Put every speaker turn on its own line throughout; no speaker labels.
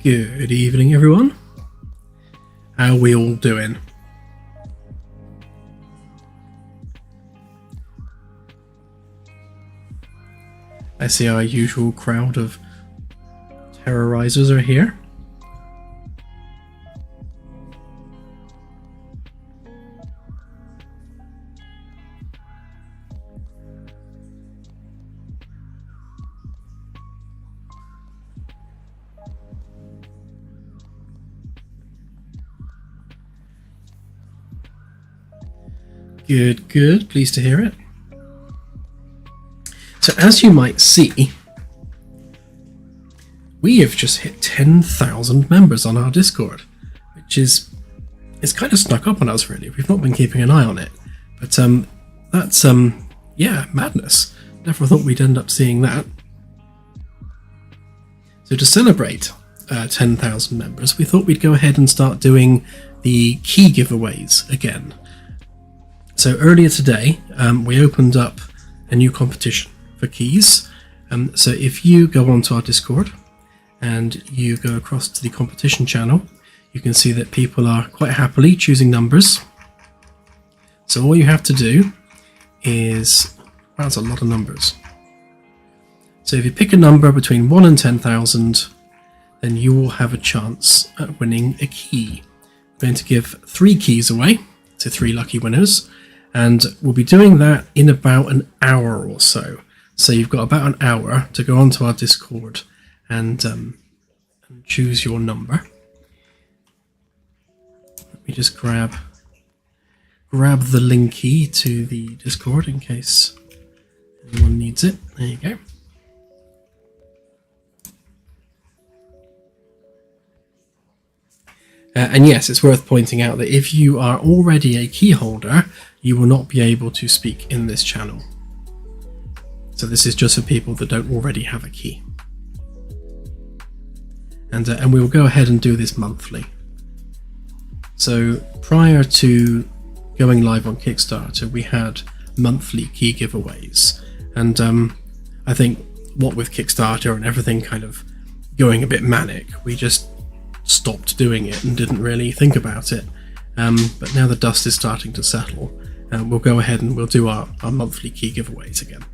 Good evening, everyone. How are we all doing? I see our usual crowd of terrorizers are here. Good. Pleased to hear it. So as you might see, we have just hit 10,000 members on our Discord, which is it's kind of snuck up on us really. We've not been keeping an eye on it, but that's madness. Never thought we'd end up seeing that. So to celebrate 10,000 members, we thought we'd go ahead and start doing the key giveaways again. So earlier today, we opened up a new competition for keys. So if you go onto our Discord and you go across to the competition channel, you can see that people are quite happily choosing numbers. So all you have to do is, that's a lot of numbers. So if you pick a number between 1 and 10,000, then you will have a chance at winning a key. I'm going to give 3 keys away to 3 lucky winners. And we'll be doing that in about an hour or so. So you've got about an hour to go onto our Discord and choose your number. Let me just grab the link key to the Discord in case anyone needs it. There you go. And yes, it's worth pointing out that if you are already a key holder, you will not be able to speak in this channel. So this is just for people that don't already have a key. And we will go ahead and do this monthly. So prior to going live on Kickstarter, we had monthly key giveaways. And I think what with Kickstarter and everything kind of going a bit manic, we just stopped doing it and didn't really think about it. But now the dust is starting to settle, we'll go ahead and we'll do our monthly key giveaways again.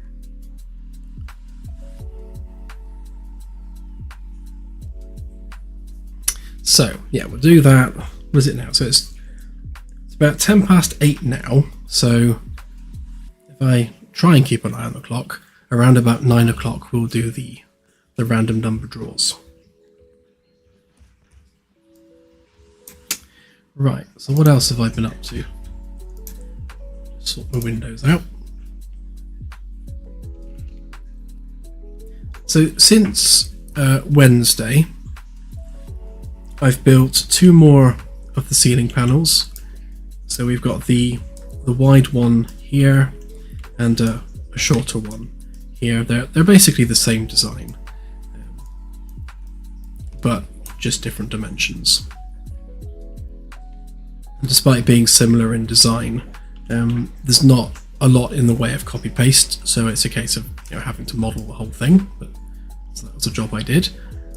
So yeah, we'll do that. What is it now? So it's about 10 past 8 now. So if I try and keep an eye on the clock, around about 9 o'clock we'll do the random number draws. Right, so what else have I been up to? Sort my windows out. So since Wednesday, I've built 2 more of the ceiling panels. So we've got the wide one here and a shorter one here. They're basically the same design, but just different dimensions. And despite being similar in design, there's not a lot in the way of copy paste, so it's a case of having to model the whole thing. But so that was a job I did.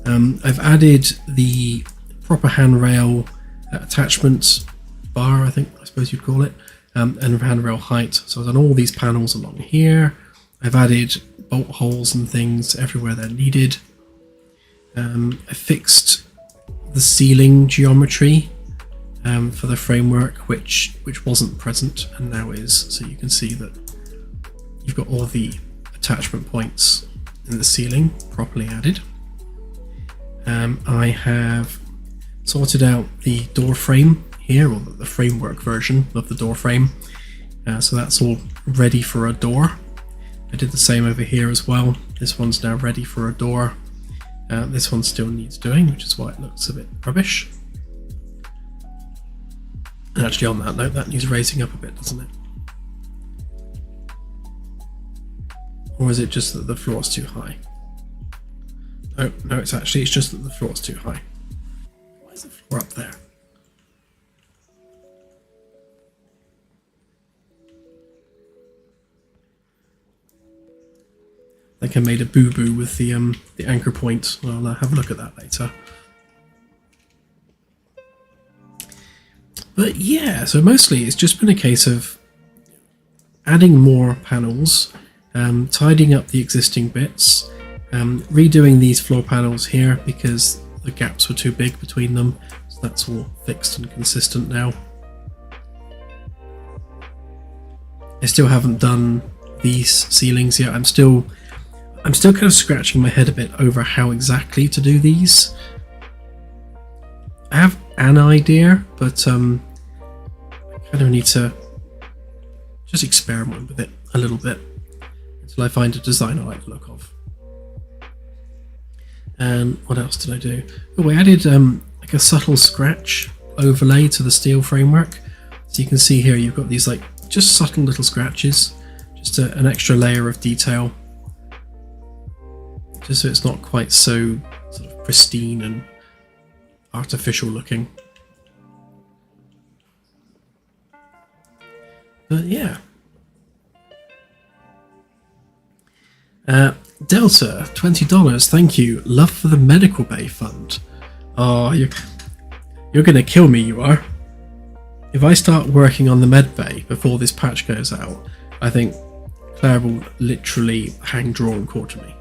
I've added the proper handrail attachment bar, I suppose you'd call it, and handrail height. So I've done all these panels along here. I've added bolt holes and things everywhere they're needed. I fixed the ceiling geometry for the framework, which wasn't present and now is. So you can see that you've got all the attachment points in the ceiling properly added. I have sorted out the door frame here, or the framework version of the door frame. So that's all ready for a door. I did the same over here as well. This one's now ready for a door. This one still needs doing, which is why it looks a bit rubbish. And actually on that note, that needs raising up a bit, doesn't it? Or is it just that the floor's too high? No, it's just that the floor's too high. Why is the floor up there? I think I made a boo-boo with the anchor point. I'll have a look at that later. But yeah, so mostly it's just been a case of adding more panels, tidying up the existing bits, redoing these floor panels here because the gaps were too big between them, so that's all fixed and consistent now. I still haven't done these ceilings yet. I'm still kind of scratching my head a bit over how exactly to do these. I have an idea, but I kind of need to just experiment with it a little bit until I find a design I like the look of. And what else did I do? Oh, I added like a subtle scratch overlay to the steel framework. So you can see here you've got these like just subtle little scratches, just an extra layer of detail, just so it's not quite so sort of pristine and artificial looking. But yeah. Delta, $20, thank you. Love for the medical bay fund. Oh, you're gonna kill me, you are. If I start working on the med bay before this patch goes out, I think Claire will literally hang, draw and quarter me.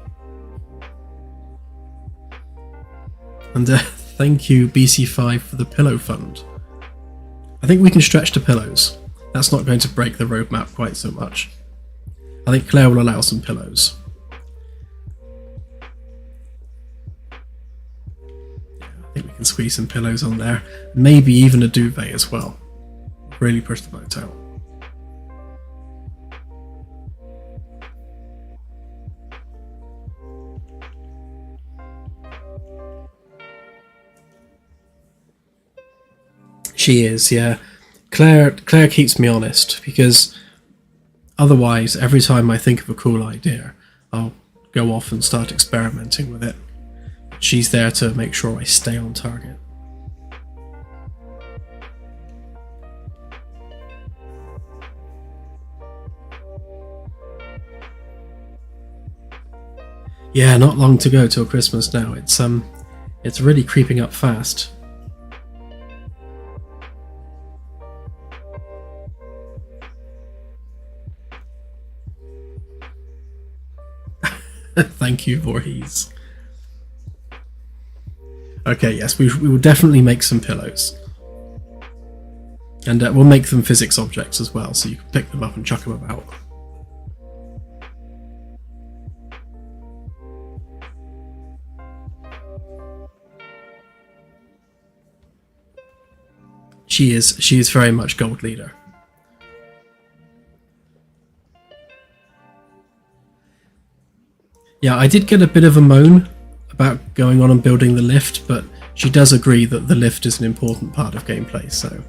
And thank you BC5 for the pillow fund. I think we can stretch to pillows. That's not going to break the roadmap quite so much. I think Claire will allow some pillows. Yeah, I think we can squeeze some pillows on there. Maybe even a duvet as well. Really push the boat out. She is, yeah. Claire keeps me honest, because otherwise every time I think of a cool idea I'll go off and start experimenting with it. She's there to make sure I stay on target. Yeah, not long to go till Christmas now. It's really creeping up fast. Thank you, Voorhees. Okay, yes, we will definitely make some pillows. And we'll make them physics objects as well, so you can pick them up and chuck them about. She is very much gold leader. Yeah, I did get a bit of a moan about going on and building the lift, but she does agree that the lift is an important part of gameplay, so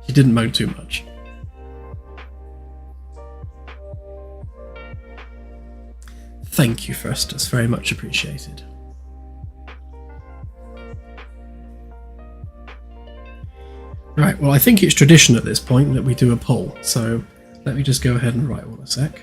she didn't moan too much. Thank you, Festus, very much appreciated. Right, well, I think it's tradition at this point that we do a poll, so let me just go ahead and write one a sec.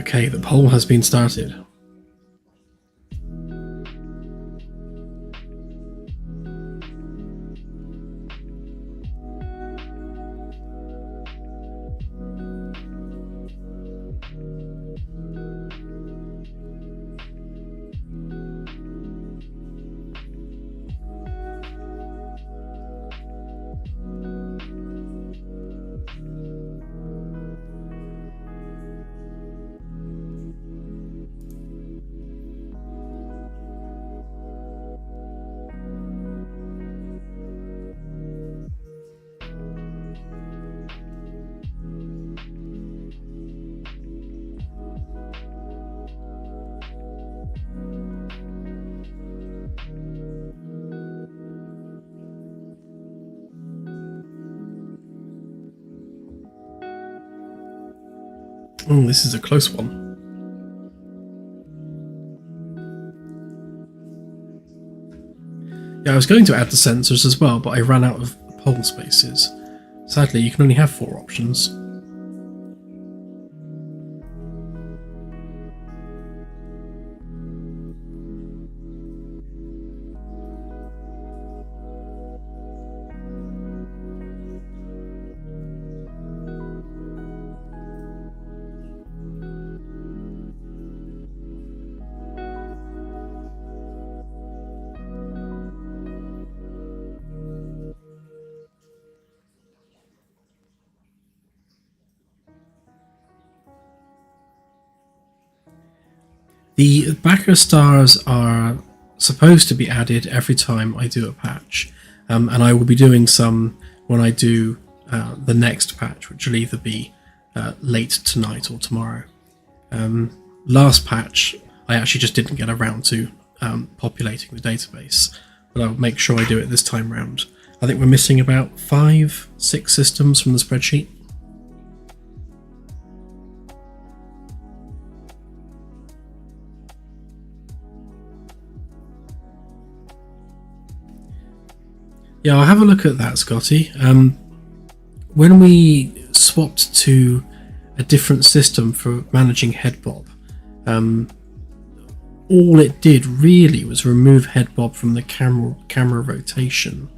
Okay, the poll has been started. Oh, this is a close one. Yeah, I was going to add the sensors as well, but I ran out of poll spaces. Sadly, you can only have 4 options. The backer stars are supposed to be added every time I do a patch, and I will be doing some when I do the next patch, which will either be late tonight or tomorrow. Last patch, I actually just didn't get around to populating the database, but I'll make sure I do it this time round. I think we're missing about 5-6 systems from the spreadsheet. Yeah, I'll have a look at that, Scotty. When we swapped to a different system for managing head bob, all it did really was remove head bob from the camera rotation.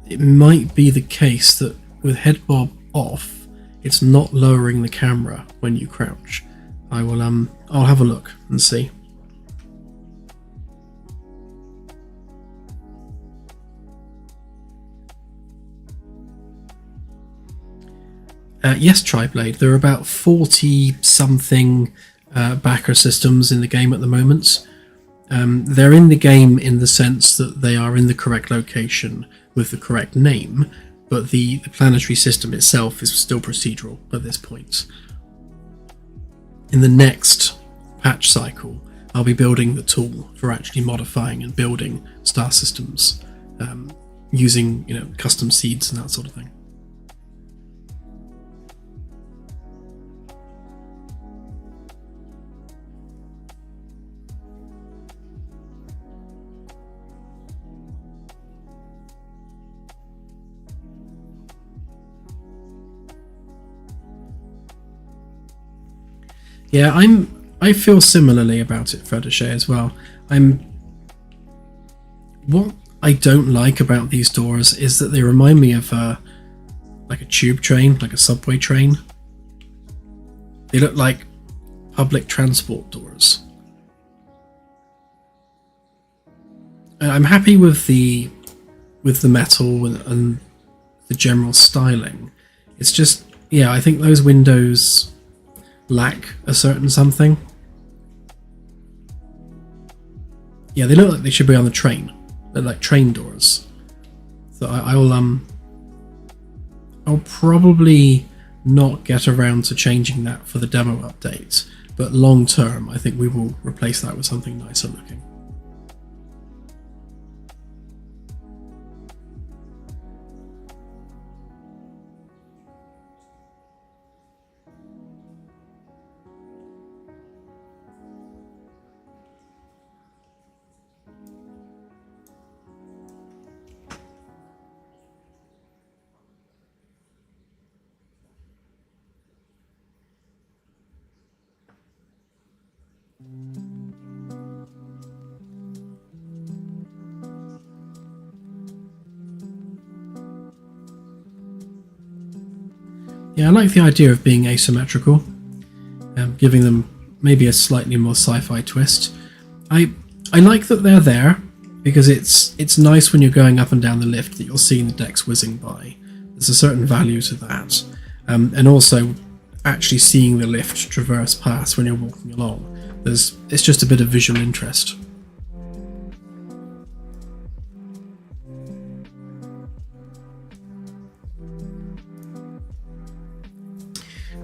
It might be the case that with head bob off, it's not lowering the camera when you crouch. I'll have a look and see. Yes, Triblade. There are about 40-something backer systems in the game at the moment. They're in the game in the sense that they are in the correct location with the correct name, but the planetary system itself is still procedural at this point. In the next patch cycle, I'll be building the tool for actually modifying and building star systems using custom seeds and that sort of thing. Yeah, I feel similarly about it, Fredichet, as well. What I don't like about these doors is that they remind me of like a tube train, like a subway train. They look like public transport doors. And I'm happy with the metal and the general styling. It's just, yeah, I think those windows lack a certain something. Yeah, they look like they should be on the train. They're like train doors. So I'll probably not get around to changing that for the demo update, but long term I think we will replace that with something nicer looking. Yeah, I like the idea of being asymmetrical, giving them maybe a slightly more sci-fi twist. I like that they're there because it's nice when you're going up and down the lift that you're seeing the decks whizzing by. There's a certain value to that, and also actually seeing the lift traverse past when you're walking along. It's just a bit of visual interest.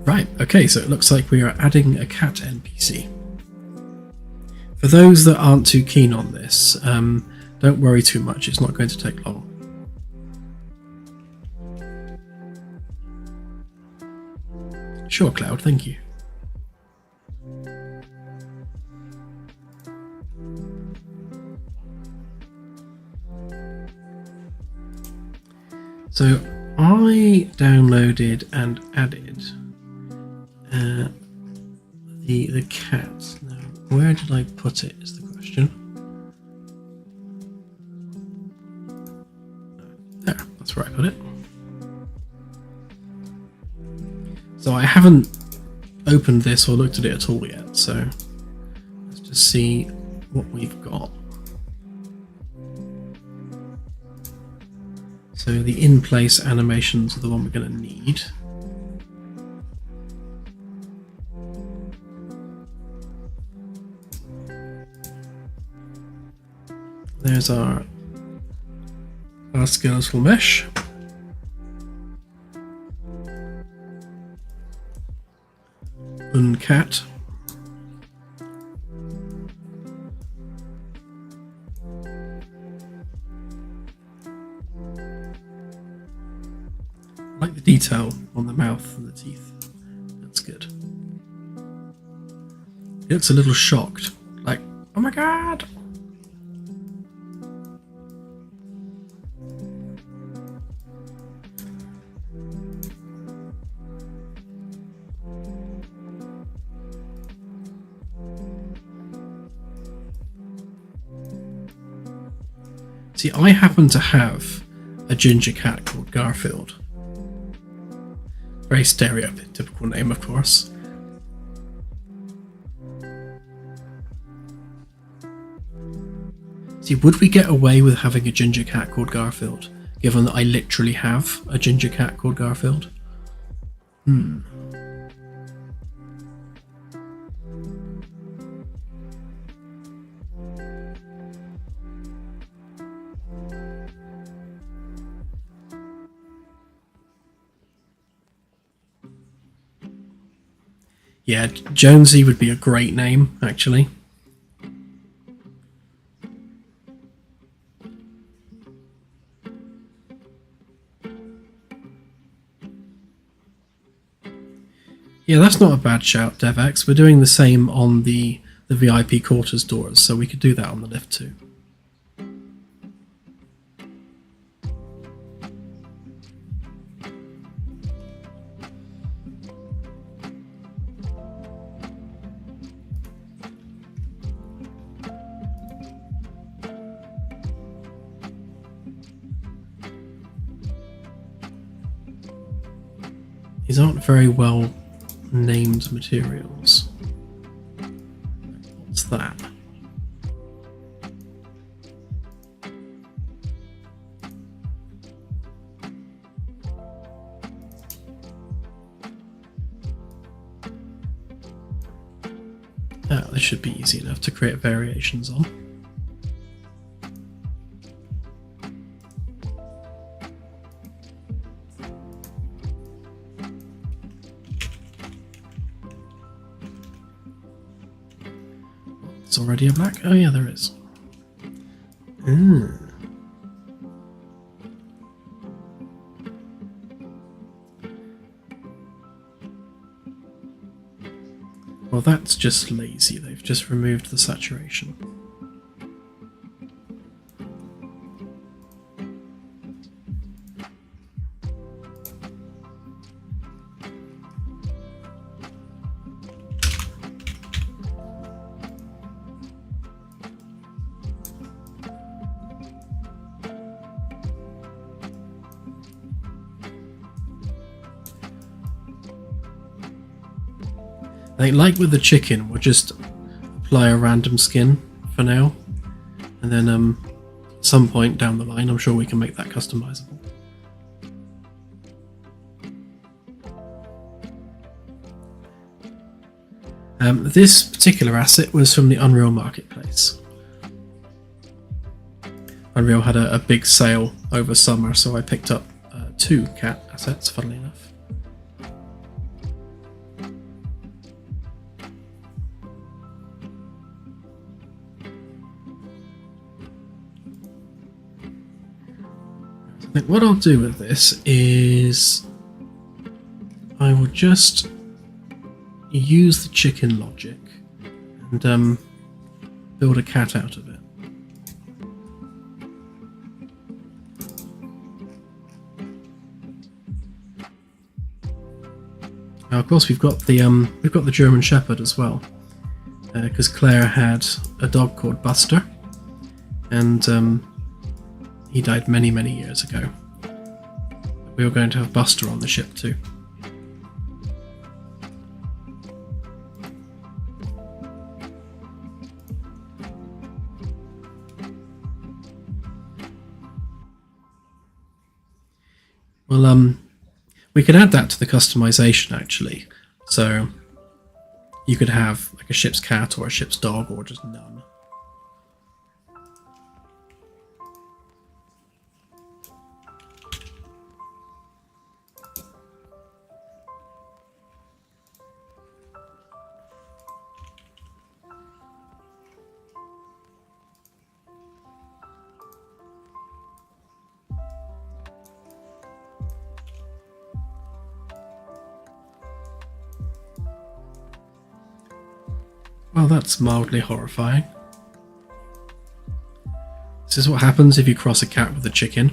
Right, okay, so it looks like we are adding a cat NPC. For those that aren't too keen on this, don't worry too much, it's not going to take long. Sure, Cloud, thank you. So I downloaded and added the cat. Now, where did I put it is the question. There, that's where I put it. So I haven't opened this or looked at it at all yet, so let's just see what we've got. So the in-place animations are the one we're going to need. There's our skeletal mesh. Uncat. I like the detail on the mouth and the teeth. That's good. He looks a little shocked, like, oh my god! See, I happen to have a ginger cat called Garfield. Very stereotypical name, of course. See, would we get away with having a ginger cat called Garfield, given that I literally have a ginger cat called Garfield? Yeah, Jonesy would be a great name, actually. Yeah, that's not a bad shout, DevX. We're doing the same on the VIP quarters doors, so we could do that on the lift too. These aren't very well named materials. What's that? Oh, this should be easy enough to create variations on. It's already a black? Oh yeah, there is. Well, that's just lazy. They've just removed the saturation. I think, like with the chicken, we'll just apply a random skin for now, and then at some point down the line, I'm sure we can make that customizable. This particular asset was from the Unreal Marketplace. Unreal had a big sale over summer, so I picked up 2 cat assets, funnily enough. I think what I'll do with this is I will just use the chicken logic and build a cat out of it. Now, of course, we've got the German Shepherd as well, because Claire had a dog called Buster, and he died many years ago. We were going to have Buster on the ship too. Well, we could add that to the customization actually. So you could have like a ship's cat or a ship's dog or just none. Well, that's mildly horrifying. This is what happens if you cross a cat with a chicken.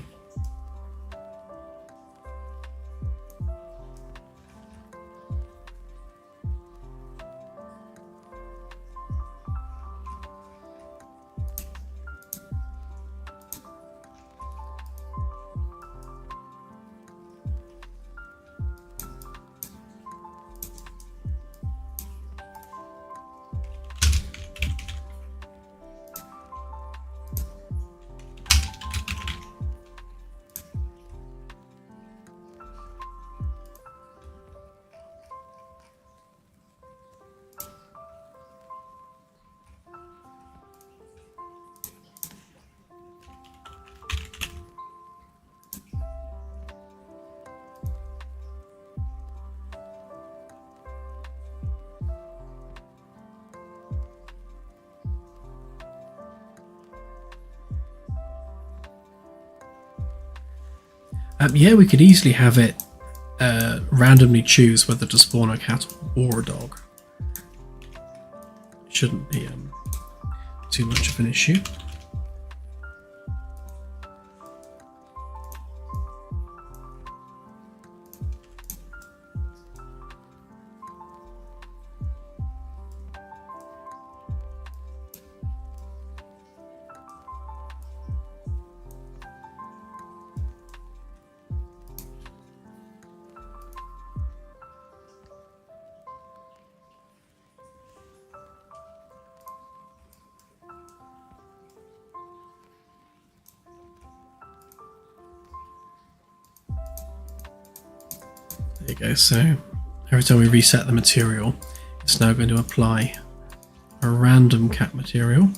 Yeah, we could easily have it randomly choose whether to spawn a cat or a dog. It shouldn't be too much of an issue. There you go, so every time we reset the material, it's now going to apply a random cat material.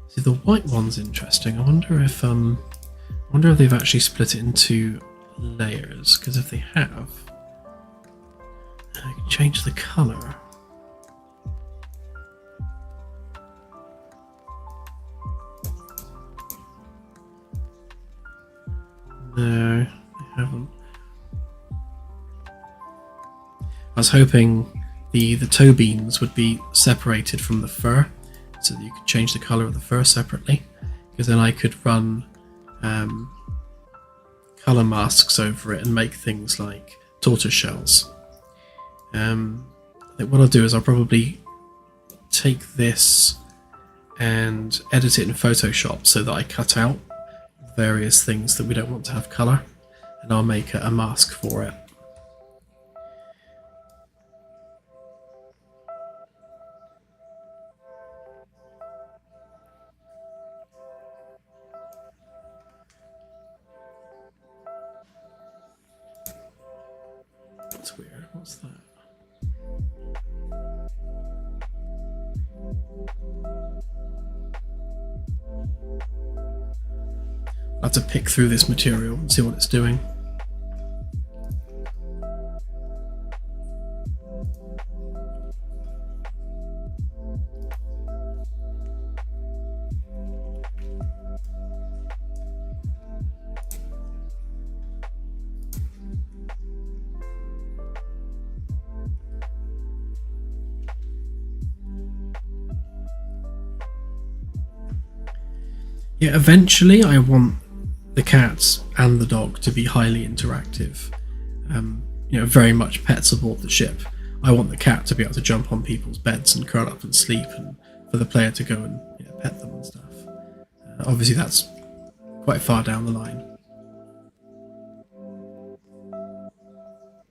See, the white one's interesting. I wonder if they've actually split it into layers, because if they have, I can change the colour. No, I haven't. I was hoping the toe beans would be separated from the fur, so that you could change the colour of the fur separately, because then I could run colour masks over it and make things like tortoise shells. I think what I'll do is I'll probably take this and edit it in Photoshop so that I cut out various things that we don't want to have colour. and I'll make a mask for it. That's weird. What's that? I'll have to pick through this material and see what it's doing. Yeah, eventually I want the cat and the dog to be highly interactive. Very much pets aboard the ship. I want the cat to be able to jump on people's beds and curl up and sleep, and for the player to go and pet them and stuff. Obviously that's quite far down the line.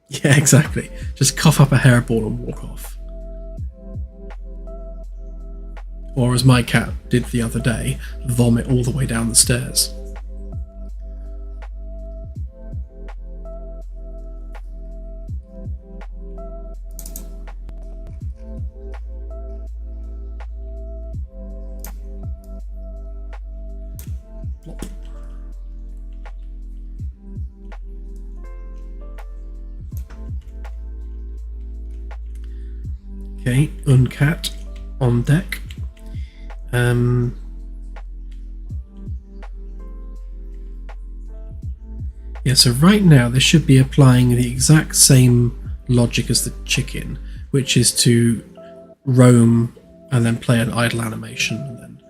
Yeah, exactly. Just cough up a hairball and walk off. Or as my cat did the other day, vomit all the way down the stairs. Okay, uncat on deck. Yeah, so right now this should be applying the exact same logic as the chicken, which is to roam and then play an idle animation and then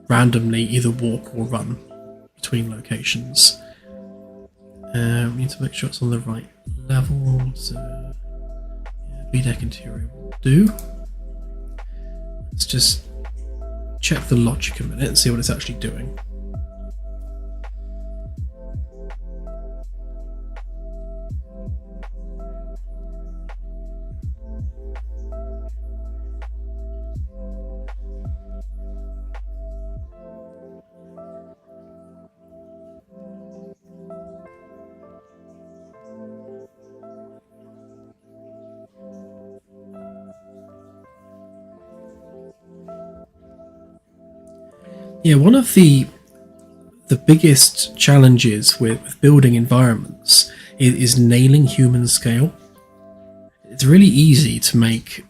randomly either walk or run between locations. We need to make sure it's on the right level, so B-deck interior will do. Let's just check the logic a minute and see what it's actually doing. Yeah, one of the biggest challenges with building environments is nailing human scale. It's really easy to make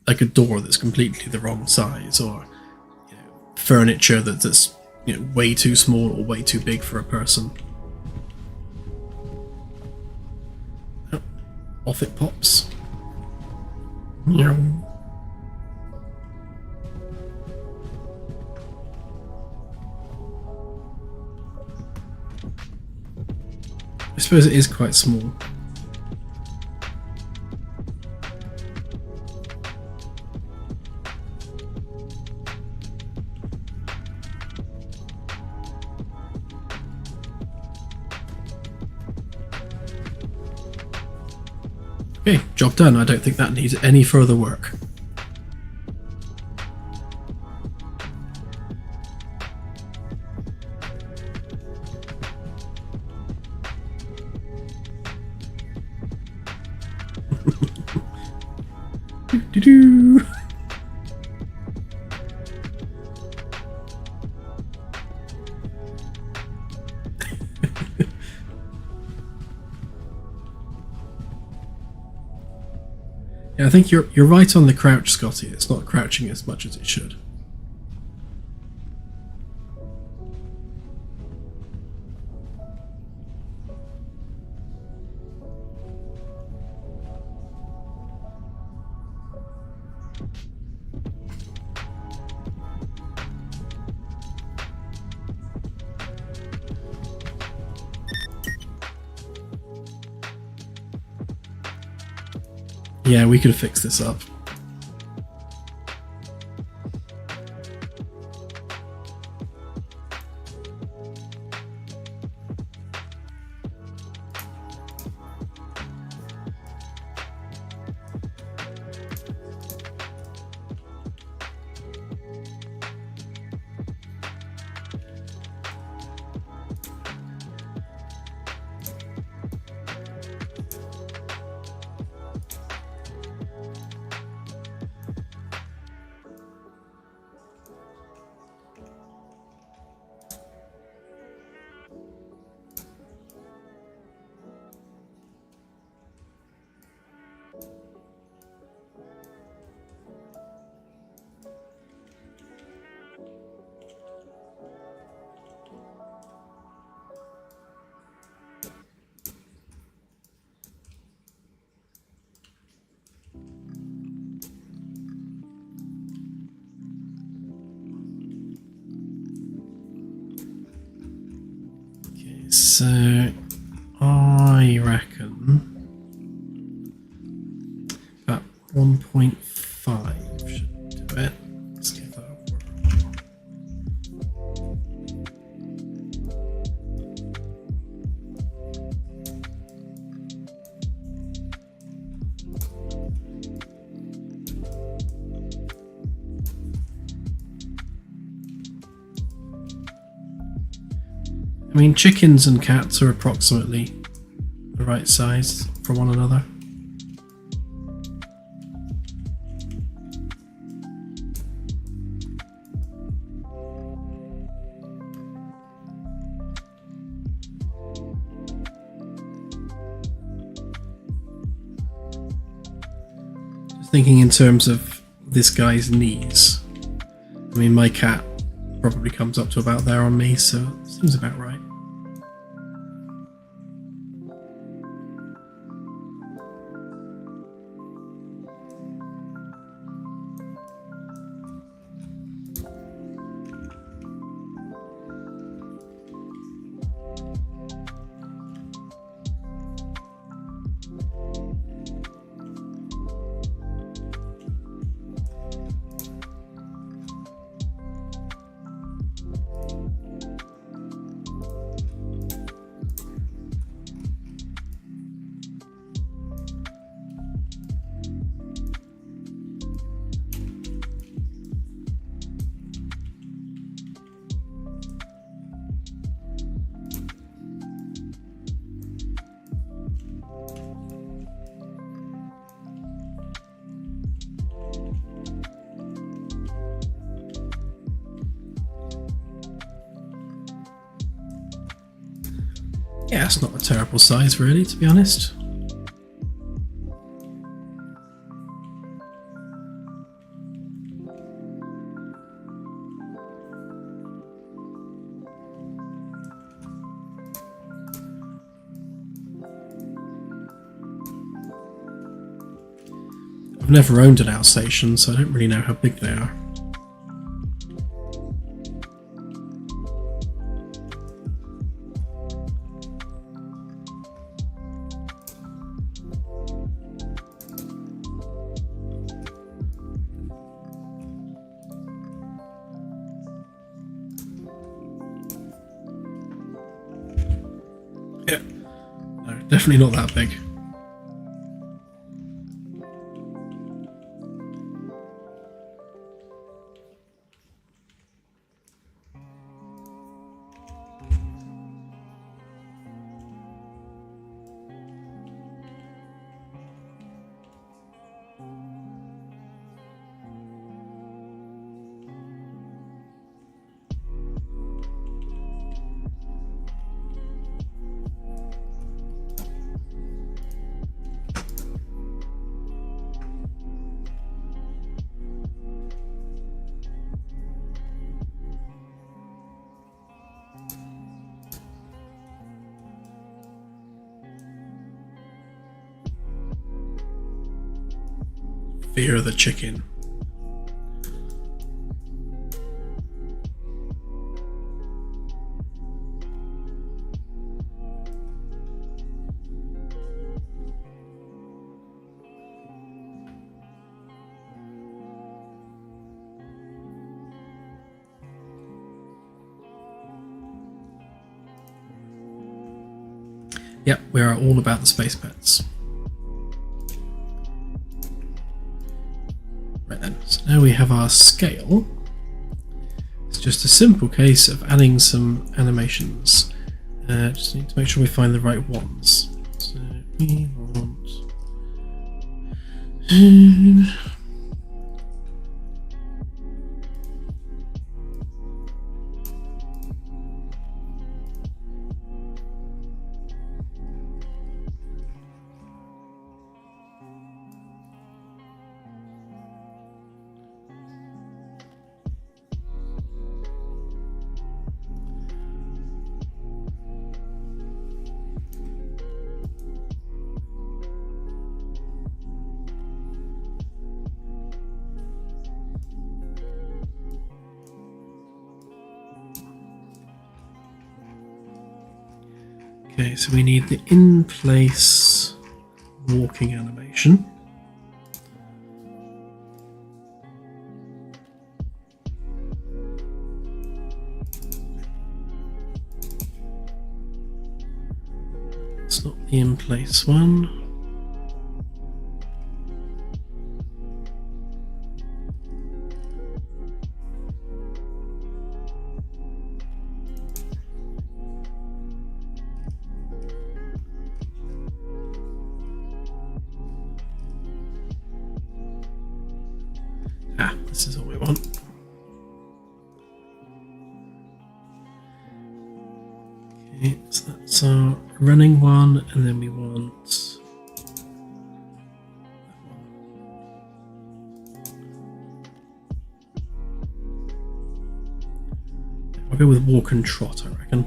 like a door that's completely the wrong size, or furniture that's way too small or way too big for a person. Oh, off it pops. Yeah. I suppose it is quite small. Okay, job done. I don't think that needs any further work. Do-do-do. Yeah, I think you're right on the crouch, Scotty. It's not crouching as much as it should. Yeah, we could fix this up. So I reckon about 1.5 should do it. Let's give that a whirl. I mean, chickens and cats are approximately the right size for one another. Just thinking in terms of this guy's knees. I mean, my cat probably comes up to about there on me, so it seems about right. Yeah, it's not a terrible size, really, to be honest. I've never owned an outstation, so I don't really know how big they are. Yeah, no, definitely not that big. Fear of the chicken. Yep, we are all about the space pets. Right then, so now we have our scale. It's just a simple case of adding some animations. Just need to make sure we find the right ones. So we want... Okay, so we need the in-place walking animation. It's not the in-place one. This is what we want. Okay, so that's our running one, and then we want that one. I'll go with walk and trot, I reckon.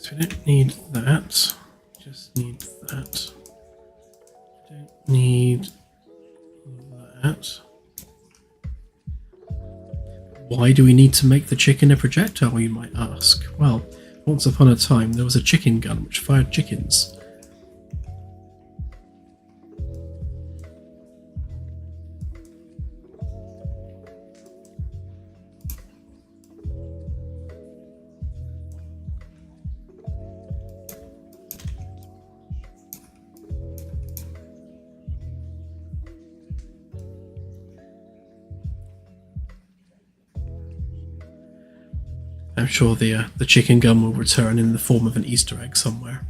So we don't need that, just need that. Don't need that. Why do we need to make the chicken a projectile, you might ask? Well, once upon a time there was a chicken gun which fired chickens. I'm sure the chicken gun will return in the form of an Easter egg somewhere.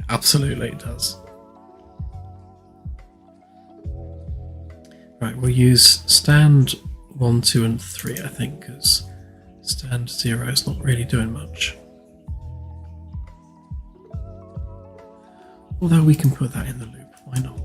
Absolutely, it does. Right, we'll use stand 1, 2, and 3, I think, because stand 0 is not really doing much. Although we can put that in the loop, why not?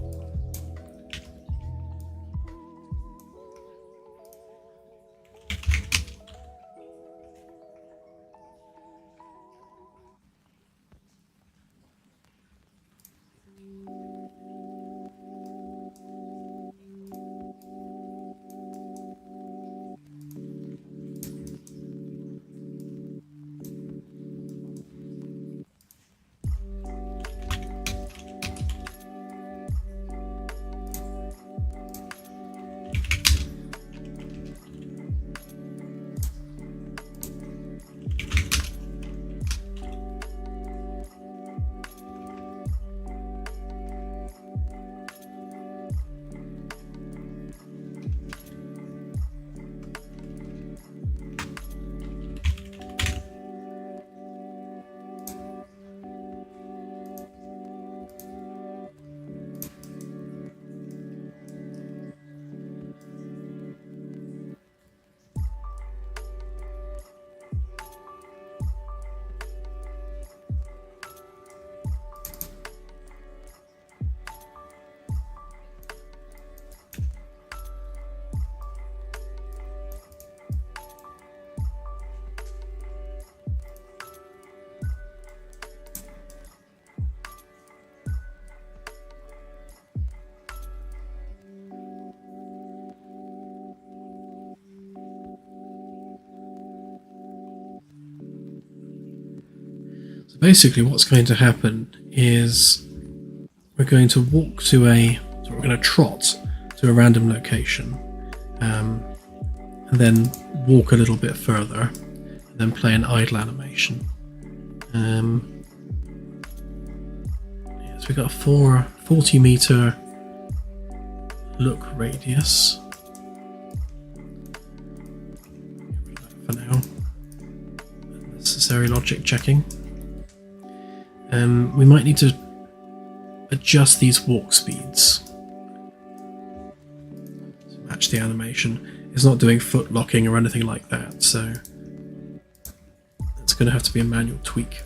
So basically what's going to happen is we're going to walk to so we're going to trot to a random location, and then walk a little bit further, and then play an idle animation. So we've got a 40 meter look radius for now. Necessary logic checking. We might need to adjust these walk speeds to match the animation. It's not doing foot locking or anything like that, so it's going to have to be a manual tweak.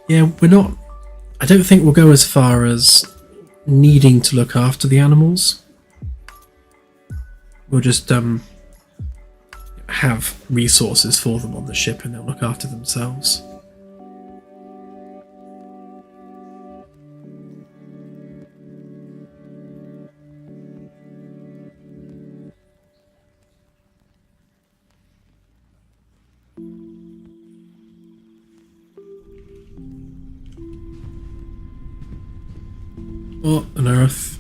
Yeah, I don't think we'll go as far as needing to look after the animals. We'll just have resources for them on the ship and they'll look after themselves. What on earth?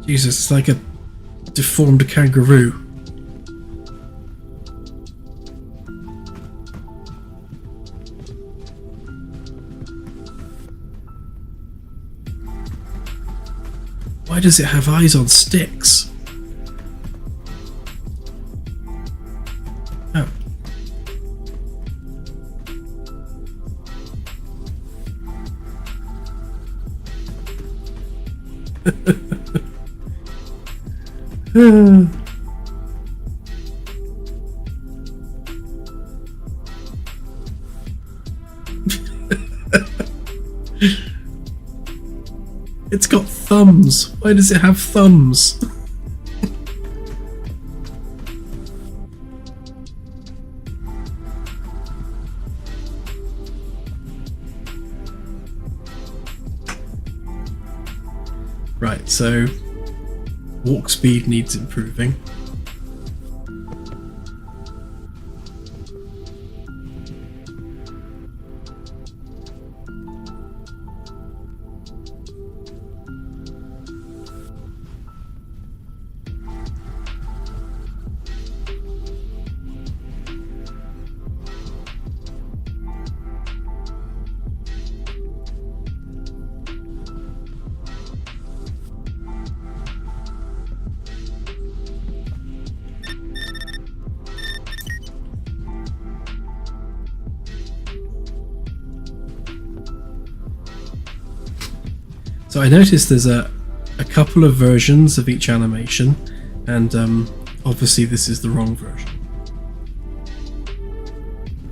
Jesus, it's like a deformed kangaroo. Why does it have eyes on sticks? Oh. It's got thumbs. Why does it have thumbs? Right, so walk speed needs improving. So I noticed there's a couple of versions of each animation, and obviously this is the wrong version.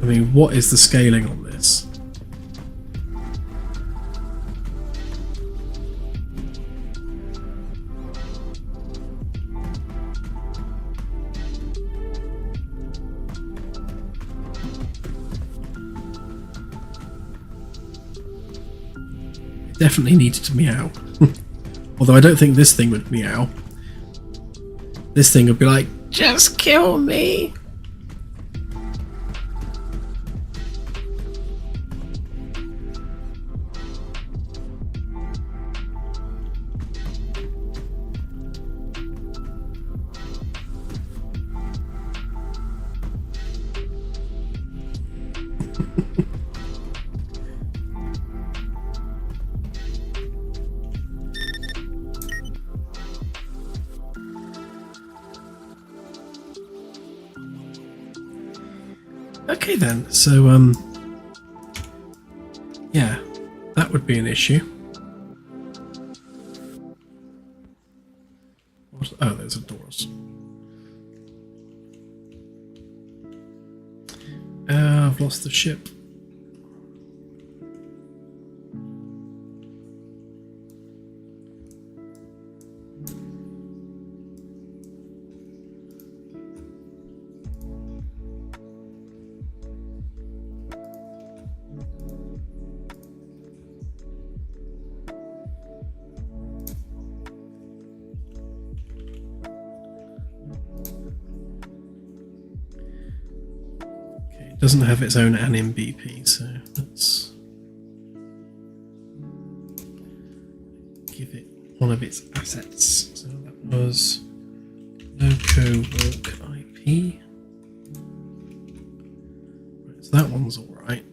I mean, what is the scaling on this? Definitely needed to meow. Although I don't think this thing would meow. This thing would be like, just kill me. Okay then, so yeah, that would be an issue. Oh, there's a doors. I've lost the ship. doesn't have its own anim BP, so let's give it one of its assets. So that was loco walk IP. Right, so that one's all right.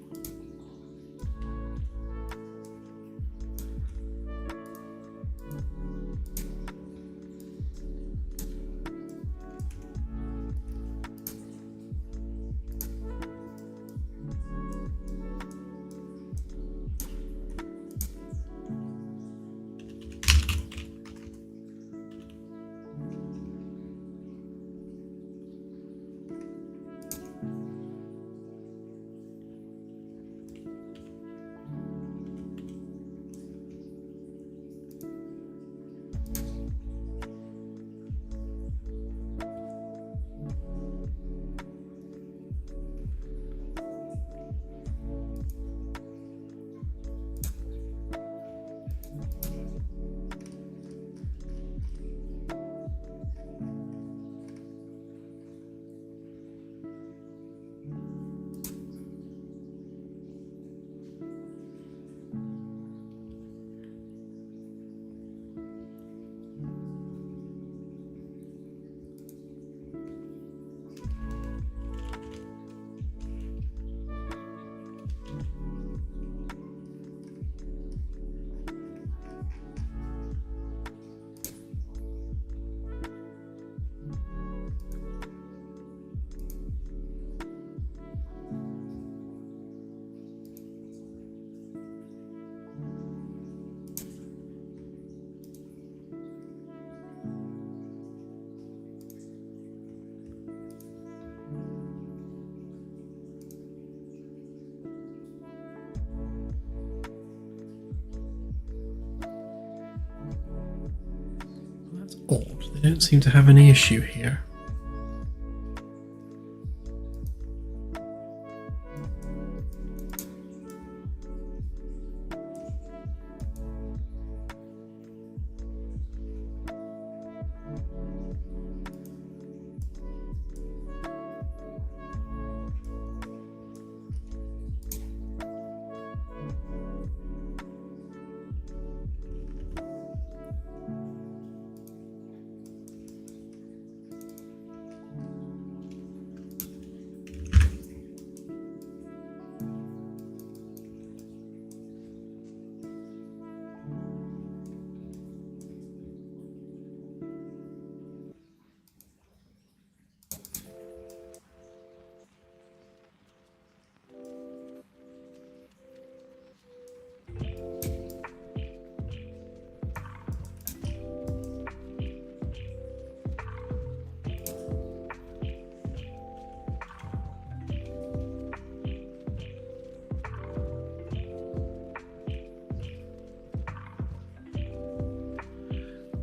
That's odd. They don't seem to have any issue here.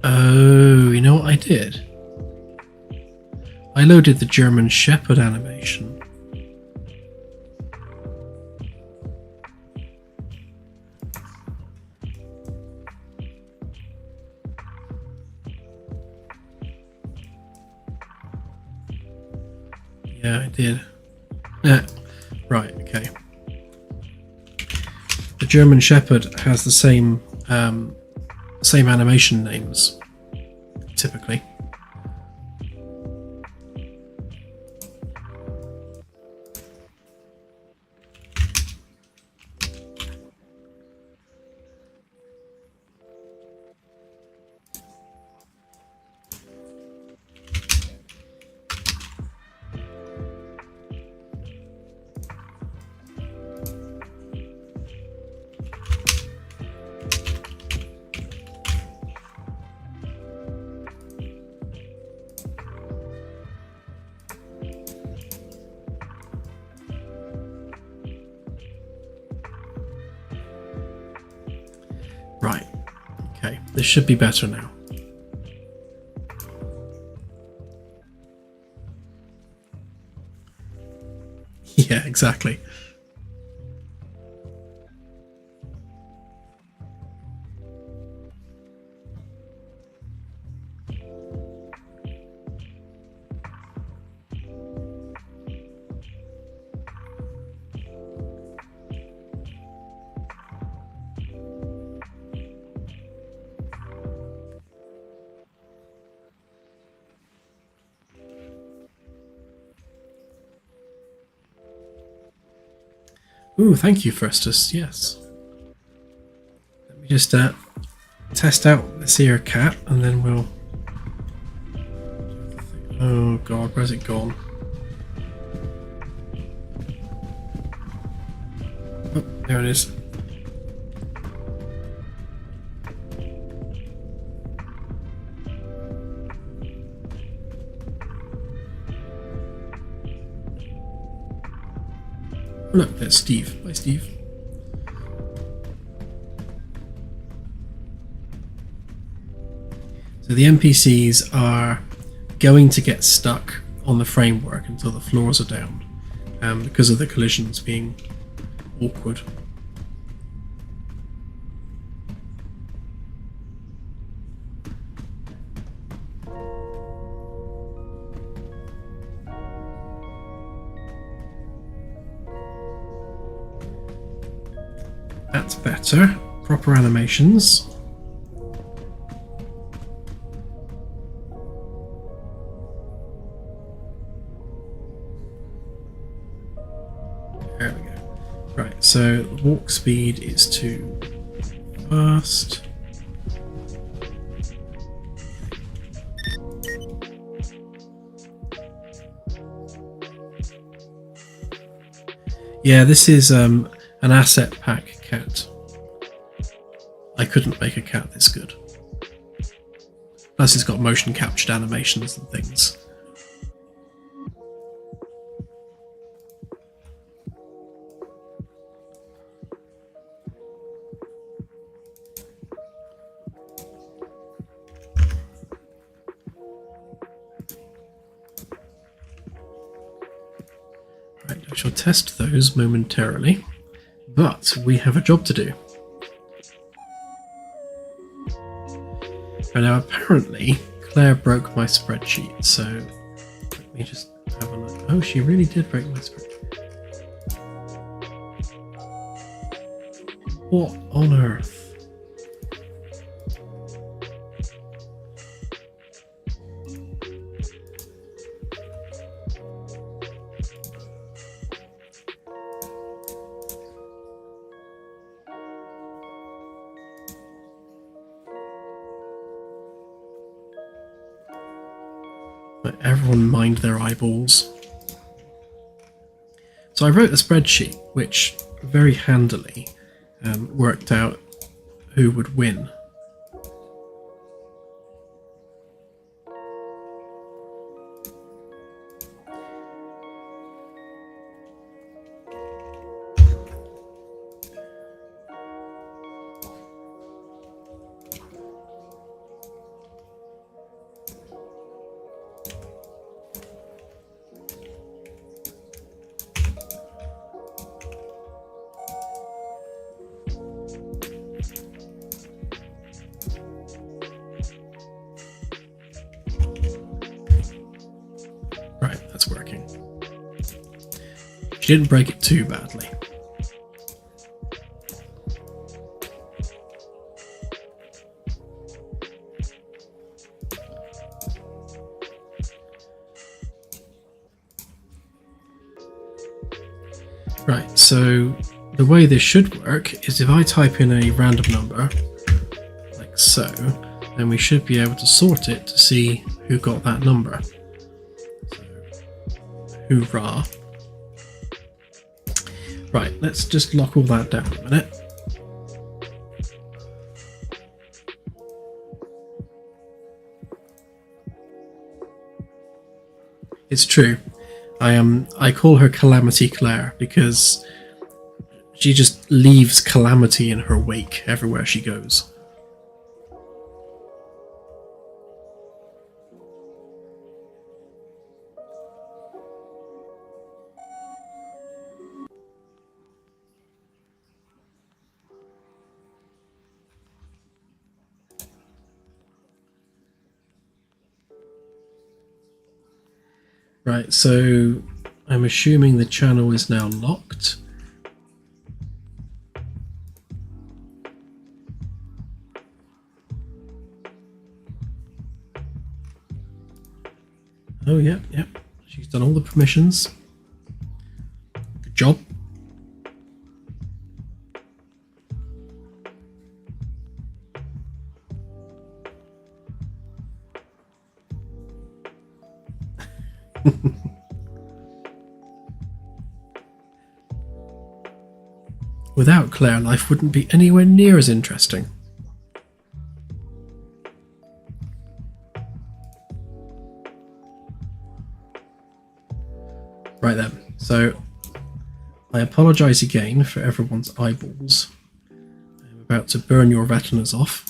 Oh, you know what I did? I loaded the German Shepherd animation. Yeah, I did. Right, okay. The German Shepherd has the same animation names, typically. Right, okay, this should be better now. Yeah, exactly. Ooh, thank you, Festus. Yes. Let me just test out this here cat, and then we'll... Oh god, where's it gone? Oh, there it is. Oh, look, there's Steve. Bye, Steve. So the NPCs are going to get stuck on the framework until the floors are down, because of the collisions being awkward. That's better. Proper animations. There we go. Right, so the walk speed is too fast. Yeah, this is an asset pack cat. I couldn't make a cat this good. Plus it's got motion captured animations and things. Right, I shall test those momentarily, but we have a job to do. And now apparently Claire broke my spreadsheet, so let me just have a look. Oh, she really did break my spreadsheet. What on earth? Let everyone mind their eyeballs. So I wrote a spreadsheet which very handily worked out who would win. Right, that's working. She didn't break it too badly. Right, so the way this should work is if I type in a random number, like so, then we should be able to sort it to see who got that number. Hoorah. Right, let's just lock all that down a minute. It's true. I call her Calamity Claire because she just leaves calamity in her wake everywhere she goes. Right, so I'm assuming the channel is now locked. Oh, yeah, yeah. She's done all the permissions. Good job. Without Claire, life wouldn't be anywhere near as interesting. Right then, so I apologise again for everyone's eyeballs. I'm about to burn your retinas off.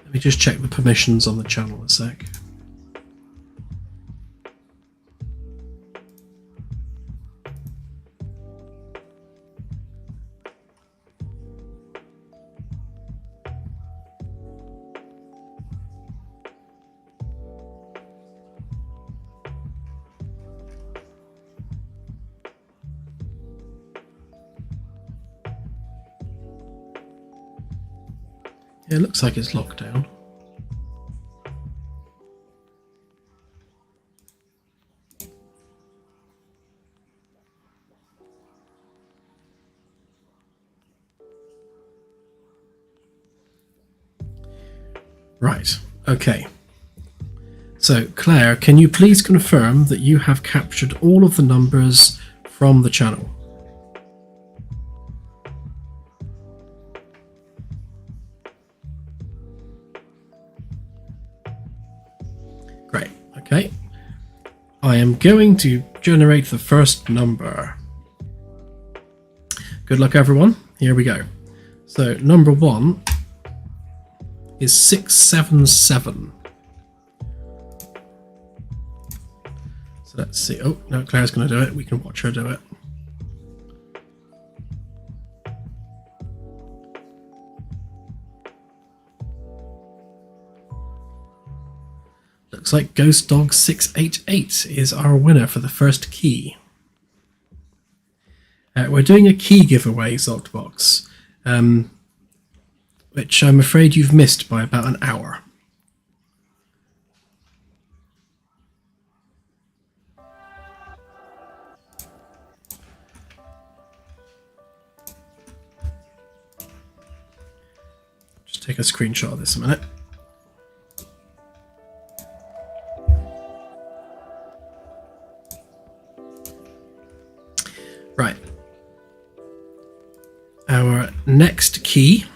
Let me just check the permissions on the channel a sec. Yeah, it looks like it's locked down. Right, okay. So, Claire, can you please confirm that you have captured all of the numbers from the channel? Great, okay. I am going to generate the first number. Good luck, everyone. Here we go. So, number 1 is 677. So let's see. Oh, no, Claire's going to do it. We can watch her do it. Looks like Ghost Dog 688 is our winner for the first key. We're doing a key giveaway, Zoctbox, which I'm afraid you've missed by about an hour. Just take a screenshot of this a minute. Right. Our next key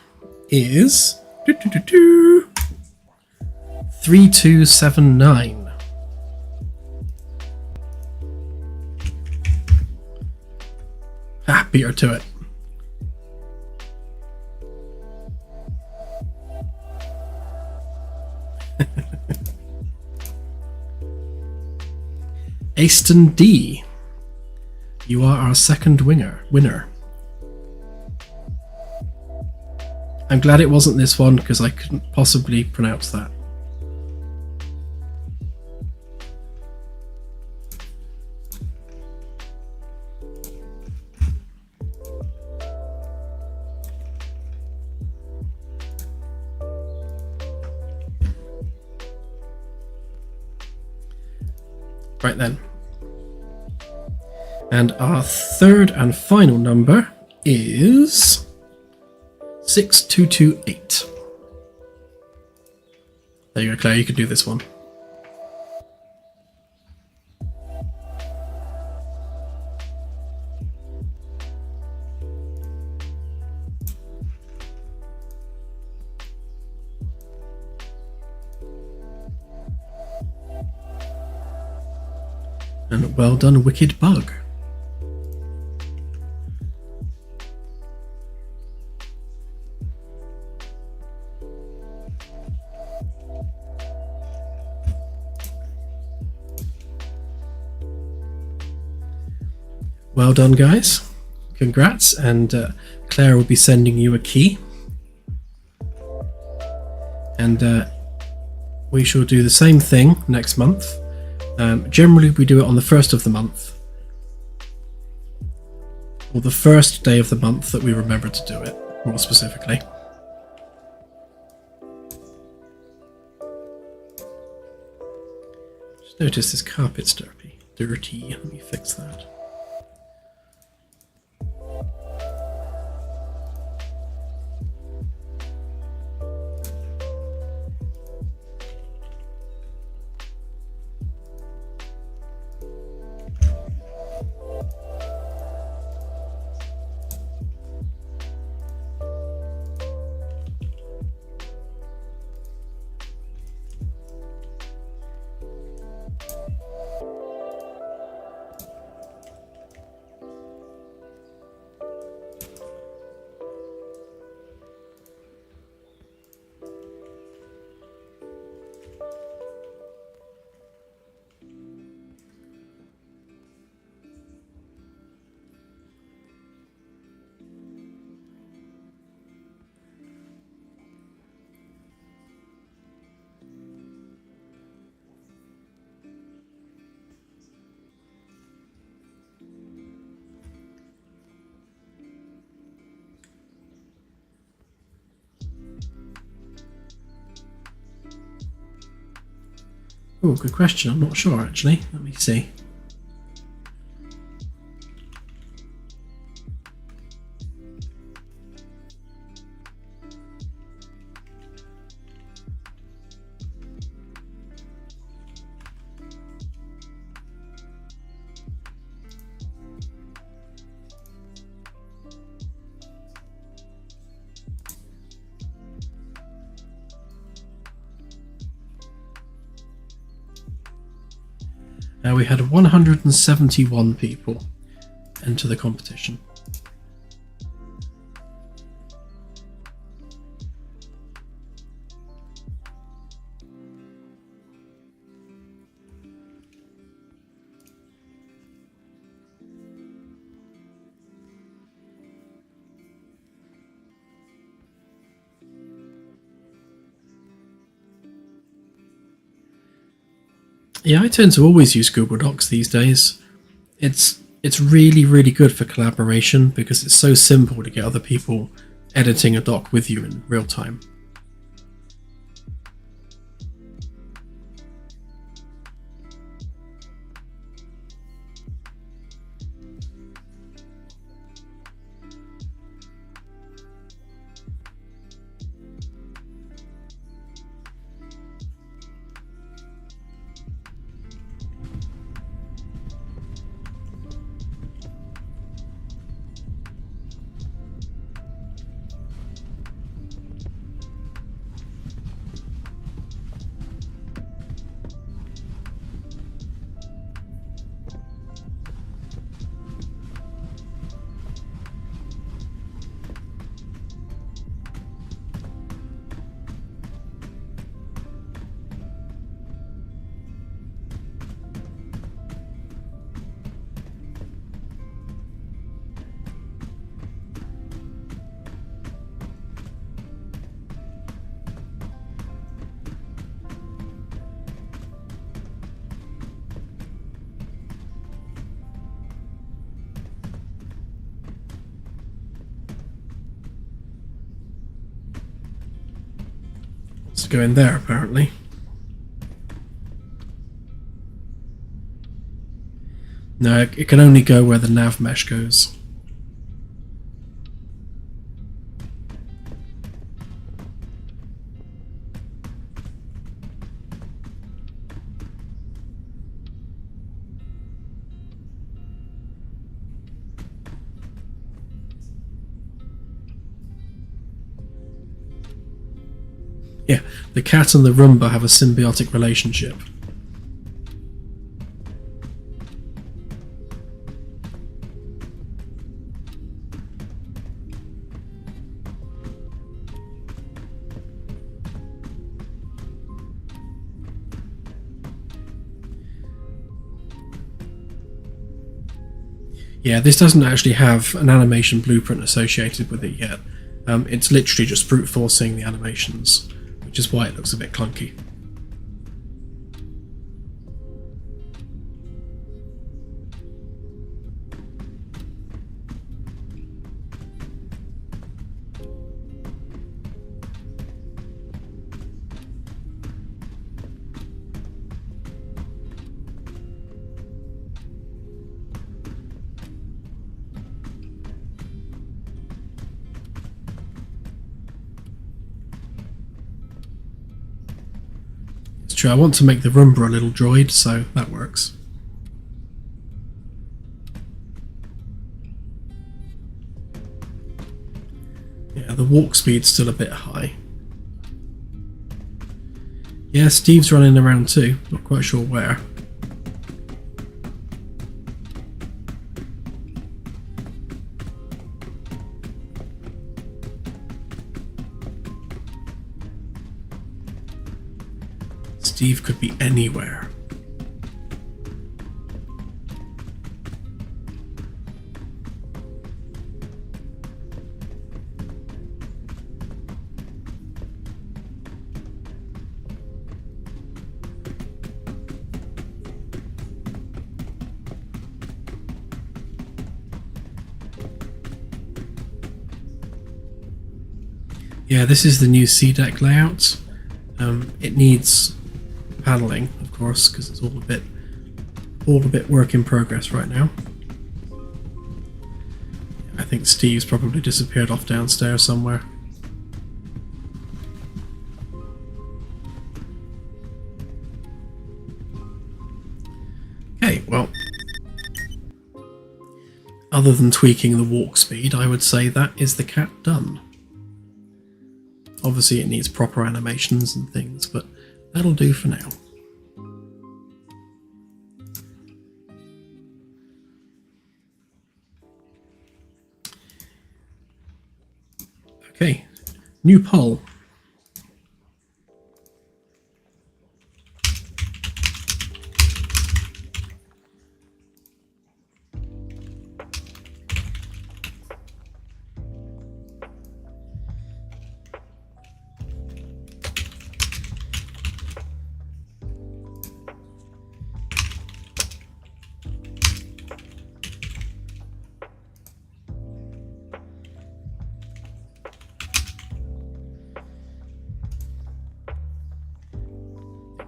is 3279. Ah, beat her to it. Aston D, you are our second winner. I'm glad it wasn't this one because I couldn't possibly pronounce that. Right then. And our third and final number is 6228. There you go, Claire, you can do this one. And well done, Wicked Bug. Well done, guys. Congrats, and Claire will be sending you a key. And we shall do the same thing next month. Generally, we do it on the 1st of the month, or the first day of the month that we remember to do it, more specifically. Just notice this carpet's dirty. Let me fix that. Oh, good question. I'm not sure actually. Let me see. We had 171 people enter the competition. Yeah, I tend to always use Google Docs these days. It's really, really good for collaboration because it's so simple to get other people editing a doc with you in real time. Let's go in there apparently. No, it can only go where the nav mesh goes. Yeah, the cat and the Roomba have a symbiotic relationship. Yeah, this doesn't actually have an animation blueprint associated with it yet. It's literally just brute forcing the animations, which is why it looks a bit clunky. Actually, I want to make the Roomba a little droid, so that works. Yeah, the walk speed's still a bit high. Yeah, Steve's running around too, not quite sure where. Steve could be anywhere. Yeah, this is the new C-Deck layout. It needs paneling, of course, because it's all a bit work in progress right now. I think Steve's probably disappeared off downstairs somewhere. Okay, well, other than tweaking the walk speed, I would say that is the cat done. Obviously it needs proper animations and things, but that'll do for now. Okay, new poll.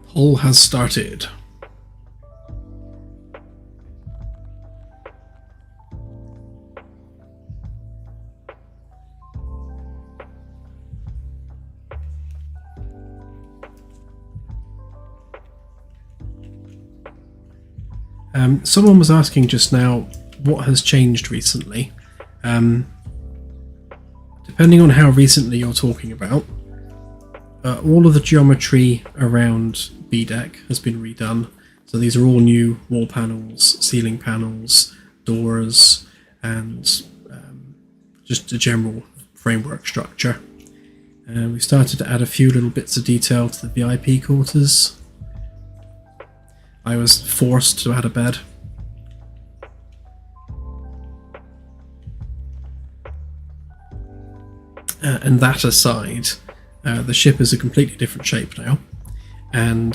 Poll has started. Someone was asking just now what has changed recently. Depending on how recently you're talking about, all of the geometry around B-Deck has been redone. So these are all new wall panels, ceiling panels, doors, and just a general framework structure. We started to add a few little bits of detail to the VIP quarters. I was forced to add a bed. And that aside, the ship is a completely different shape now, and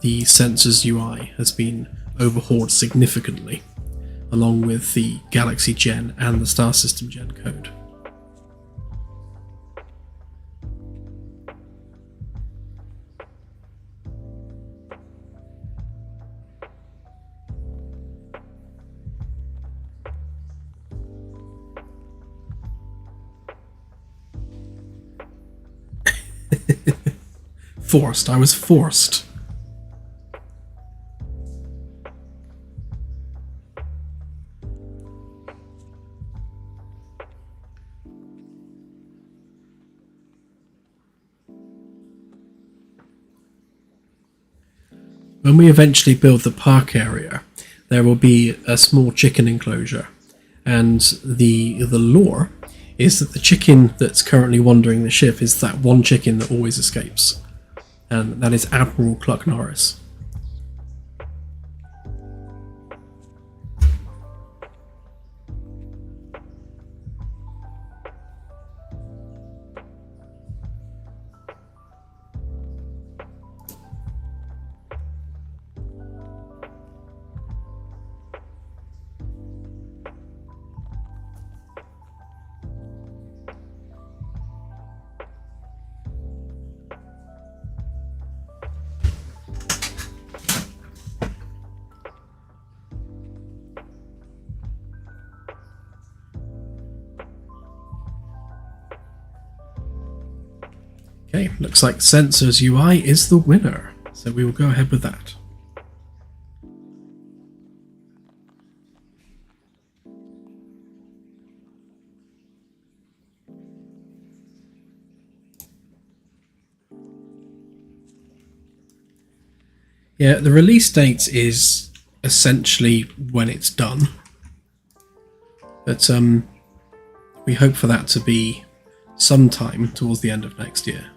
the Sensors UI has been overhauled significantly, along with the Galaxy Gen and the Star System Gen code. Forced. I was forced. When we eventually build the park area, there will be a small chicken enclosure, and the lore is that the chicken that's currently wandering the ship is that one chicken that always escapes, and that is Admiral Cluck Norris. Okay, looks like Sensors UI is the winner. So we will go ahead with that. Yeah, the release date is essentially when it's done, but we hope for that to be sometime towards the end of next year,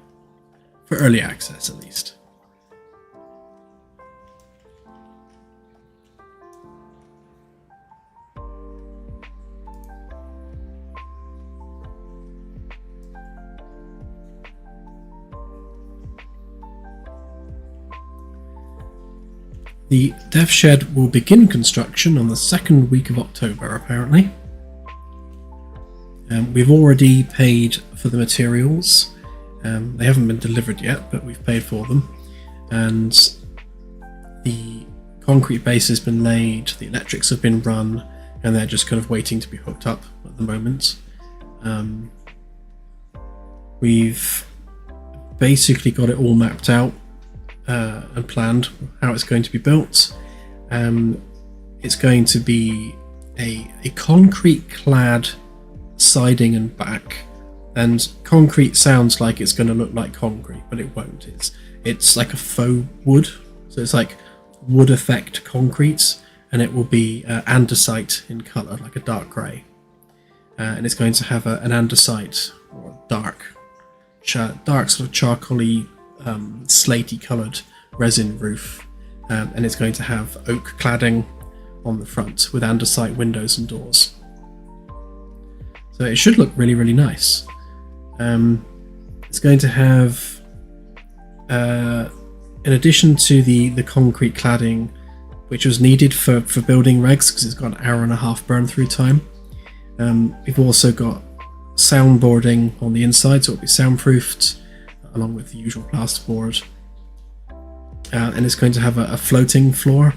for early access at least. The dev shed will begin construction on the second week of October, apparently. We've already paid for the materials. They haven't been delivered yet, but we've paid for them. And the concrete base has been laid, the electrics have been run, and they're just kind of waiting to be hooked up at the moment. We've basically got it all mapped out and planned how it's going to be built. It's going to be a concrete clad siding and back, and concrete sounds like it's going to look like concrete, but it won't. It's like a faux wood, so it's like wood effect concrete, and it will be andesite in color, like a dark gray, and it's going to have an andesite or dark sort of charcoaly slatey coloured resin roof, and it's going to have oak cladding on the front with andesite windows and doors. So it should look really, really nice. It's going to have, in addition to the concrete cladding, which was needed for building regs because it's got an hour and a half burn through time, we've also got soundboarding on the inside, so it'll be soundproofed along with the usual plasterboard, and it's going to have a floating floor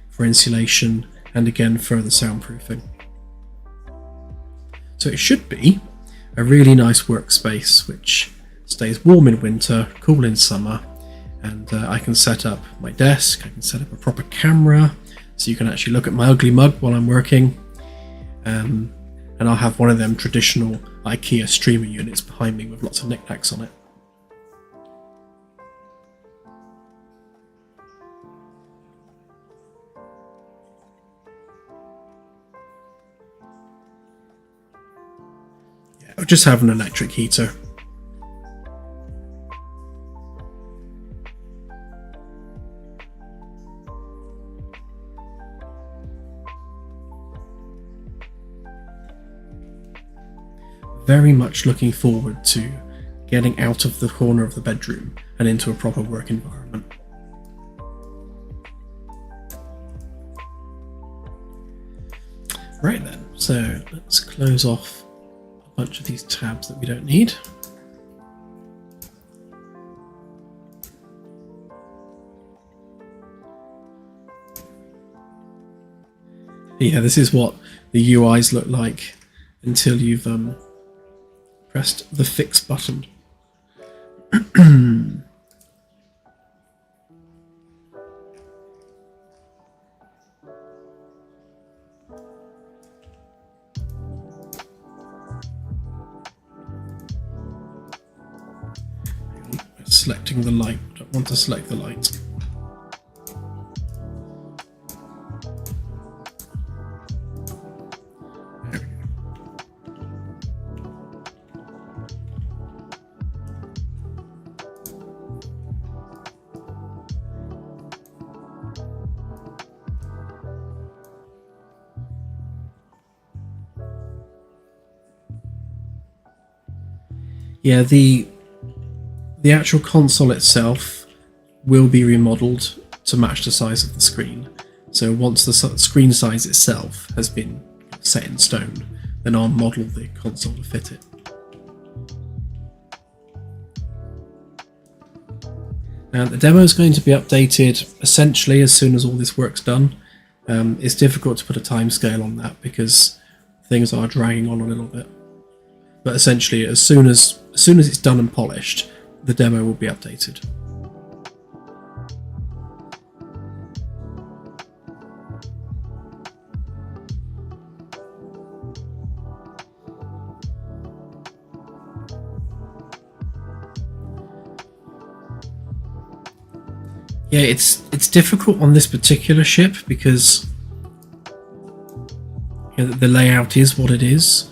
for insulation and again further soundproofing. So it should be a really nice workspace which stays warm in winter, cool in summer, and I can set up my desk, I can set up a proper camera so you can actually look at my ugly mug while I'm working, and I'll have one of them traditional IKEA streamer units behind me with lots of knickknacks on it. I'll just have an electric heater. Very much looking forward to getting out of the corner of the bedroom and into a proper work environment. Right then, so let's close off bunch of these tabs that we don't need. Yeah, this is what the UIs look like until you've pressed the fix button. Selecting the light. I don't want to select the light. There we go. Yeah, the actual console itself will be remodeled to match the size of the screen. So once the screen size itself has been set in stone, then I'll model the console to fit it. The demo is going to be updated essentially as soon as all this work's done. It's difficult to put a timescale on that because things are dragging on a little bit. But essentially, as soon as it's done and polished, the demo will be updated. Yeah, it's difficult on this particular ship because the layout is what it is.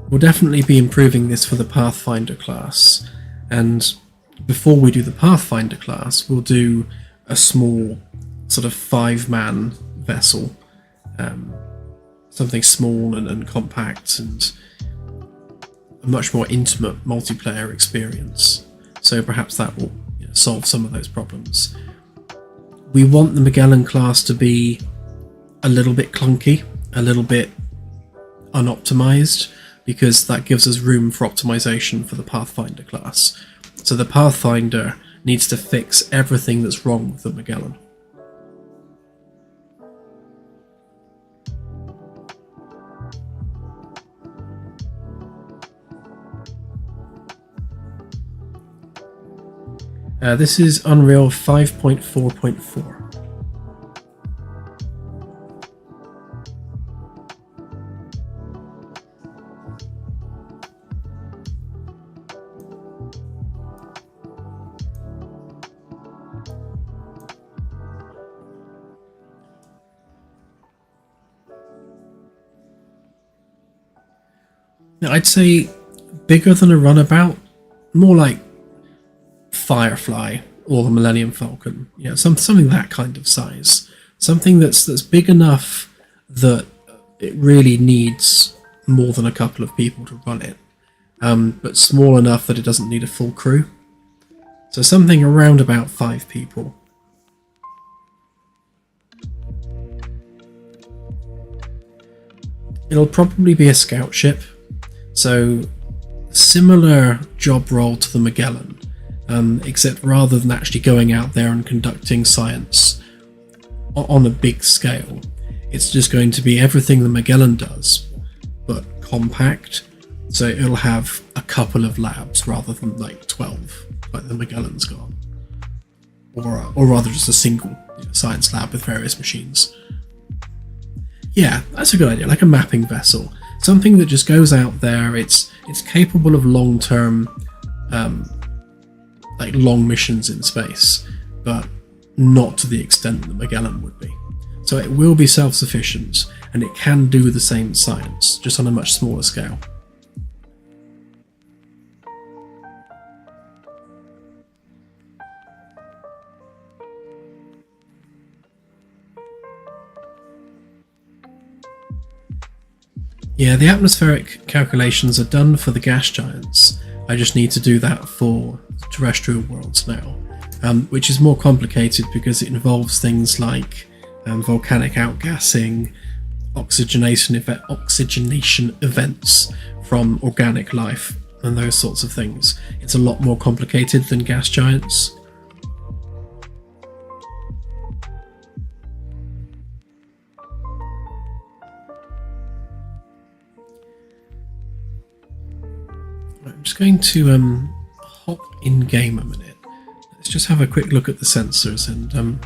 We'll definitely be improving this for the Pathfinder class, and before we do the Pathfinder class, we'll do a small sort of 5-man vessel, something small and compact and a much more intimate multiplayer experience. So perhaps that will solve some of those problems. We want the Magellan class to be a little bit clunky, a little bit unoptimized, because that gives us room for optimization for the Pathfinder class. So the Pathfinder needs to fix everything that's wrong with the Magellan. This is Unreal 5.4.4. Now, I'd say bigger than a runabout, more like Firefly or the Millennium Falcon, something that kind of size, something that's big enough that it really needs more than a couple of people to run it, but small enough that it doesn't need a full crew. So something around about 5 people. It'll probably be a scout ship, so similar job role to the Magellan. Except rather than actually going out there and conducting science on a big scale, it's just going to be everything the Magellan does, but compact. So it'll have a couple of labs rather than like 12, like the Magellan's got, or rather just a single science lab with various machines. Yeah, that's a good idea, like a mapping vessel, something that just goes out there. It's capable of long-term. Like long missions in space, but not to the extent that Magellan would be. So it will be self-sufficient, and it can do the same science, just on a much smaller scale. Yeah, the atmospheric calculations are done for the gas giants. I just need to do that for terrestrial worlds now, which is more complicated because it involves things like volcanic outgassing, oxygenation events from organic life, and those sorts of things. It's a lot more complicated than gas giants. I'm just going to hop in game a minute. Let's just have a quick look at the sensors and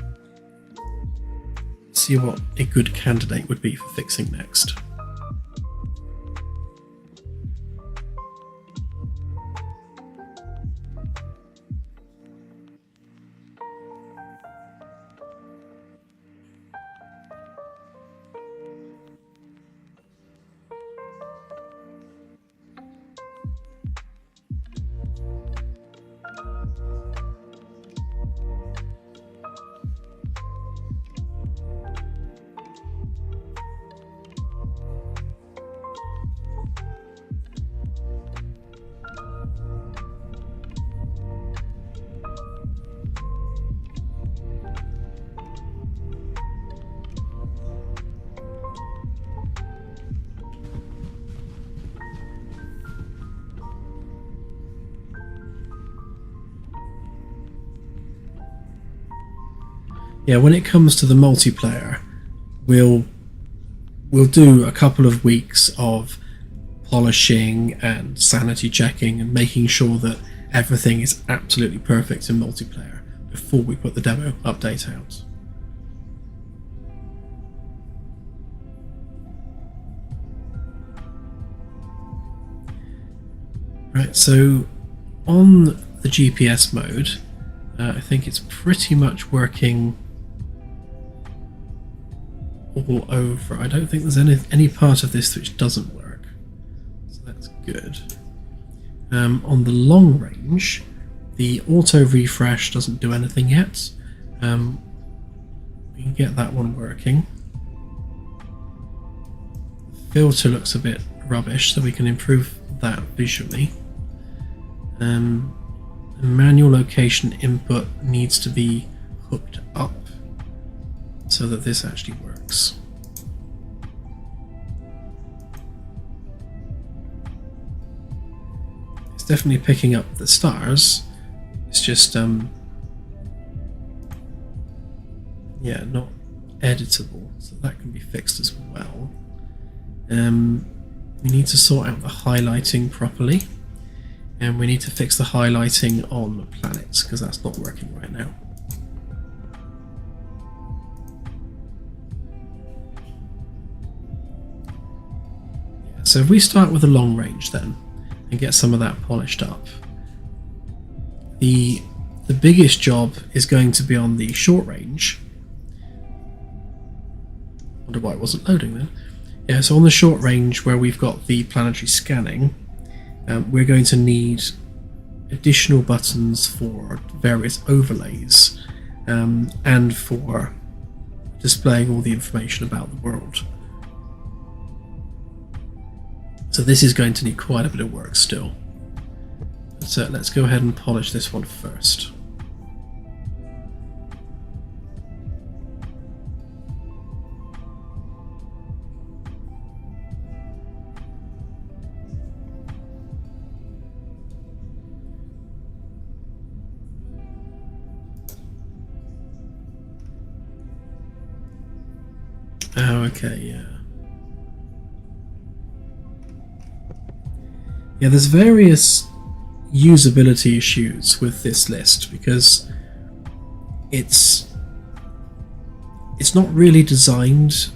see what a good candidate would be for fixing next. Yeah, when it comes to the multiplayer, we'll do a couple of weeks of polishing and sanity checking and making sure that everything is absolutely perfect in multiplayer before we put the demo update out. Right, so on the GPS mode, I think it's pretty much working all over. I don't think there's any part of this which doesn't work, so that's good. On the long range, the auto refresh doesn't do anything yet. We can get that one working. The filter looks a bit rubbish, so we can improve that visually. The manual location input needs to be hooked up so that this actually works. It's definitely picking up the stars. It's just yeah, not editable, so that can be fixed as well. We need to sort out the highlighting properly, and we need to fix the highlighting on the planets because that's not working right now. Yeah, so if we start with the long range then and get some of that polished up, the biggest job is going to be on the short range. Wonder why it wasn't loading then. Yeah, so on the short range where we've got the planetary scanning, we're going to need additional buttons for various overlays and for displaying all the information about the world. So this is going to need quite a bit of work still. So let's go ahead and polish this one first. Oh, okay, yeah. Yeah, there's various usability issues with this list because it's not really designed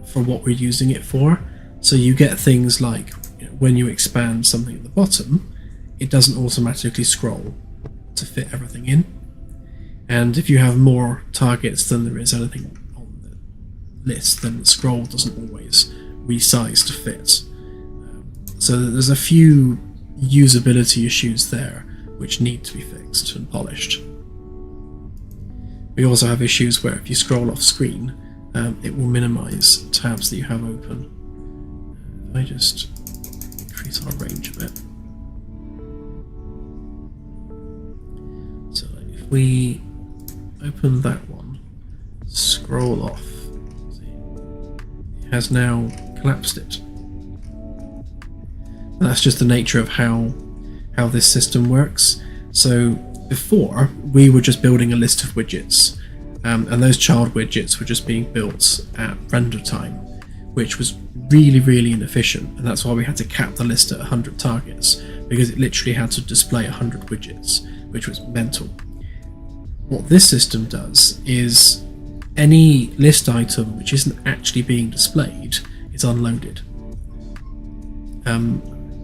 for what we're using it for. So you get things like, you know, when you expand something at the bottom, it doesn't automatically scroll to fit everything in. And if you have more targets than there is anything on the list, then the scroll doesn't always resize to fit. So there's a few usability issues there which need to be fixed and polished. We also have issues where if you scroll off screen, it will minimize tabs that you have open. If I just increase our range a bit. So if we open that one, scroll off, it has now collapsed it. And that's just the nature of how this system works. So before, we were just building a list of widgets, and those child widgets were just being built at render time, which was really inefficient, and that's why we had to cap the list at 100 targets, because it literally had to display 100 widgets, which was mental. What this system does is any list item which isn't actually being displayed is unloaded,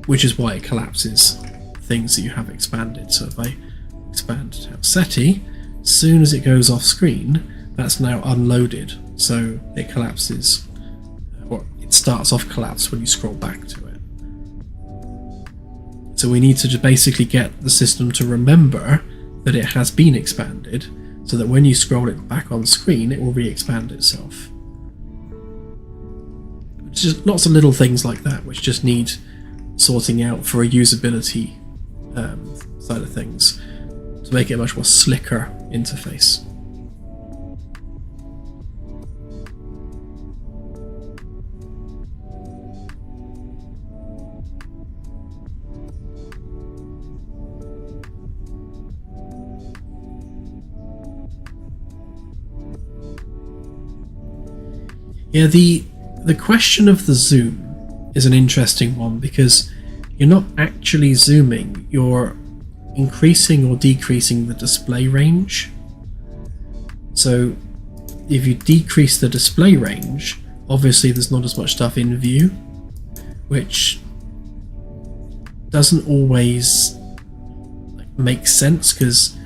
which is why it collapses things that you have expanded. So if I expand to SETI, as soon as it goes off screen, that's now unloaded, so it collapses, or it starts off collapsed when you scroll back to it. So we need to just basically get the system to remember that it has been expanded, so that when you scroll it back on screen, it will re-expand itself. Just lots of little things like that which just need sorting out for a usability side of things to make it a much more slicker interface. Yeah, the question of the zoom is an interesting one, because you're not actually zooming, you're increasing or decreasing the display range. So if you decrease the display range, obviously there's not as much stuff in view, which doesn't always make sense, because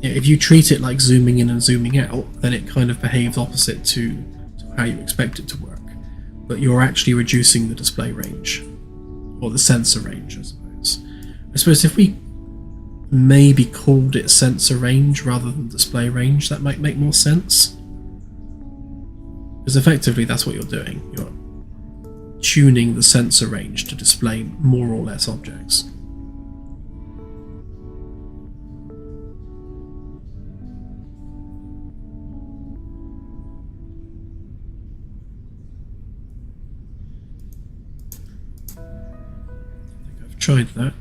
if you treat it like zooming in and zooming out, then it kind of behaves opposite to how you expect it to work. But you're actually reducing the display range, or the sensor range, I suppose. I suppose if we maybe called it sensor range rather than display range, that might make more sense. Because effectively that's what you're doing. You're tuning the sensor range to display more or less objects. I think I've tried that.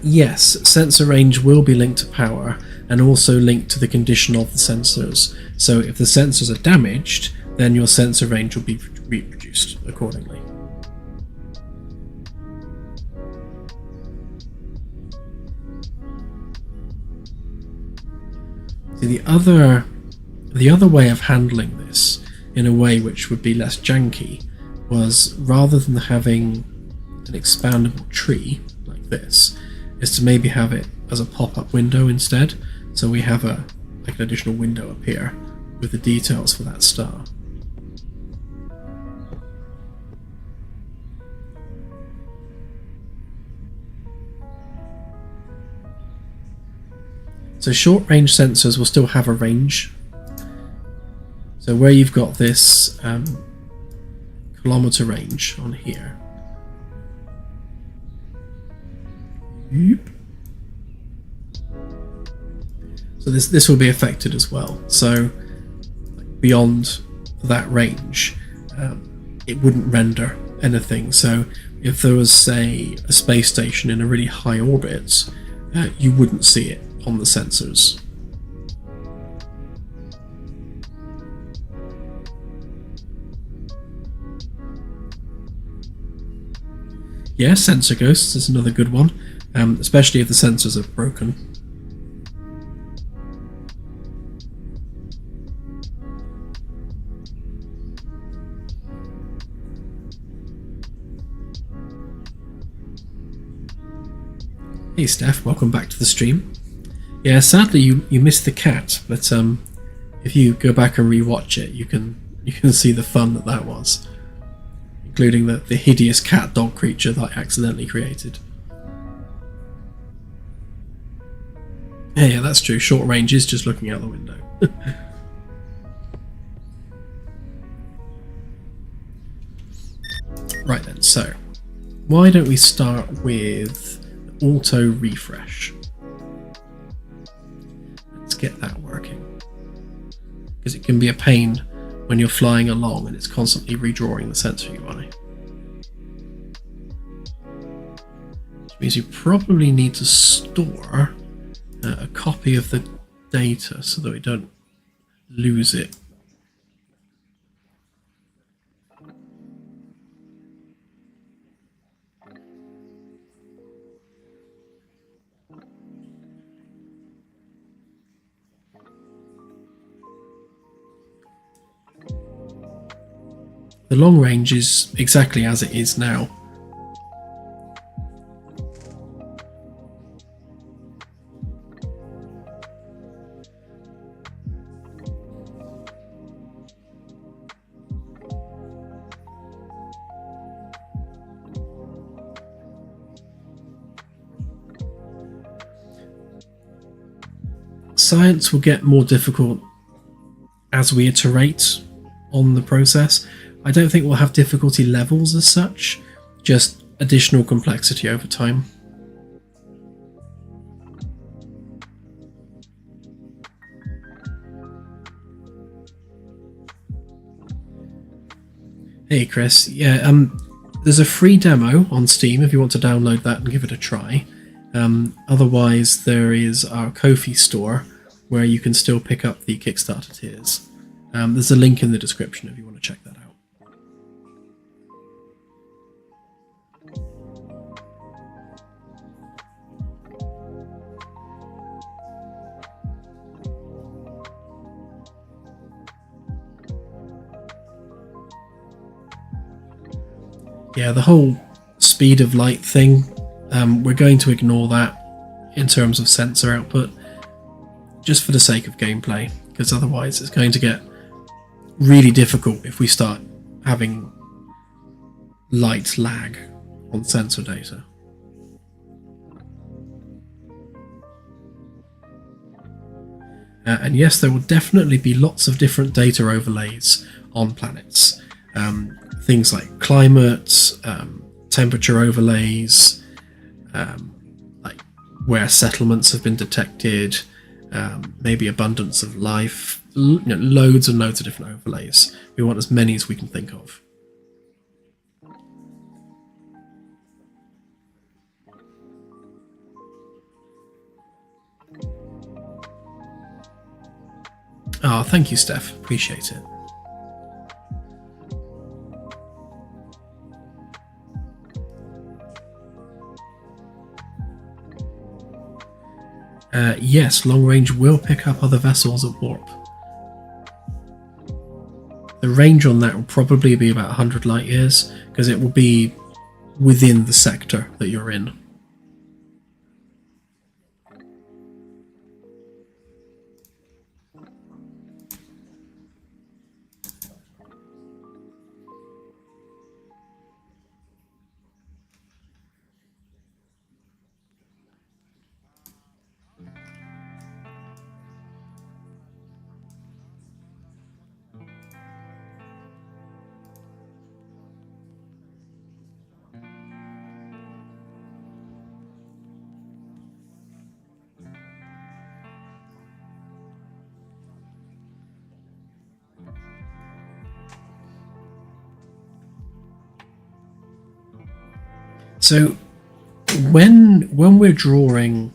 Yes, sensor range will be linked to power and also linked to the condition of the sensors. So if the sensors are damaged, then your sensor range will be reproduced accordingly. See, the other way of handling this in a way which would be less janky was, rather than having an expandable tree like this, is to maybe have it as a pop-up window instead. So we have like an additional window up here with the details for that star. So short range sensors will still have a range. So where you've got this kilometer range on here. So this will be affected as well. So beyond that range, it wouldn't render anything. So if there was, say, a space station in a really high orbit, you wouldn't see it on the sensors. Yeah, sensor ghosts is another good one, especially if the sensors are broken. Hey Steph, welcome back to the stream. Yeah, sadly you missed the cat, but if you go back and rewatch it, you can see the fun that was, including the hideous cat dog creature that I accidentally created. Yeah, that's true. Short range is just looking out the window. Right then, so why don't we start with auto refresh? Let's get that working, because it can be a pain when you're flying along and it's constantly redrawing the sensor UI. Which means you probably need to store a copy of the data so that we don't lose it. The long range is exactly as it is now. Science will get more difficult as we iterate on the process. I don't think we'll have difficulty levels as such, just additional complexity over time. Hey Chris, yeah, there's a free demo on Steam if you want to download that and give it a try. Otherwise, there is our Ko-fi store where you can still pick up the Kickstarter tiers. There's a link in the description if you want to check that out. Yeah, the whole speed of light thing, we're going to ignore that in terms of sensor output, just for the sake of gameplay, because otherwise it's going to get really difficult if we start having light lag on sensor data. And yes, there will definitely be lots of different data overlays on planets. Things like climate, temperature overlays, like where settlements have been detected, maybe abundance of life, loads and loads of different overlays. We want as many as we can think of. Oh, thank you, Steph. Appreciate it. Yes, long range will pick up other vessels at warp. The range on that will probably be about 100 light years, because it will be within the sector that you're in. So when we're drawing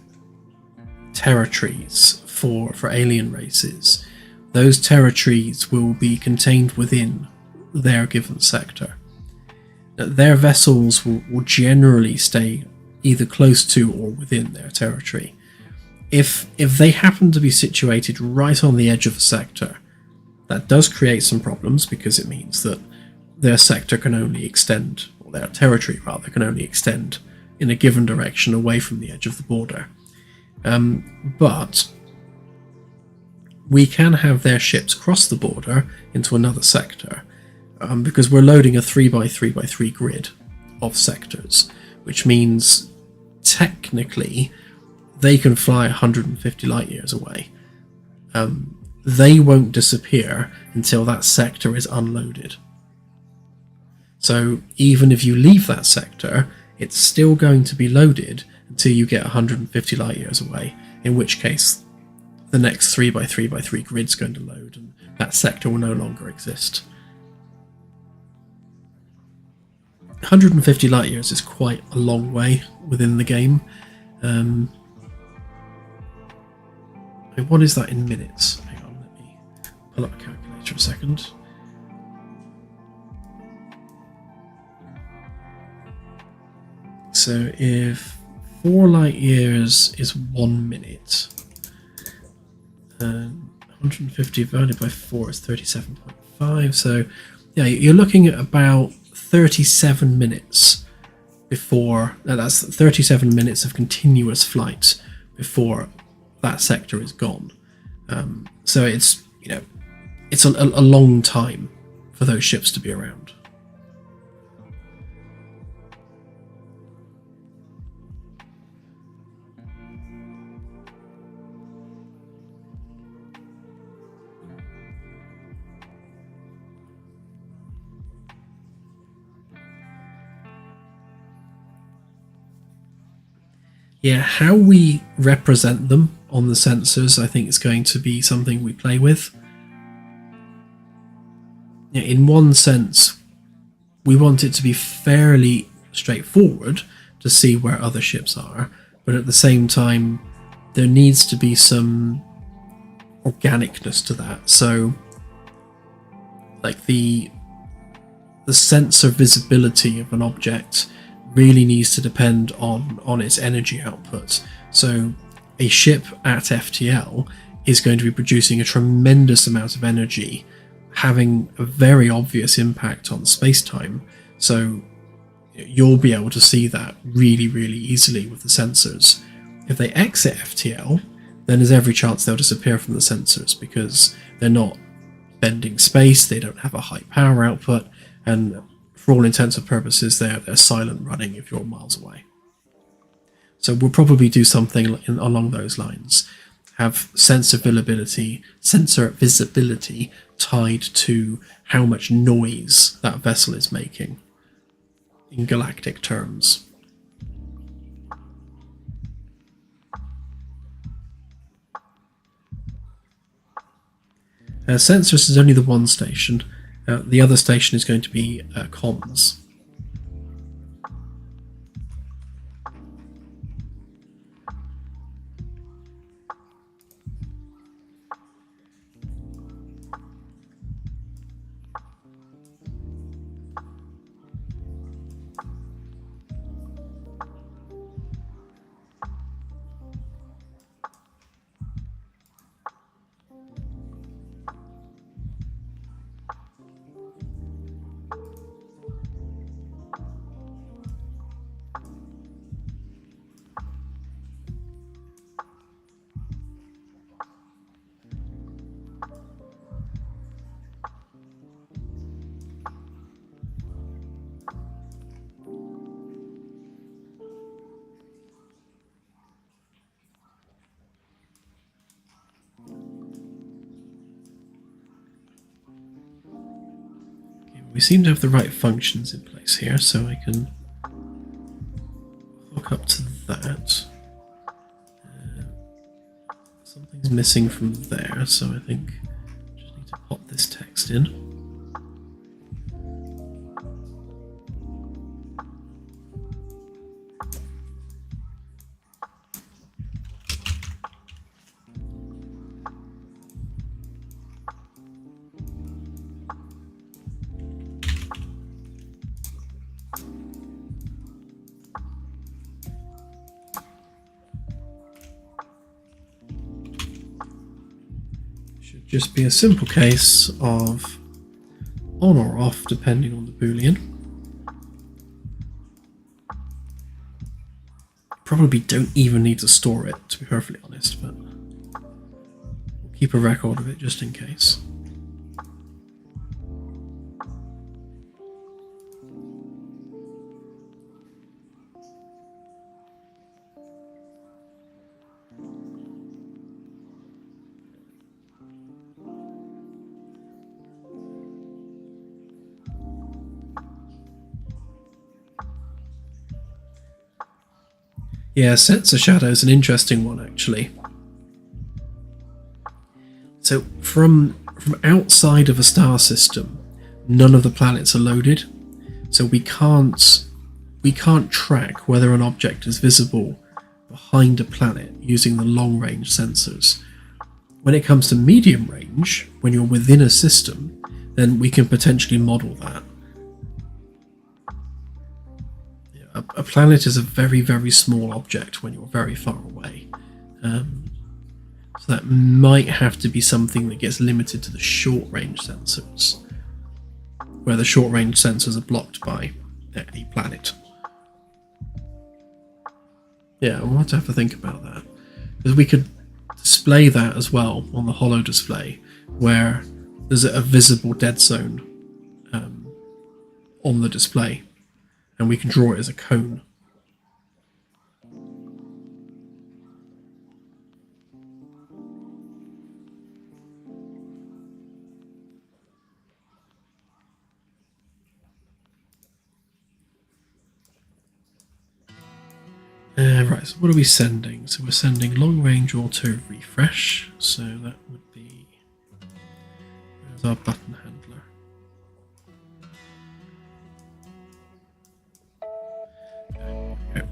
territories for alien races, those territories will be contained within their given sector. Their vessels will generally stay either close to or within their territory. If they happen to be situated right on the edge of a sector, that does create some problems, because it means that their sector can only extend, or their territory rather, can only extend in a given direction away from the edge of the border. But we can have their ships cross the border into another sector, because we're loading a 3x3x3 grid of sectors, which means technically they can fly 150 light years away. They won't disappear until that sector is unloaded. So even if you leave that sector, it's still going to be loaded until you get 150 light years away, in which case the next 3x3x3 grid's going to load and that sector will no longer exist. 150 light years is quite a long way within the game. What is that in minutes? Hang on, let me pull up a calculator a second. So if 4 light years is 1 minute, 150 divided by 4 is 37.5. So yeah, you're looking at about 37 minutes before, that's 37 minutes of continuous flight before that sector is gone. So it's, it's a long time for those ships to be around. Yeah, how we represent them on the sensors, I think, is going to be something we play with. Yeah, in one sense, we want it to be fairly straightforward to see where other ships are, but at the same time, there needs to be some organicness to that. So like the sensor visibility of an object really needs to depend on its energy output. So a ship at FTL is going to be producing a tremendous amount of energy, having a very obvious impact on space-time. So you'll be able to see that really, really easily with the sensors. If they exit FTL, then there's every chance they'll disappear from the sensors because they're not bending space, they don't have a high power output, and for all intents and purposes, they're silent running if you're miles away. So we'll probably do something along those lines. Have sensor visibility tied to how much noise that vessel is making in galactic terms. Sensors is only the one station. The other station is going to be comms. We seem to have the right functions in place here, so I can hook up to that. Something's missing from there, so I think I just need to pop this text in. Just be a simple case of on or off depending on the boolean. Probably don't even need to store it, to be perfectly honest, but we'll keep a record of it just in case. Yeah, sensor shadow is an interesting one, actually. So from outside of a star system, none of the planets are loaded, so we can't track whether an object is visible behind a planet using the long-range sensors. When it comes to medium range, when you're within a system, then we can potentially model that. A planet is a very, very small object when you're very far away. So that might have to be something that gets limited to the short-range sensors, where the short-range sensors are blocked by a planet. Yeah, we'll have to think about that. Because we could display that as well on the holo display, where there's a visible dead zone on the display, and we can draw it as a cone. Right, so what are we sending? So we're sending long-range auto refresh, so that would be, there's our button handler. Okay.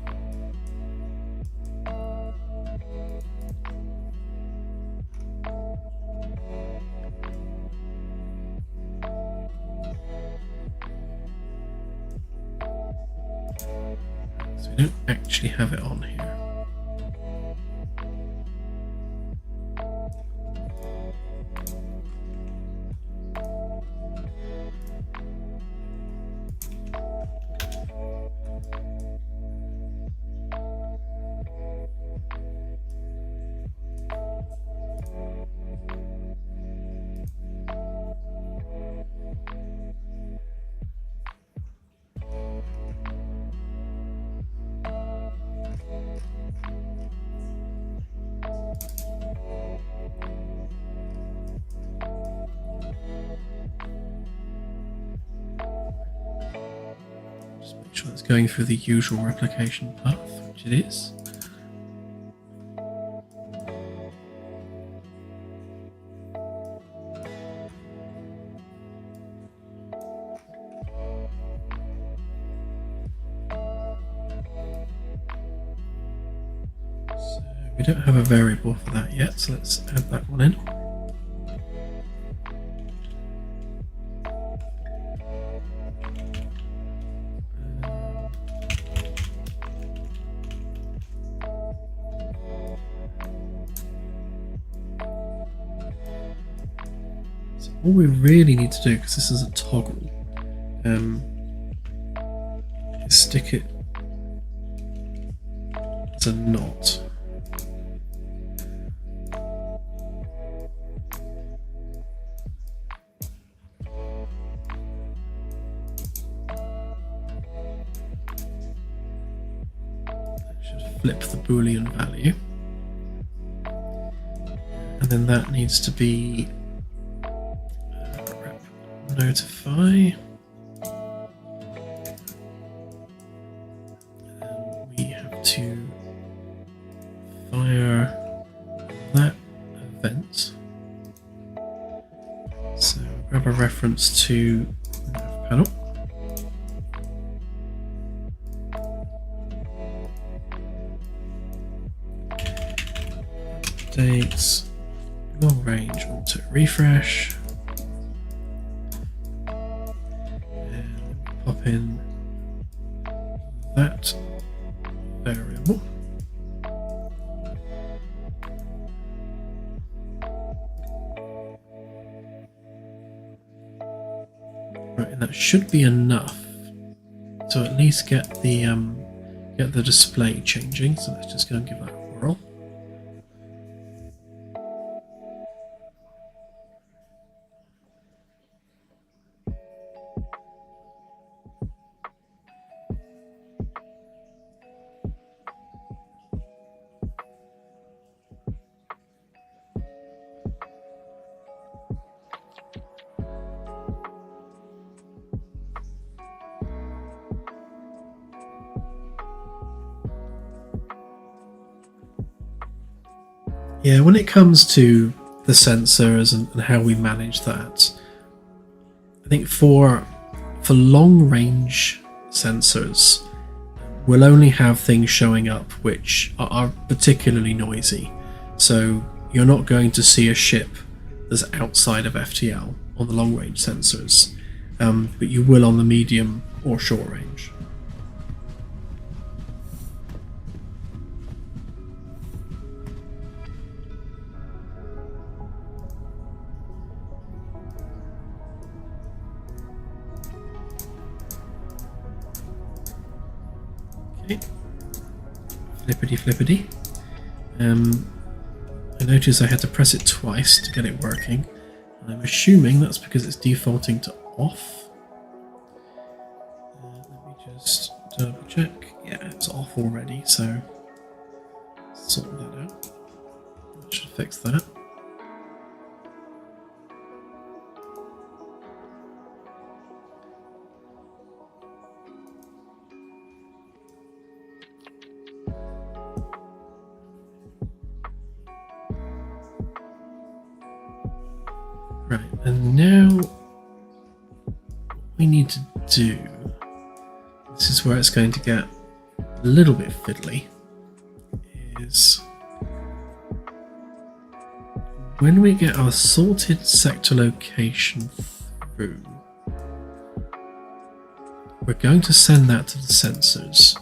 I don't actually have it on here. Make sure it's going through the usual replication path, which it is. So we don't have a variable for that yet, so let's add that one in. All we really need to do, because this is a toggle, is stick it as a knot. That should flip the Boolean value. And then that needs to be notify, and we have to fire that event. So grab a reference to nav panel. Updates, long range auto refresh. Pop in that variable. Right, and that should be enough to at least get the display changing. So let's just go and give that a whirl. Yeah, when it comes to the sensors and how we manage that, I think for long range sensors, we'll only have things showing up which are particularly noisy. So you're not going to see a ship that's outside of FTL on the long range sensors, but you will on the medium or short range. Okay, flippity flippity. I noticed I had to press it twice to get it working, and I'm assuming that's because it's defaulting to off. Let me just double check. Yeah, it's off already, so sort that out. That should fix that. Right, and now what we need to do, this is where it's going to get a little bit fiddly, is when we get our sorted sector location through, we're going to send that to the sensors,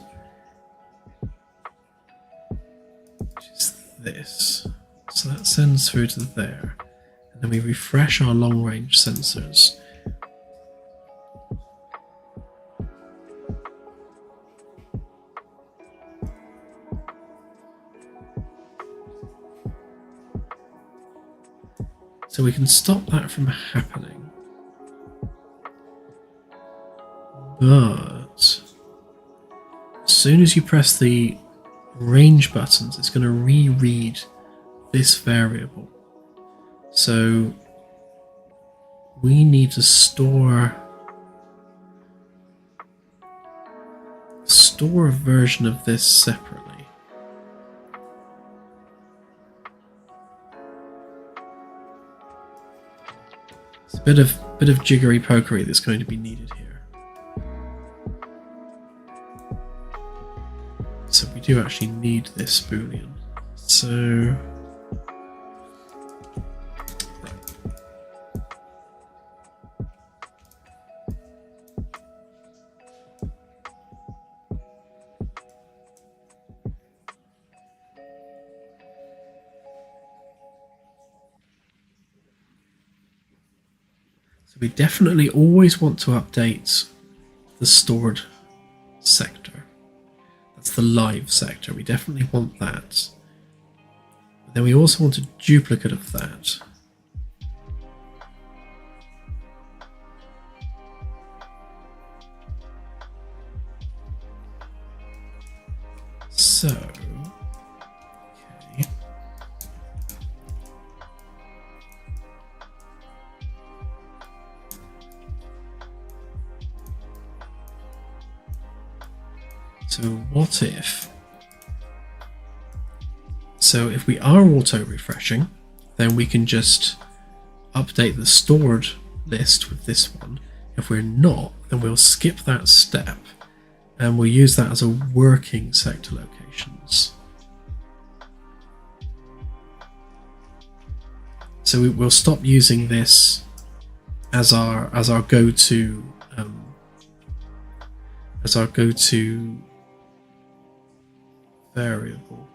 this. So that sends through to there. And then we refresh our long range sensors. So we can stop that from happening. But as soon as you press the range buttons, it's going to reread this variable. So we need to store a version of this separately. It's a bit of jiggery pokery that's going to be needed here. So we do actually need this boolean. So we definitely always want to update the stored sector. That's the live sector. We definitely want that. But then we also want a duplicate of that. So, okay. So what if? So if we are auto refreshing, then we can just update the stored list with this one. If we're not, then we'll skip that step and we'll use that as a working sector locations. So we'll stop using this as our go-to variable.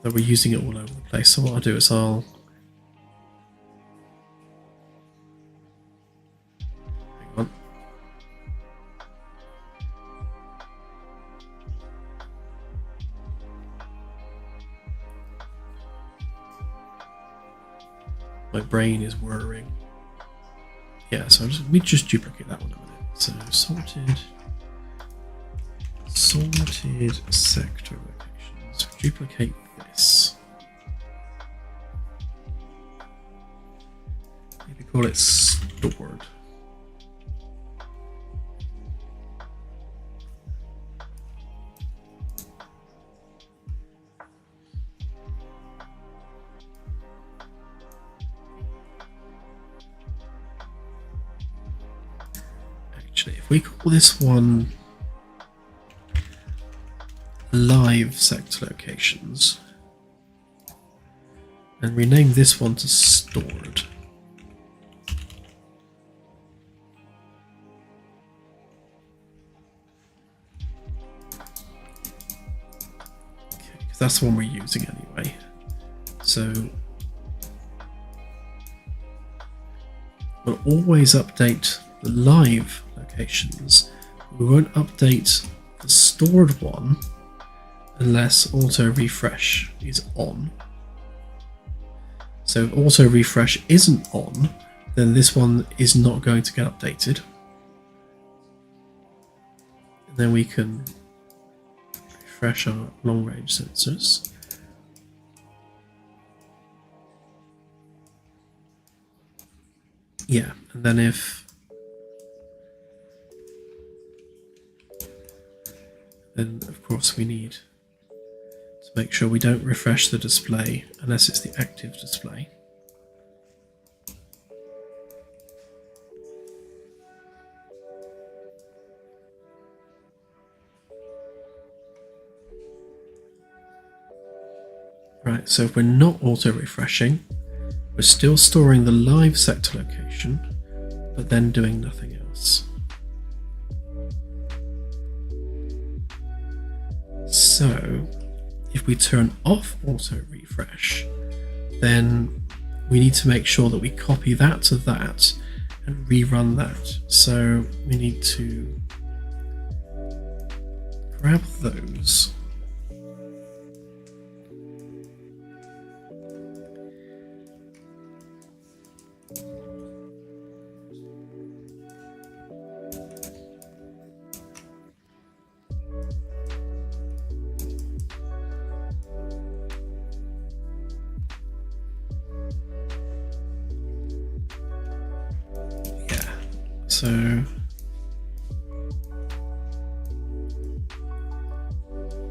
That we're using it all over the place. So what I'll do is hang on. My brain is whirring. Yeah, so we just duplicate that one a minute. So sorted sector locations. Duplicate this. Maybe call it stored. Actually, if we call this one live sector locations and rename this one to stored. Okay, because that's the one we're using anyway. So we'll always update the live locations. We won't update the stored one unless auto refresh is on. So if auto refresh isn't on, then this one is not going to get updated. And then we can refresh our long range sensors. Yeah, and then then of course we need to make sure we don't refresh the display unless it's the active display. Right, so if we're not auto refreshing, we're still storing the live sector location, but then doing nothing else. So if we turn off auto refresh, then we need to make sure that we copy that to that and rerun that. So we need to grab those.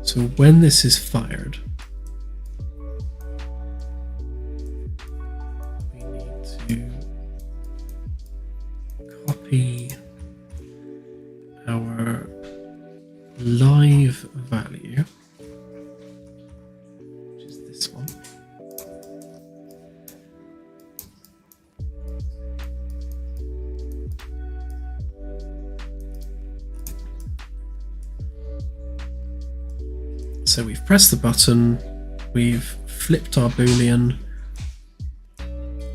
So when this is fired, we need to copy our live value, which is this one. So we've pressed the button, we've flipped our boolean,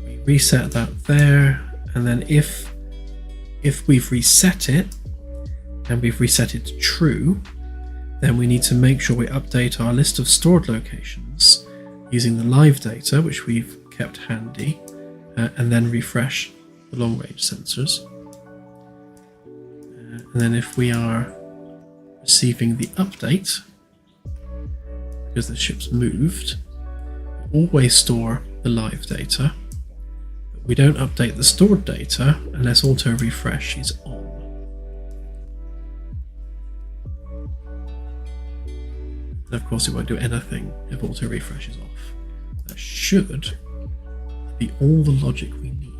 we reset that there, and then if we've reset it and we've reset it to true, then we need to make sure we update our list of stored locations using the live data, which we've kept handy, and then refresh the long range sensors. And then if we are receiving the update, because the ship's moved, we always store the live data, but we don't update the stored data unless auto refresh is on. And of course it won't do anything if auto refresh is off. That should be all the logic we need.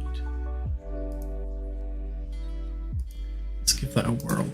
Let's give that a whirl.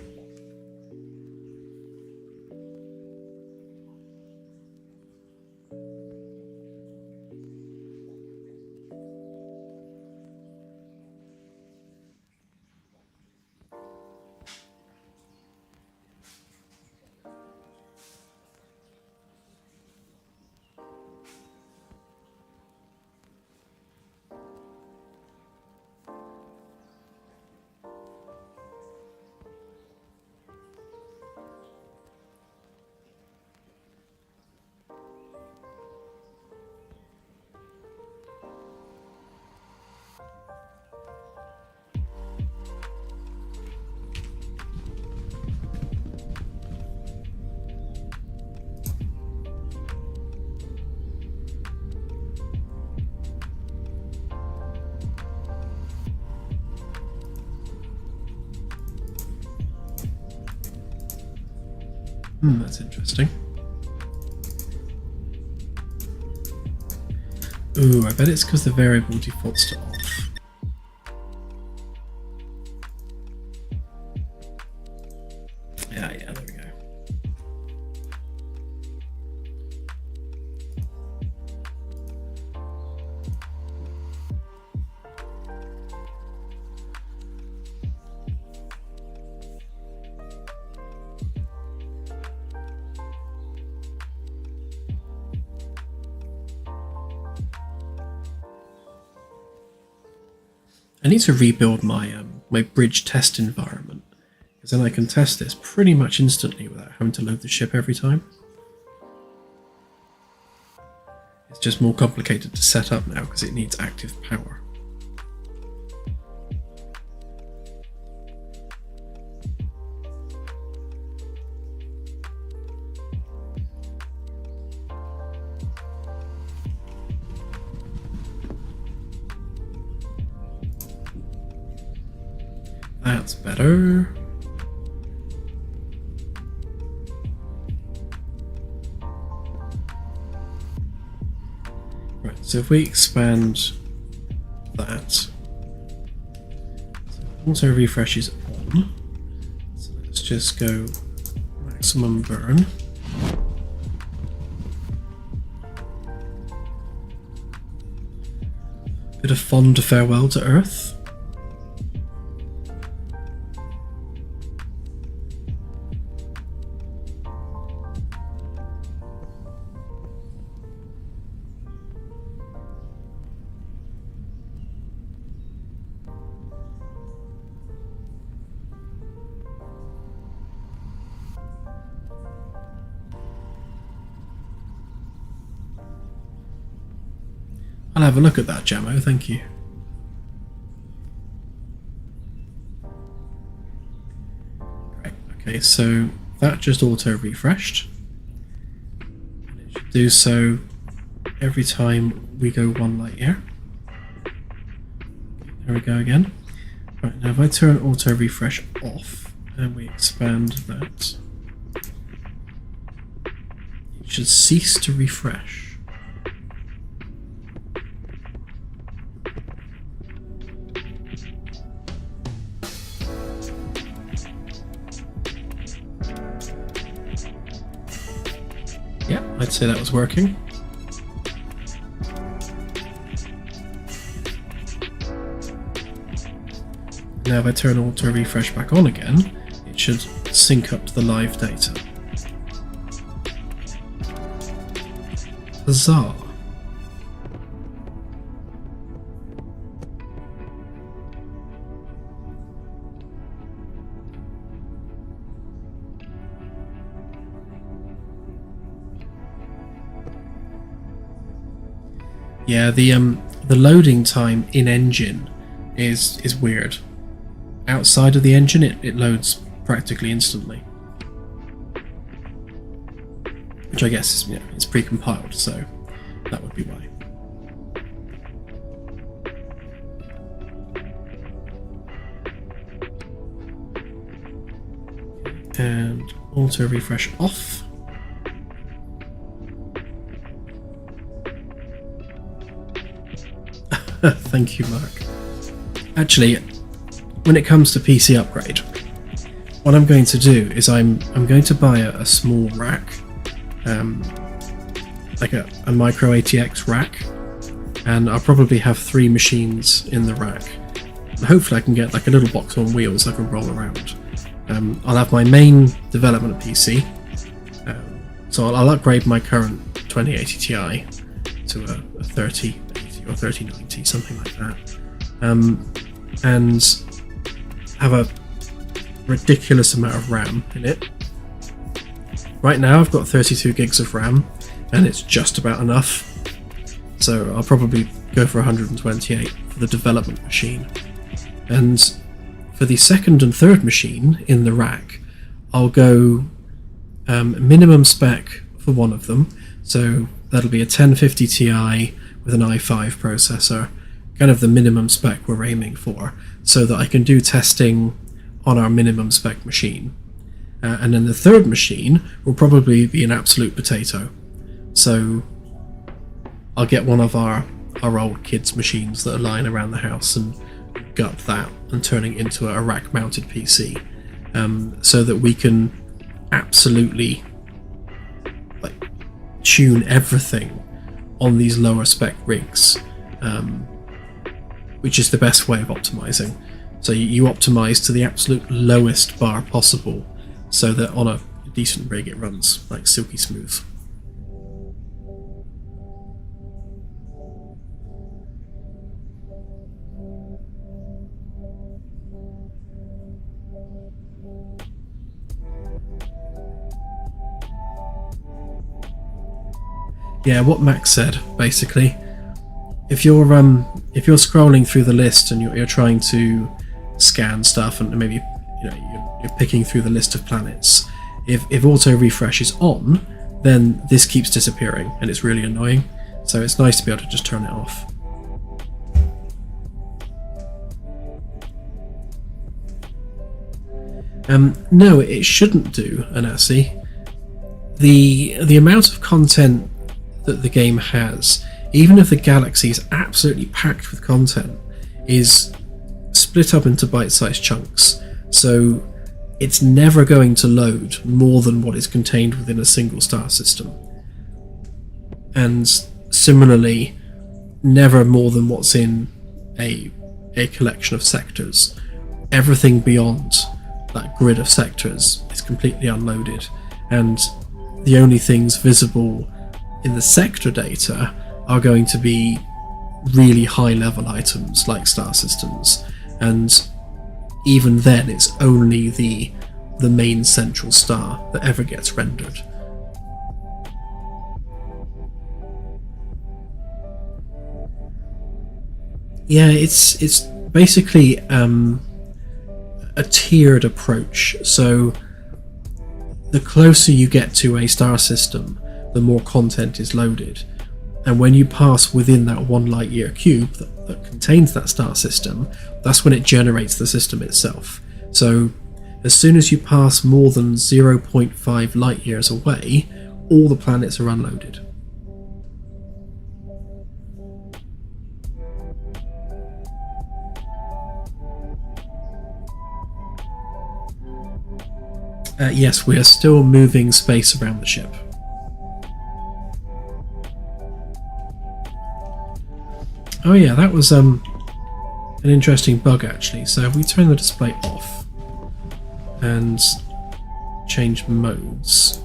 That's interesting. Ooh, I bet it's because the variable defaults to off. Yeah, there we go. I need to rebuild my my bridge test environment, because then I can test this pretty much instantly without having to load the ship every time. It's just more complicated to set up now because it needs active power. That's better. Right, so if we expand that, so auto refresh is on. So let's just go maximum burn. Bit of fond farewell to Earth. I'll have a look at that, Jamo, thank you. Right, okay, so that just auto-refreshed. And it should do so every time we go 1 light year. There we go again. Right, now if I turn auto-refresh off and we expand that, it should cease to refresh. Yeah, I'd say that was working. Now if I turn auto refresh back on again, it should sync up to the live data. Bizarre. Yeah, the loading time in engine is weird. Outside of the engine, it loads practically instantly, which I guess is, it's pre-compiled, so that would be why. And auto refresh off. Thank you, Mark. Actually, when it comes to PC upgrade, what I'm going to do is I'm going to buy a small rack, like a micro ATX rack, and I'll probably have 3 machines in the rack. And hopefully I can get like a little box on wheels I can roll around. I'll have my main development PC, so I'll upgrade my current 2080 Ti to a 3080 or 3090, something like that, and have a ridiculous amount of RAM in it. Right now I've got 32 gigs of RAM and it's just about enough, so I'll probably go for 128 for the development machine. And for the second and third machine in the rack, I'll go minimum spec for one of them, so that'll be a 1050 Ti with an i5 processor, kind of the minimum spec we're aiming for, so that I can do testing on our minimum spec machine. And then the third machine will probably be an absolute potato, so I'll get one of our old kids' machines that are lying around the house and gut that and turning it into a rack mounted PC, so that we can absolutely like tune everything on these lower spec rigs, which is the best way of optimizing. So you optimize to the absolute lowest bar possible, so that on a decent rig it runs like silky smooth. Yeah, what Max said basically. If you're scrolling through the list and you're trying to scan stuff, and maybe you're picking through the list of planets, if auto refresh is on, then this keeps disappearing and it's really annoying. So it's nice to be able to just turn it off. No, it shouldn't do, Anasi. The amount of content that the game has, even if the galaxy is absolutely packed with content, is split up into bite-sized chunks, so it's never going to load more than what is contained within a single star system, and similarly never more than what's in a collection of sectors. Everything beyond that grid of sectors is completely unloaded, and the only things visible in the sector data are going to be really high level items like star systems, and even then it's only the main central star that ever gets rendered. Yeah, it's basically a tiered approach. So the closer you get to a star system, the more content is loaded. And when you pass within that 1 light year cube that contains that star system, that's when it generates the system itself. So as soon as you pass more than 0.5 light years away, all the planets are unloaded. Yes, we are still moving space around the ship. Oh yeah, that was an interesting bug actually. So if we turn the display off and change modes,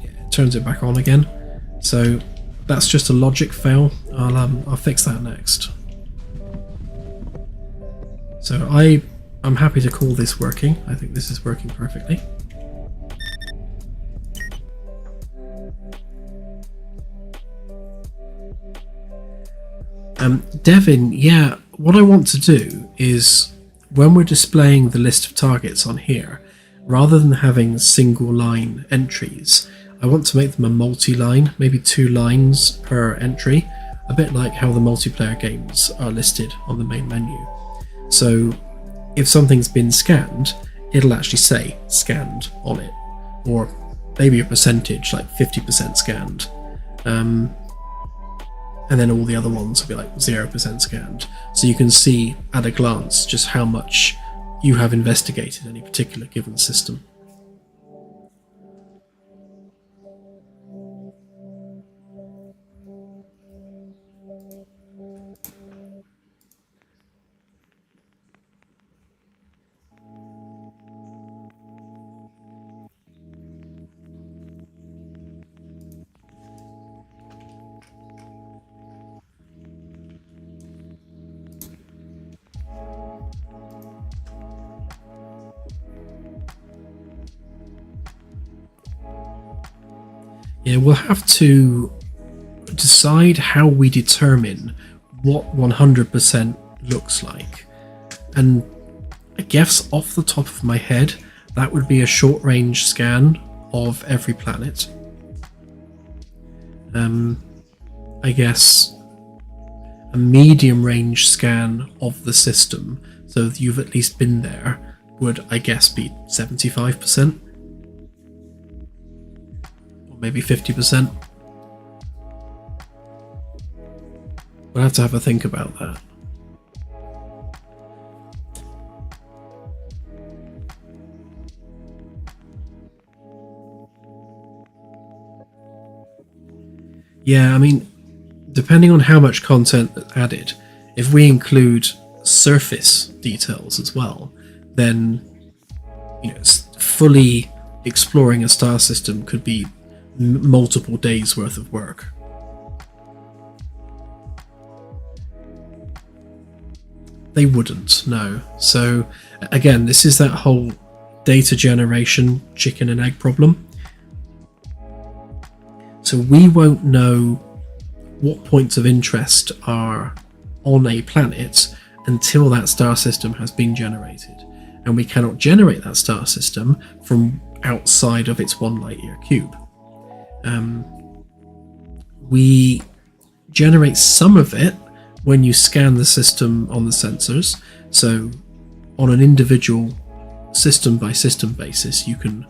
yeah, it turns it back on again. So that's just a logic fail. I'll fix that next. So I'm happy to call this working. I think this is working perfectly. Devin, yeah, what I want to do is when we're displaying the list of targets on here, rather than having single line entries, I want to make them a multi-line, maybe 2 lines per entry, a bit like how the multiplayer games are listed on the main menu. So if something's been scanned, it'll actually say scanned on it, or maybe a percentage, like 50% scanned. And then all the other ones will be like 0% scanned. So you can see at a glance just how much you have investigated any particular given system. Yeah, we'll have to decide how we determine what 100% looks like. And I guess off the top of my head, that would be a short range scan of every planet. I guess a medium range scan of the system, so that you've at least been there, would I guess be 75%? Or maybe 50%? We'll have to have a think about that. Yeah, I mean, depending on how much content that's added, if we include surface details as well, then fully exploring a star system could be multiple days worth of work. They wouldn't, no. So again, this is that whole data generation chicken and egg problem. So we won't know what points of interest are on a planet until that star system has been generated. And we cannot generate that star system from outside of its 1 light year cube. We generate some of it when you scan the system on the sensors. So on an individual system by system basis, you can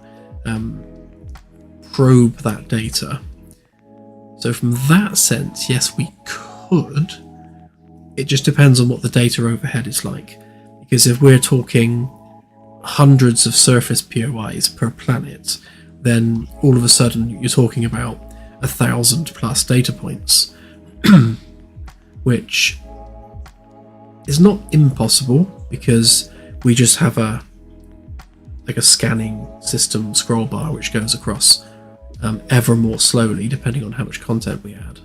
probe that data. So from that sense, yes, we could. It just depends on what the data overhead is like. Because if we're talking hundreds of surface POIs per planet, then all of a sudden you're talking about 1,000 plus data points, which is not impossible because we just have a scanning system scroll bar which goes across ever more slowly depending on how much content we add.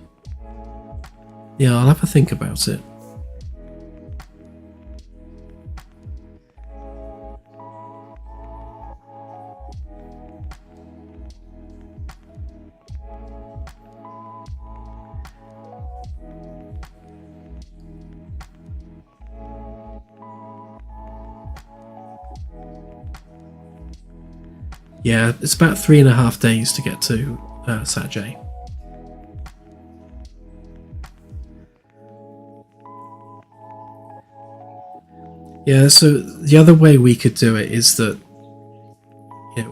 Yeah, I'll have a think about it. Yeah, it's about 3.5 days to get to Sat J. Yeah, so the other way we could do it is that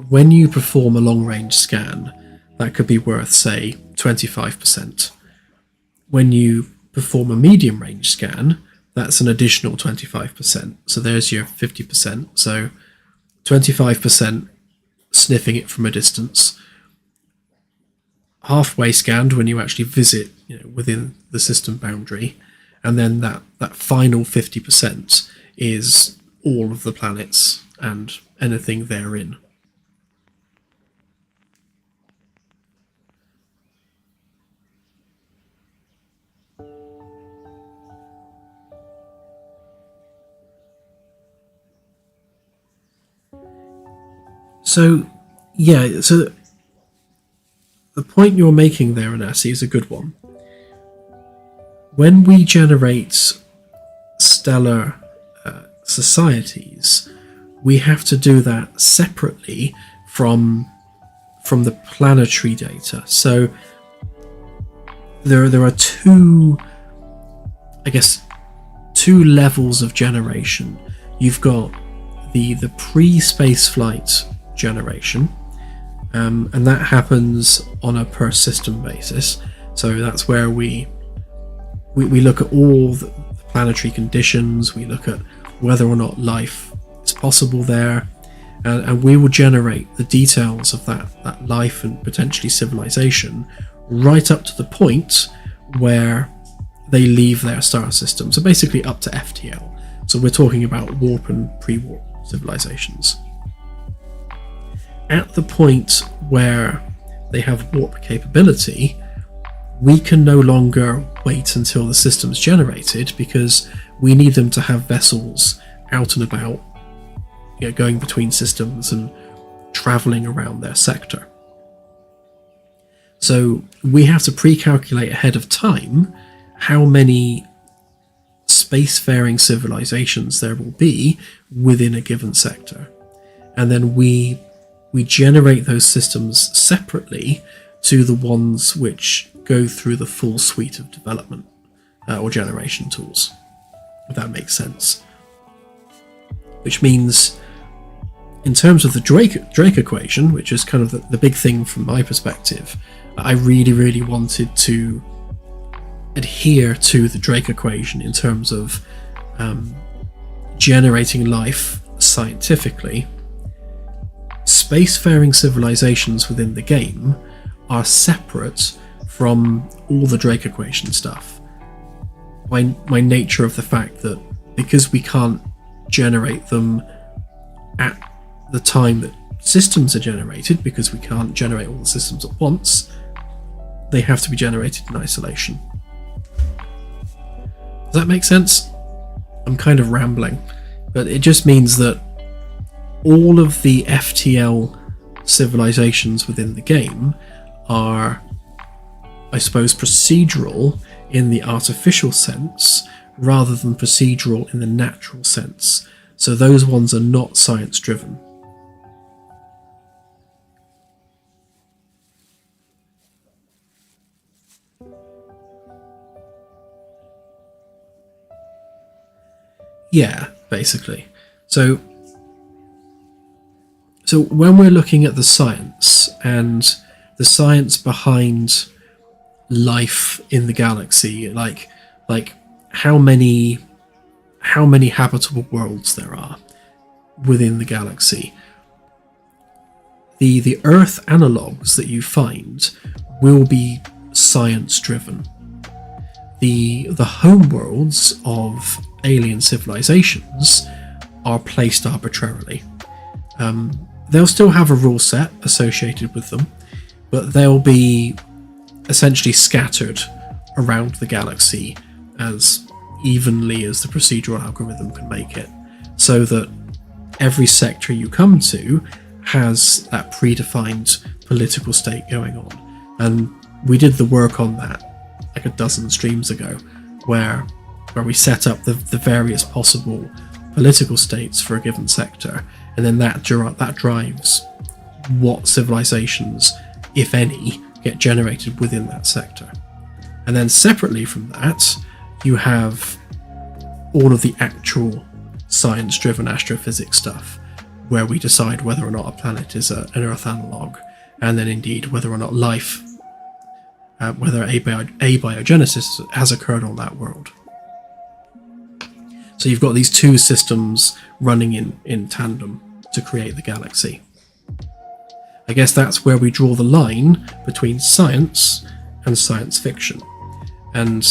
when you perform a long-range scan, that could be worth, say, 25%. When you perform a medium-range scan, that's an additional 25%. So there's your 50%. So 25% sniffing it from a distance. Halfway scanned when you actually visit within the system boundary. And then that final 50% is all of the planets and anything therein. So, yeah, so the point you're making there, Anasi, is a good one. When we generate stellar societies, we have to do that separately from the planetary data. So there are two levels of generation. You've got the pre-spaceflight generation, and that happens on a per system basis. So that's where we look at all the planetary conditions, we look at whether or not life is possible there, and we will generate the details of that life and potentially civilization right up to the point where they leave their star system. So basically up to FTL. So we're talking about warp and pre-warp civilizations. At the point where they have warp capability, we can no longer wait until the system's generated, because we need them to have vessels out and about, going between systems and traveling around their sector. So we have to pre-calculate ahead of time how many spacefaring civilizations there will be within a given sector. And then we generate those systems separately to the ones which go through the full suite of development or generation tools, if that makes sense. Which means, in terms of the Drake equation, which is kind of the big thing from my perspective, I really, really wanted to adhere to the Drake equation in terms of generating life scientifically. Spacefaring civilizations within the game are separate from all the Drake equation stuff by nature of the fact that because we can't generate them at the time that systems are generated, because we can't generate all the systems at once, they have to be generated in isolation. Does that make sense? I'm kind of rambling, but it just means that all of the FTL civilizations within the game are, I suppose, procedural in the artificial sense rather than procedural in the natural sense. So those ones are not science driven. Yeah, basically. So when we're looking at the science and the science behind life in the galaxy, like how many habitable worlds there are within the galaxy, the Earth analogues that you find will be science driven. The home worlds of alien civilizations are placed arbitrarily. They'll still have a rule set associated with them, but they'll be essentially scattered around the galaxy as evenly as the procedural algorithm can make it, so that every sector you come to has that predefined political state going on. And we did the work on that like a dozen streams ago, where we set up the various possible political states for a given sector, and then that drives what civilizations, if any, get generated within that sector. And then separately from that, you have all of the actual science-driven astrophysics stuff, where we decide whether or not a planet is an Earth analog, and then indeed whether or not life, whether abiogenesis has occurred on that world. So you've got these two systems running in tandem to create the galaxy. I guess that's where we draw the line between science and science fiction. And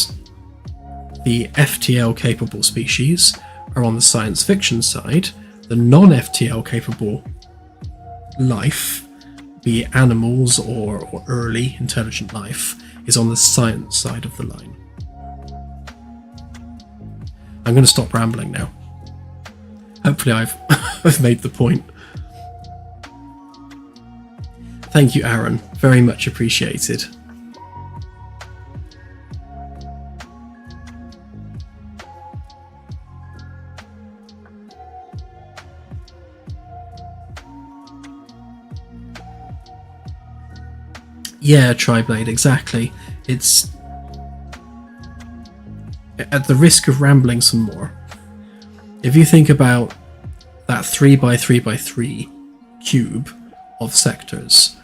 the FTL capable species are on the science fiction side. The non-FTL capable life, be it animals or early intelligent life, is on the science side of the line. I'm going to stop rambling now. Hopefully I've made the point. Thank you, Aaron. Very much appreciated. Yeah, Triblade, exactly. It's at the risk of rambling some more. If you think about that 3x3x3 cube of sectors,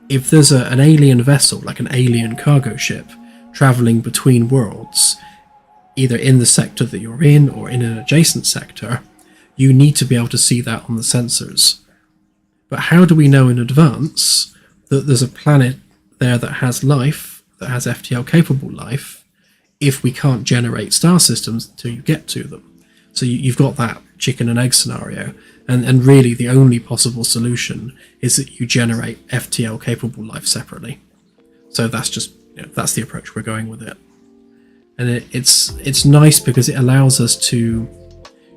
if there's an alien vessel, like an alien cargo ship, traveling between worlds, either in the sector that you're in or in an adjacent sector, you need to be able to see that on the sensors. But how do we know in advance that there's a planet there that has life, that has FTL capable life, if we can't generate star systems until you get to them? So you've got that chicken and egg scenario, and really the only possible solution is that you generate FTL capable life separately. So that's just, that's the approach we're going with it. And it's nice because it allows us to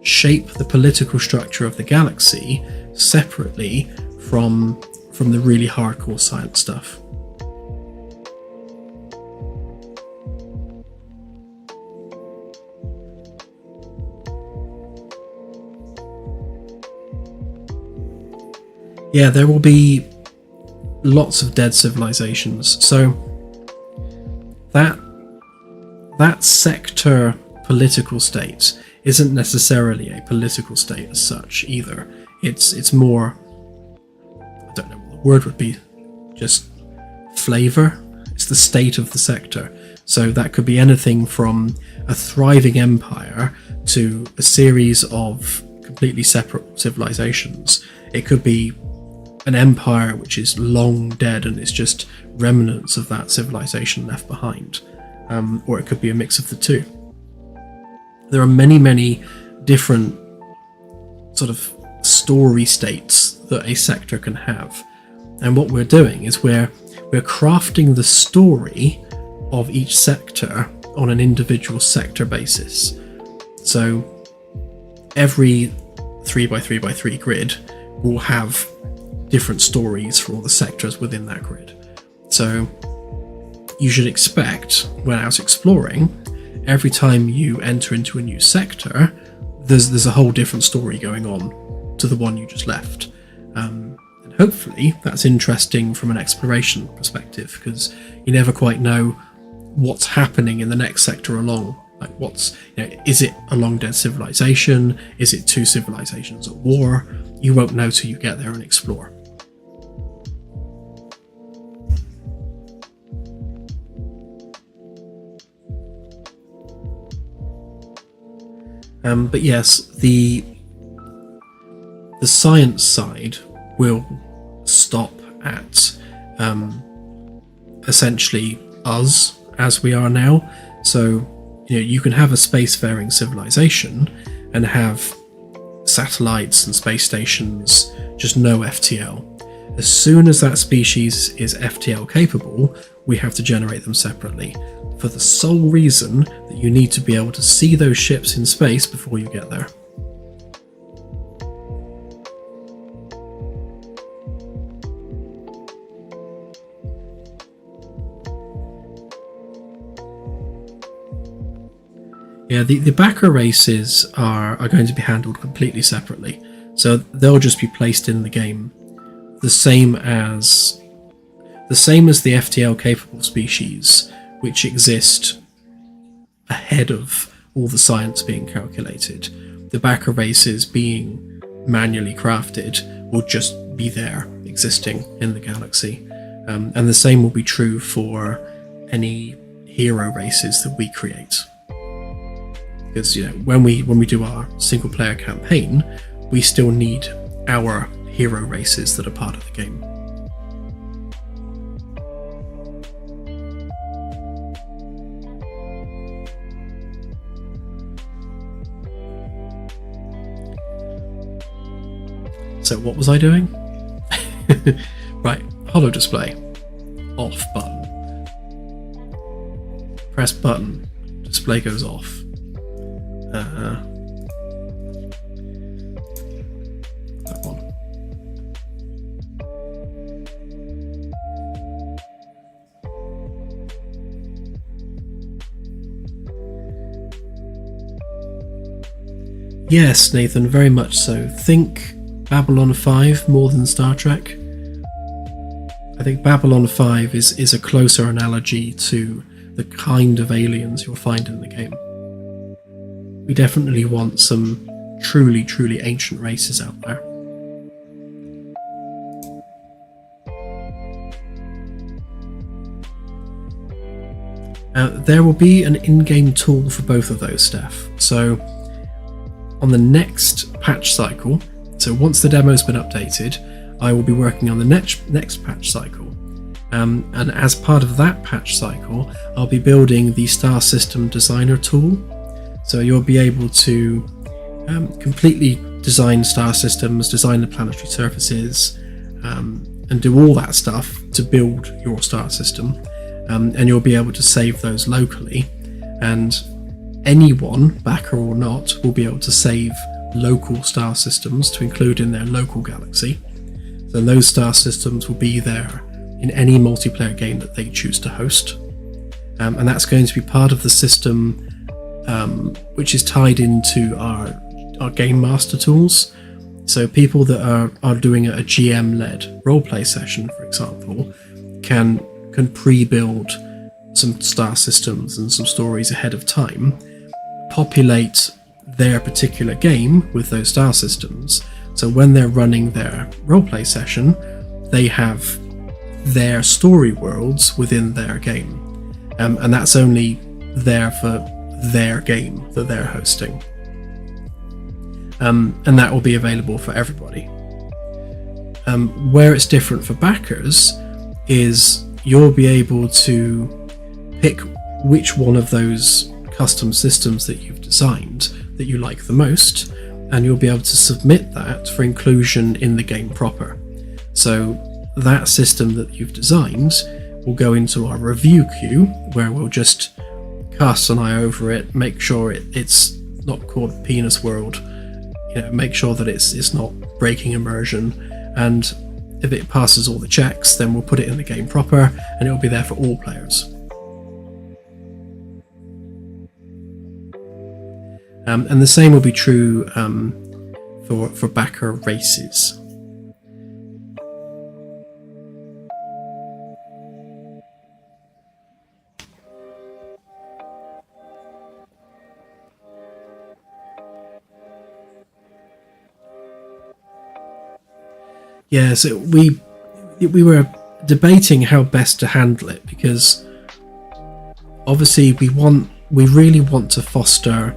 shape the political structure of the galaxy separately from the really hardcore science stuff. Yeah, there will be lots of dead civilizations. So that sector political state isn't necessarily a political state as such either. It's more, I don't know what the word would be, just flavor. It's the state of the sector. So that could be anything from a thriving empire to a series of completely separate civilizations. It could be an empire which is long dead and it's just remnants of that civilization left behind. Or it could be a mix of the two. There are many different sort of story states that a sector can have. And what we're doing is we're crafting the story of each sector on an individual sector basis. So every 3x3x3 grid will have different stories for all the sectors within that grid. So you should expect, when out exploring, every time you enter into a new sector, there's a whole different story going on to the one you just left. And hopefully that's interesting from an exploration perspective, because you never quite know what's happening in the next sector along. Like is it a long dead civilization? Is it two civilizations at war? You won't know till you get there and explore. But yes, the science side will stop at essentially us as we are now. So you can have a spacefaring civilization and have satellites and space stations, just no FTL. As soon as that species is FTL capable, we have to generate them separately, for the sole reason that you need to be able to see those ships in space before you get there. Yeah, the backer races are going to be handled completely separately. So they'll just be placed in the game the same as the FTL capable species, which exist ahead of all the science being calculated. The backer races being manually crafted will just be there, existing in the galaxy. And the same will be true for any hero races that we create. Because when we do our single player campaign, we still need our hero races that are part of the game. So what was I doing? Right, holo display. Off button. Press button. Display goes off. That one. Yes, Nathan, very much so. Think Babylon 5 more than Star Trek. I think Babylon 5 is a closer analogy to the kind of aliens you'll find in the game. We definitely want some truly, truly ancient races out there. There will be an in-game tool for both of those, Steph. So on the next patch cycle, so once the demo's been updated, I will be working on the next patch cycle. And as part of that patch cycle, I'll be building the Star System Designer tool. So you'll be able to completely design star systems, design the planetary surfaces, and do all that stuff to build your star system. And you'll be able to save those locally. And anyone, backer or not, will be able to save local star systems to include in their local galaxy. So those star systems will be there in any multiplayer game that they choose to host. And that's going to be part of the system which is tied into our Game Master tools. So people that are doing a GM-led roleplay session, for example, can pre-build some star systems and some stories ahead of time, populate their particular game with those star systems. So when they're running their roleplay session, they have their story worlds within their game. And that's only there for their game that they're hosting. And that will be available for everybody. Where it's different for backers is you'll be able to pick which one of those custom systems that you've designed that you like the most, and you'll be able to submit that for inclusion in the game proper. So that system that you've designed will go into our review queue, where we'll just cast an eye over it, make sure it's not called Penis World, make sure that it's not breaking immersion, and if it passes all the checks, then we'll put it in the game proper, and it'll be there for all players. And the same will be true for backer races. Yeah, so we were debating how best to handle it, because obviously we really want to foster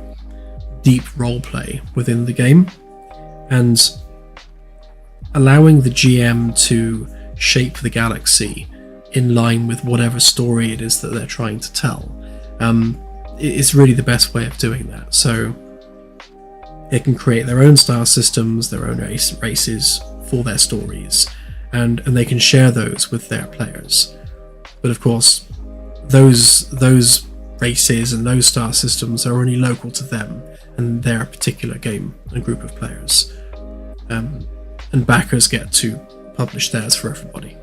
deep roleplay within the game, and allowing the GM to shape the galaxy in line with whatever story it is that they're trying to tell is really the best way of doing that. So they can create their own star systems, their own races for their stories, and they can share those with their players. But of course, those races and those star systems are only local to them and their particular game and group of players. And backers get to publish theirs for everybody.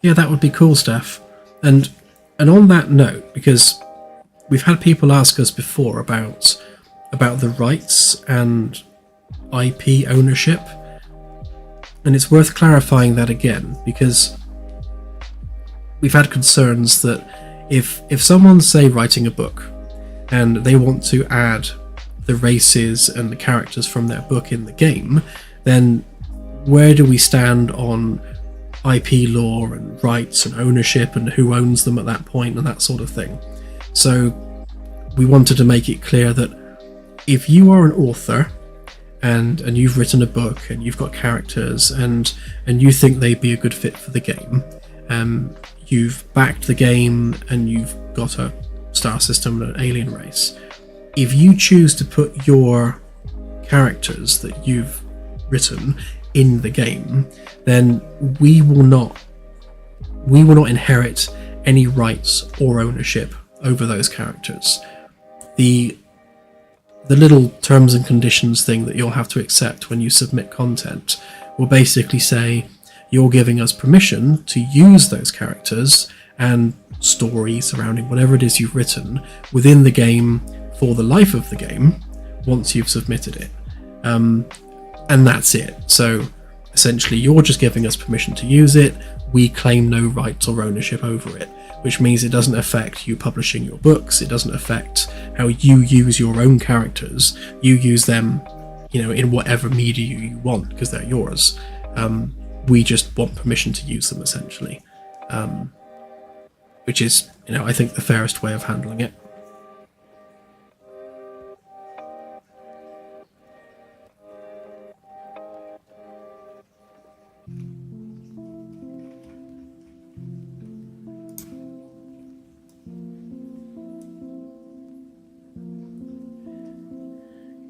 Yeah, that would be cool, Steph. And on that note, because we've had people ask us before about the rights and IP ownership, and it's worth clarifying that again, because we've had concerns that if someone's, say, writing a book and they want to add the races and the characters from their book in the game, then where do we stand on IP law and rights and ownership and who owns them at that point and that sort of thing? So we wanted to make it clear that if you are an author and you've written a book and you've got characters and you think they'd be a good fit for the game, you've backed the game and you've got a star system and an alien race, if you choose to put your characters that you've written in the game, then we will not inherit any rights or ownership over those characters. The little terms and conditions thing that you'll have to accept when you submit content will basically say you're giving us permission to use those characters and story surrounding whatever it is you've written within the game for the life of the game once you've submitted it. And that's it. So essentially you're just giving us permission to use it. We claim no rights or ownership over it, which means it doesn't affect you publishing your books. It doesn't affect how you use your own characters. You use them, in whatever media you want because they're yours. We just want permission to use them, essentially, which is, I think the fairest way of handling it.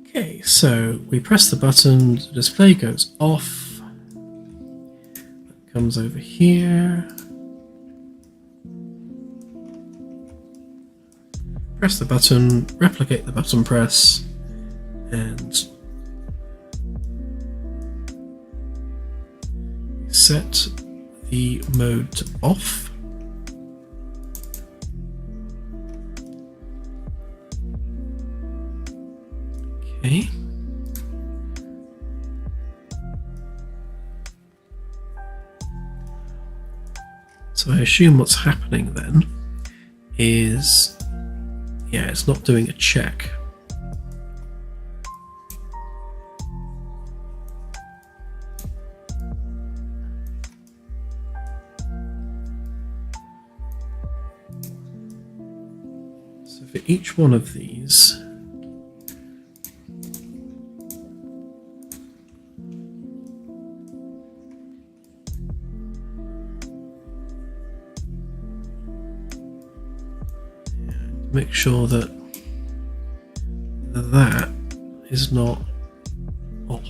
Okay, so we press the button, the display goes off, it comes over here, press the button, replicate the button press, and set the mode to off. Okay. So I assume what's happening then is, it's not doing a check. So for each one of these, make sure that that is not off.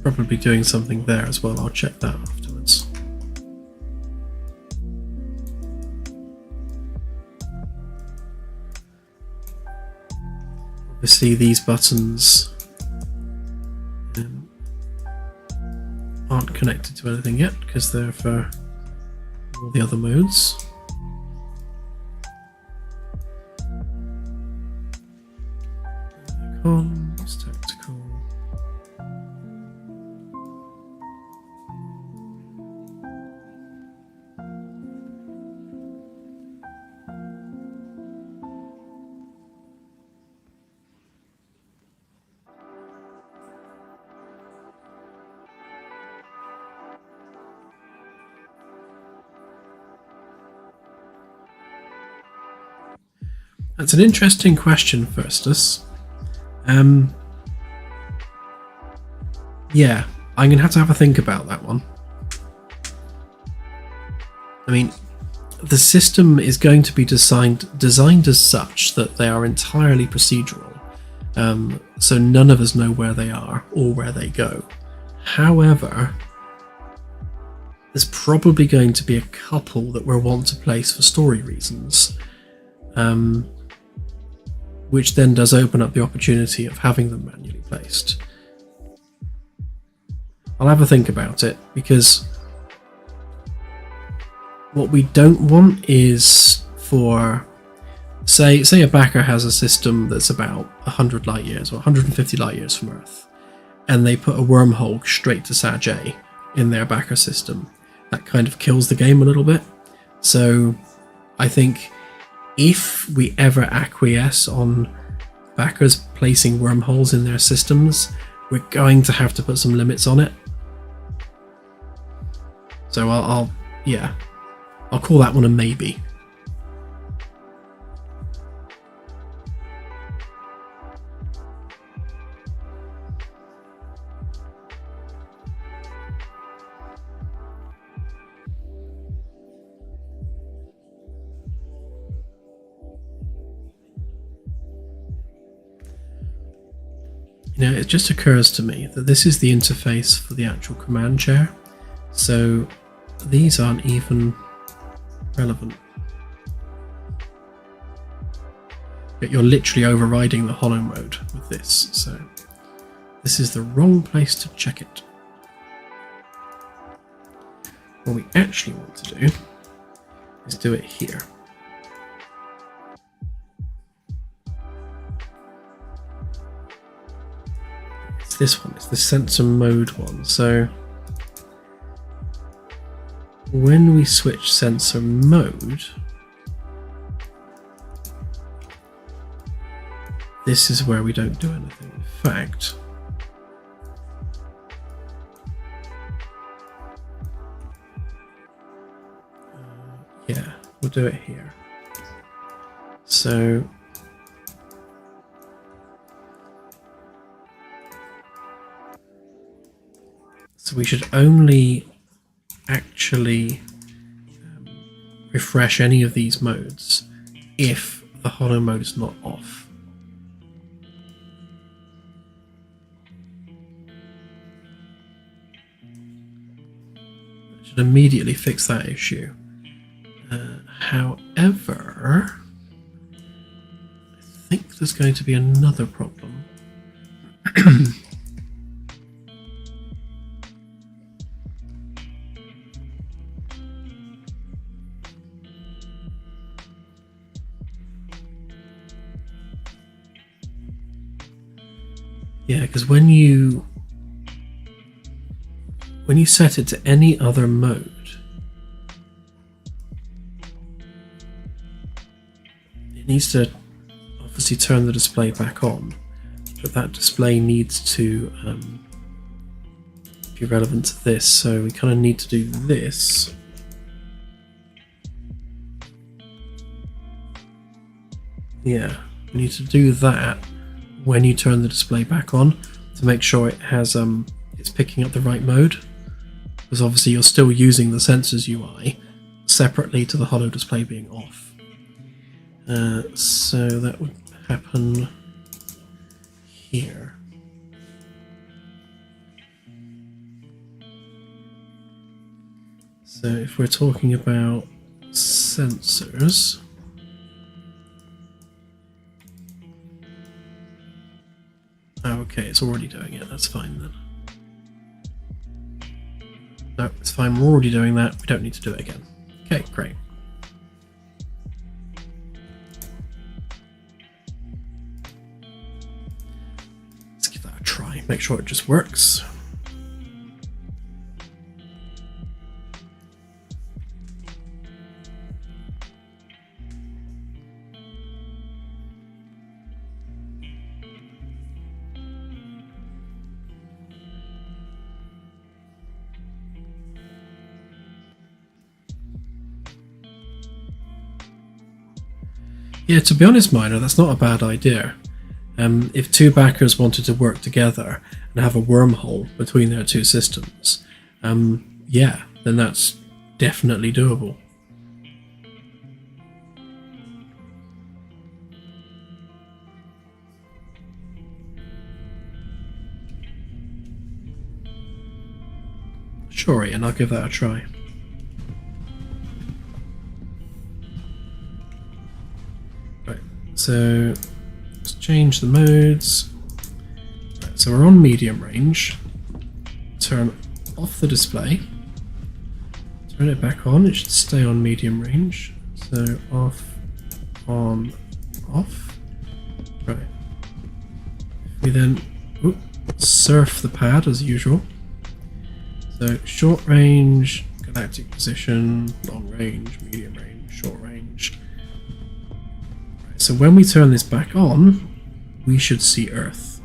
Probably doing something there as well. I'll check that afterwards. Obviously these buttons aren't connected to anything yet because they're for all the other modes. Comms, tactical. That's an interesting question, Firstus. Yeah, I'm going to have a think about that one. I mean, the system is going to be designed as such that they are entirely procedural, so none of us know where they are or where they go. However, there's probably going to be a couple that we'll want to place for story reasons, which then does open up the opportunity of having them manually placed. I'll have a think about it, because what we don't want is for, say a backer has a system that's about 100 light years or 150 light years from Earth, and they put a wormhole straight to Sag A in their backer system. That kind of kills the game a little bit. So I think if we ever acquiesce on backers placing wormholes in their systems, we're going to have to put some limits on it. So I'll call that one a maybe. Now, it just occurs to me that this is the interface for the actual command chair, so these aren't even relevant. But you're literally overriding the hollow mode with this, so this is the wrong place to check it. What we actually want to do is do it here. It's this one, it's the sensor mode one. So when we switch sensor mode, this is where we don't do anything. In fact, yeah, we'll do it here. So we should only actually refresh any of these modes if the hollow mode is not off. That should immediately fix that issue. However, I think there's going to be another problem. Yeah, because when you set it to any other mode, it needs to obviously turn the display back on, but that display needs to be relevant to this, so we kind of need to do this. Yeah, we need to do that when you turn the display back on to make sure it has it's picking up the right mode, because obviously you're still using the sensors UI separately to the hollow display being off. So that would happen here. So if we're talking about sensors, okay, it's already doing it, that's fine then. No, it's fine, we're already doing that, we don't need to do it again. Okay, great. Let's give that a try, make sure it just works. Yeah, to be honest, Miner, that's not a bad idea. If two backers wanted to work together and have a wormhole between their two systems, yeah, then that's definitely doable. Sure, Ian, I'll give that a try. Right, so let's change the modes. Right, so we're on medium range. Turn off the display. Turn it back on. It should stay on medium range. So off, on, off. Right. We then surf the pad as usual. So short range, galactic position, long range, medium range, short range. Right, so when we turn this back on, we should see Earth.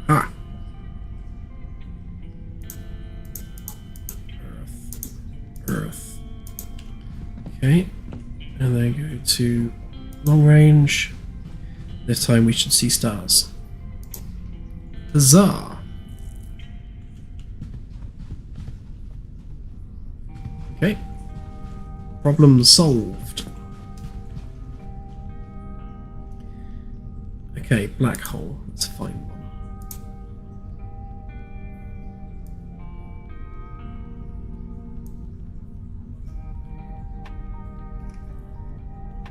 Ah. Earth. Okay, and then go to long range. This time we should see stars. Huzzah! Okay, problem solved. Okay, black hole. Let's find one.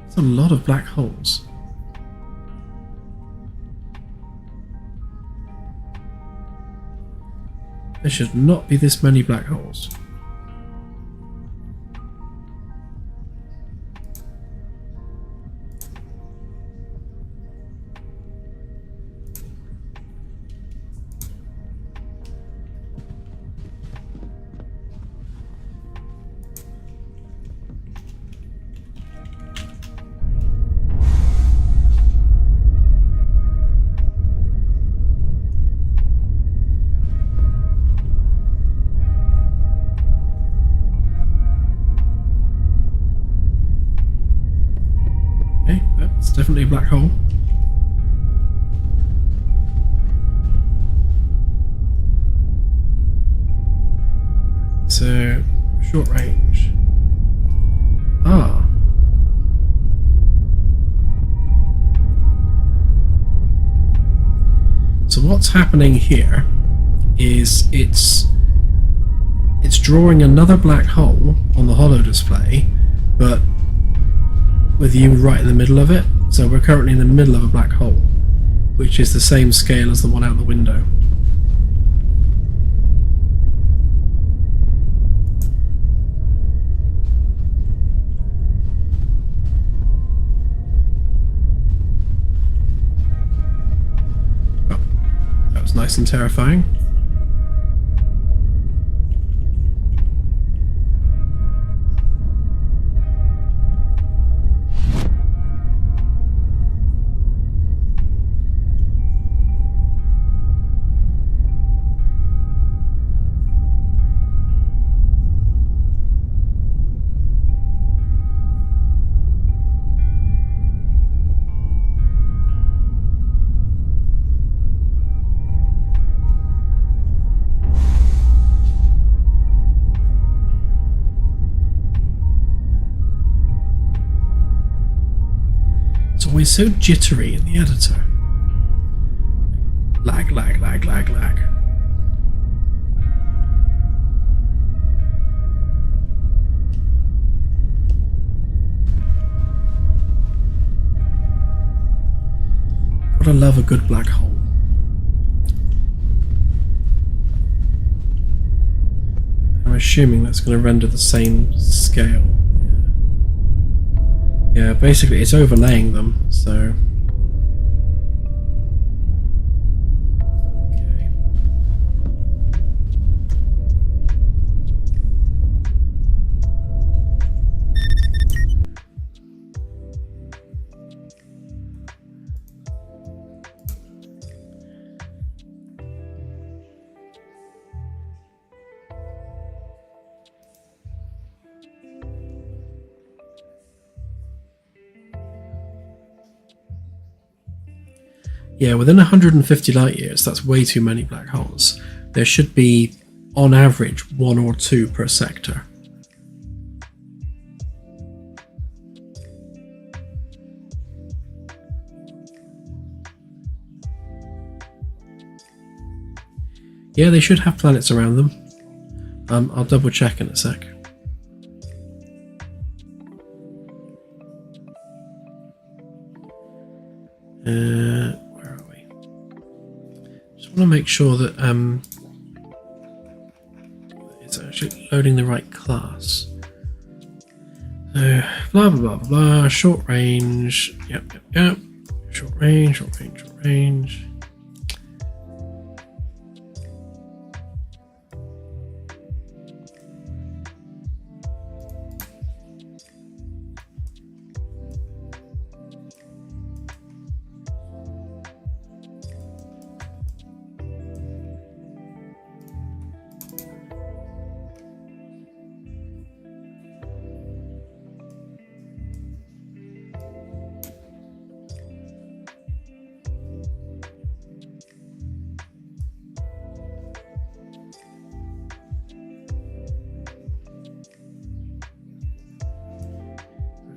There's a lot of black holes. There should not be this many black holes. Okay, that's definitely a black hole. So, short range. Ah. So what's happening here is it's drawing another black hole on the holo display, but with you right in the middle of it. So we're currently in the middle of a black hole, which is the same scale as the one out the window. Oh, that was nice and terrifying. It's always so jittery in the editor. Lag, lag, lag, lag, lag. Gotta love a good black hole. I'm assuming that's going to render the same scale. Yeah, basically it's overlaying them, so... Okay. Yeah, within 150 light years, that's way too many black holes. There should be, on average, 1 or 2 per sector. Yeah, they should have planets around them. I'll double check in a sec. Where are we? Just want to make sure that it's actually loading the right class. So blah blah blah blah blah. Short range. Yep. Short range.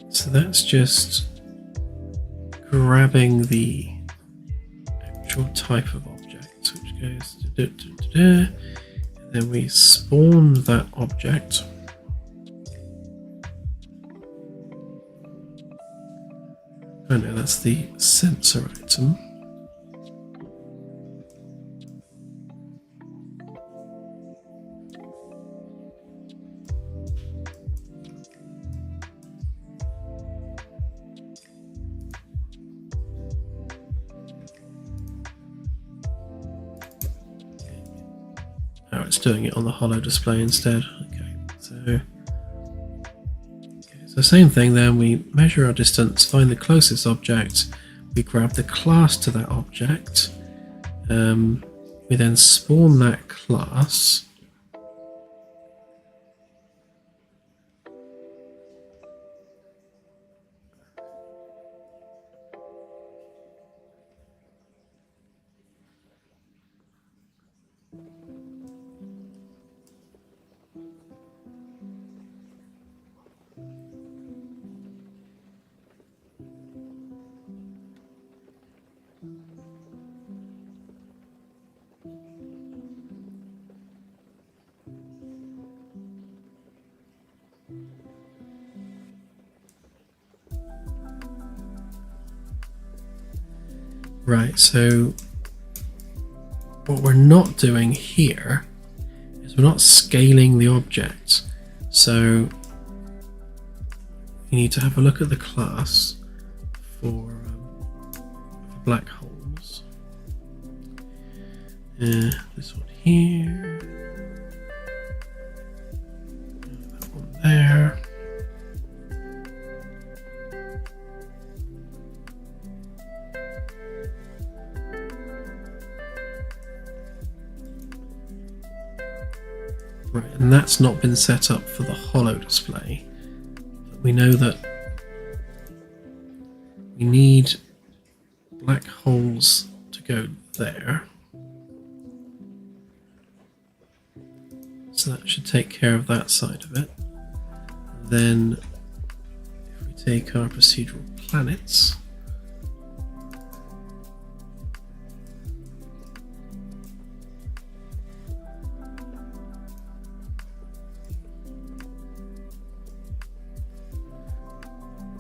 So that's just grabbing the actual type of object, which goes and then we spawn that object. Oh no, that's the sensor item. Oh, it's doing it on the holo display instead. Okay, so same thing then, we measure our distance, find the closest object, we grab the class to that object, we then spawn that class. Right, so what we're not doing here is we're not scaling the object. So you need to have a look at the class for black holes. This one here, that one there. Right, and that's not been set up for the holo display. But we know that we need black holes to go there. So that should take care of that side of it. And then if we take our procedural planets,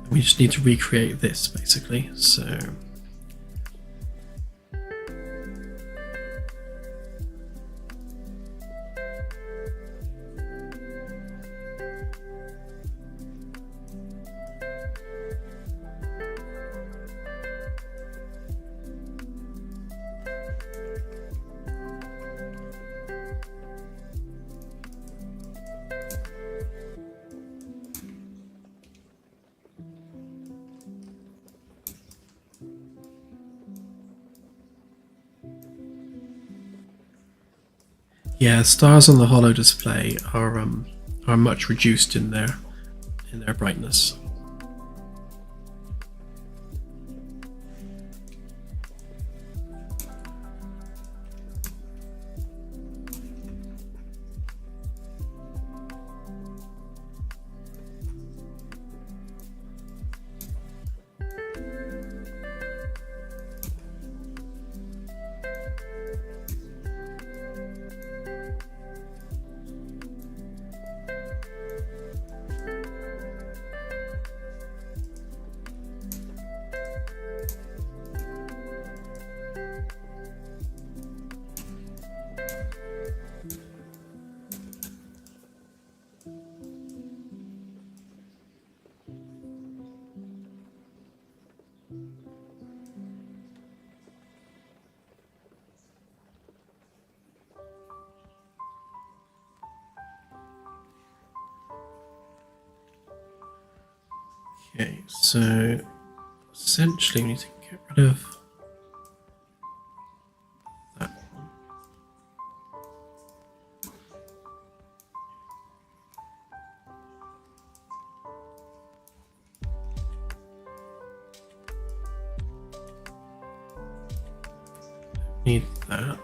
we just need to recreate this basically. So yeah, stars on the holo display are much reduced in their brightness. Okay, so essentially we need to get rid of that one. Need that.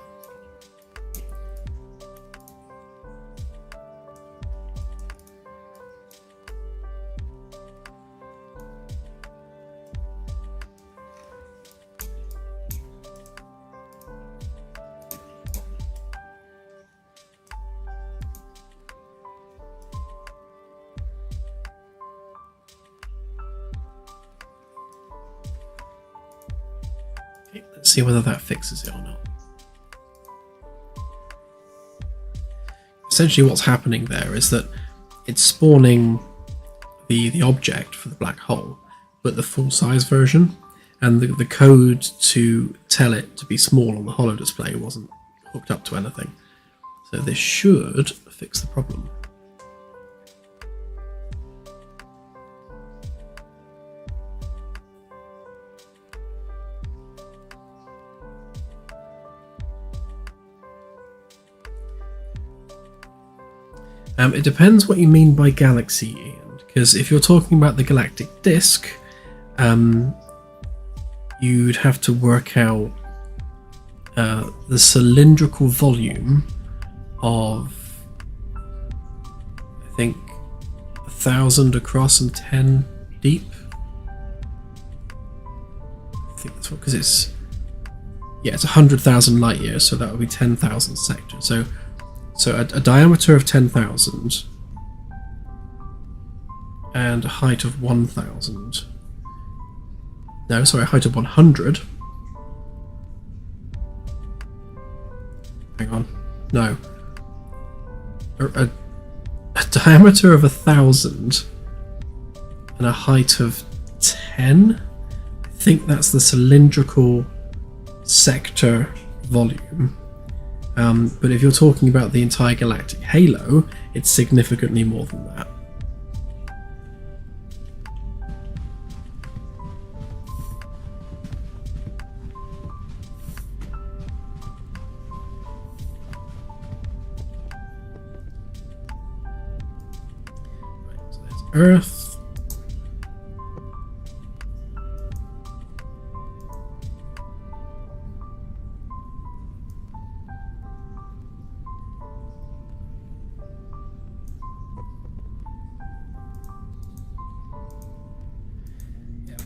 Okay, let's see whether that fixes it or not. Essentially what's happening there is that it's spawning the object for the black hole, but the full size version, and the code to tell it to be small on the holo display wasn't hooked up to anything. So this should fix the problem. It depends what you mean by galaxy, Ian, because if you're talking about the galactic disk, you'd have to work out the cylindrical volume of, I think, 1,000 across and 10 deep. I think that's what, because it's 100,000 light years, so that would be 10,000 sectors. So a diameter of 10,000 and a height of 1,000. No, sorry, a height of 100. Hang on. No. A diameter of 1,000 and a height of 10? I think that's the cylindrical sector volume. But if you're talking about the entire galactic halo, it's significantly more than that. Right, so there's Earth.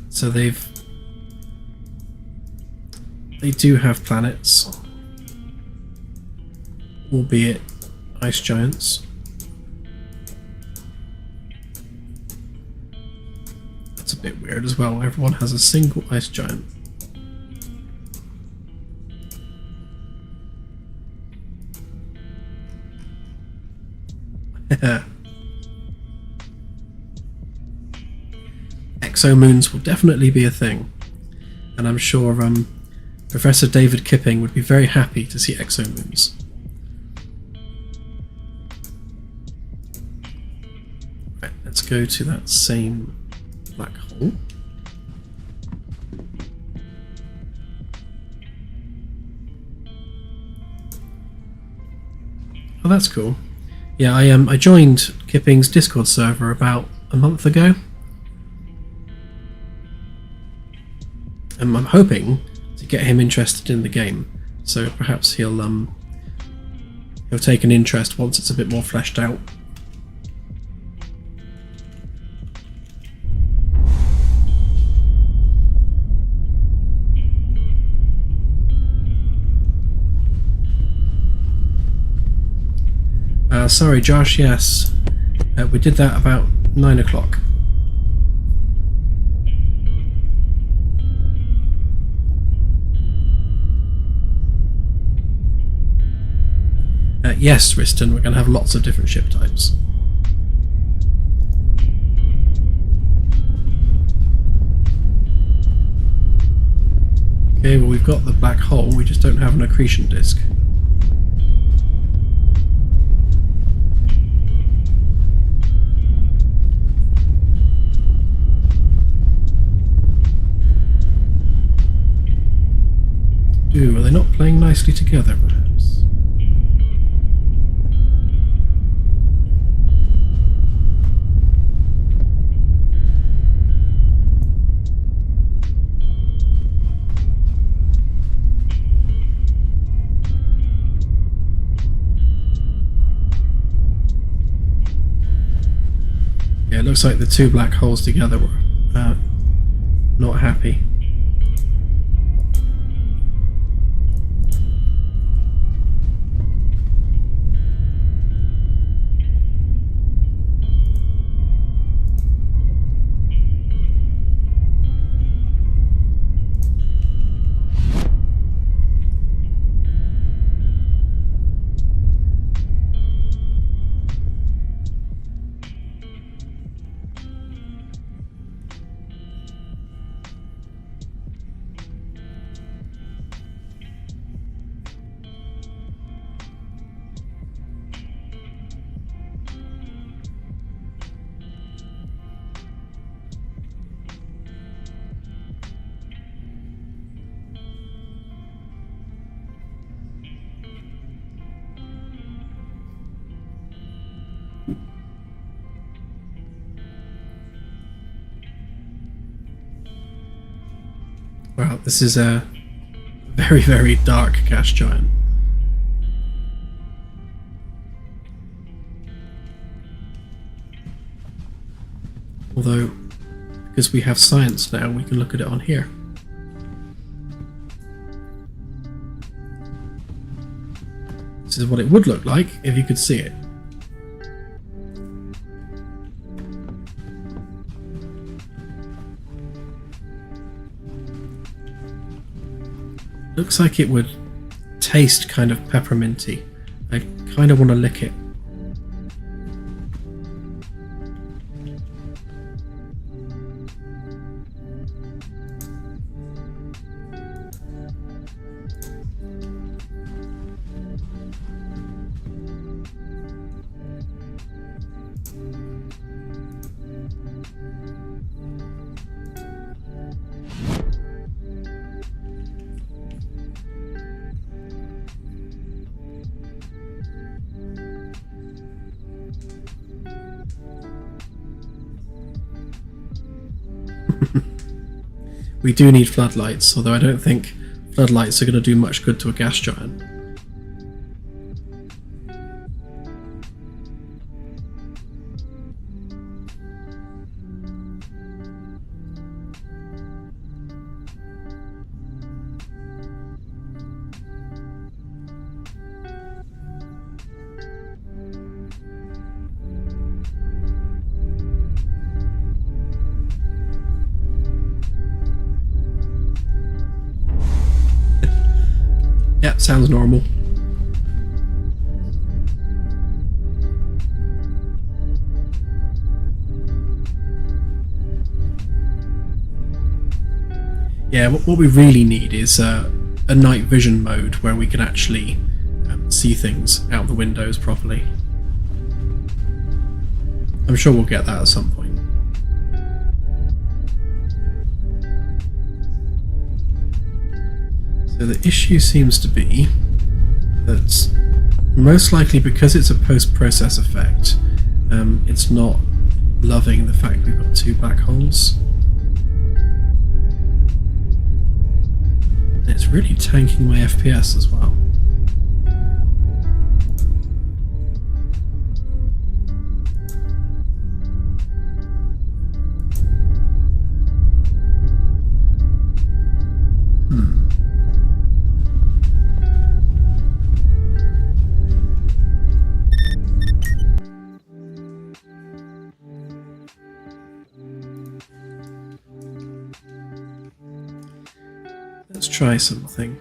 So they do have planets, albeit ice giants. That's a bit weird as well. Everyone has a single ice giant. Exomoons will definitely be a thing, and I'm sure Professor David Kipping would be very happy to see exomoons. Right, let's go to that same black hole. Oh, that's cool. Yeah, I joined Kipping's Discord server about a month ago. And I'm hoping to get him interested in the game, so perhaps he'll take an interest once it's a bit more fleshed out. Sorry, Josh. Yes, we did that about 9 o'clock. Yes, Riston, we're going to have lots of different ship types. Okay, well we've got the black hole, we just don't have an accretion disk. playing nicely together, perhaps. Yeah, it looks like the two black holes together were not happy. Wow, this is a very, very dark gas giant. Although, because we have science now, we can look at it on here. This is what it would look like if you could see it. Looks like it would taste kind of pepperminty. I kind of want to lick it. We do need floodlights, although I don't think floodlights are going to do much good to a gas giant. Yep, sounds normal. Yeah, what we really need is a night vision mode where we can actually see things out the windows properly. I'm sure we'll get that at some point. So the issue seems to be that most likely because it's a post-process effect, it's not loving the fact we've got two black holes. And it's really tanking my FPS as well. Let's try something.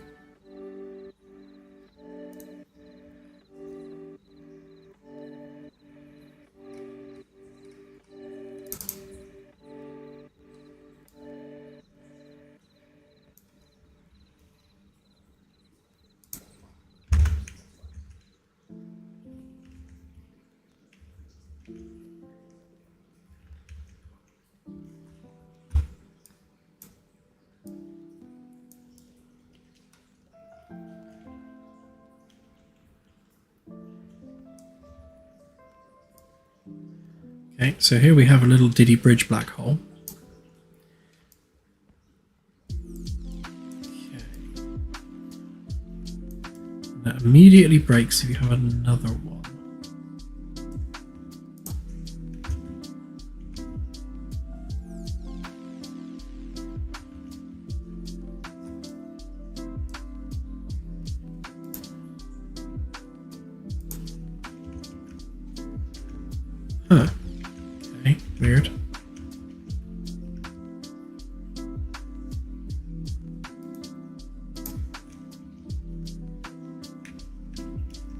Okay, so here we have a little Diddy Bridge black hole. Okay. That immediately breaks if you have another one. Huh. Okay, weird.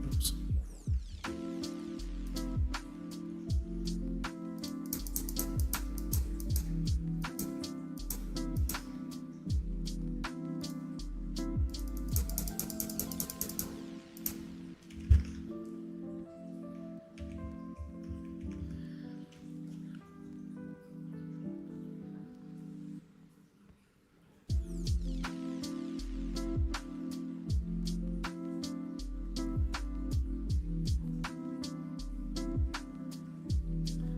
Oops.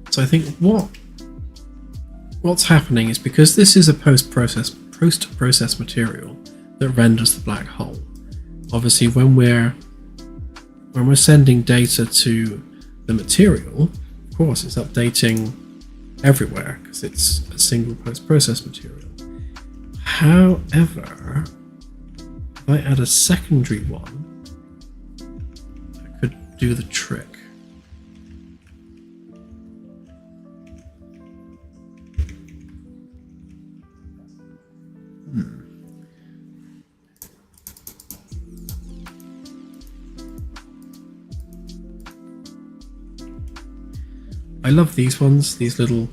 So I think what's happening is because this is a post-process material that renders the black hole. Obviously, when we're sending data to the material, of course, it's updating everywhere because it's a single post-process material. However, if I add a secondary one, I could do the trick. I love these ones, these little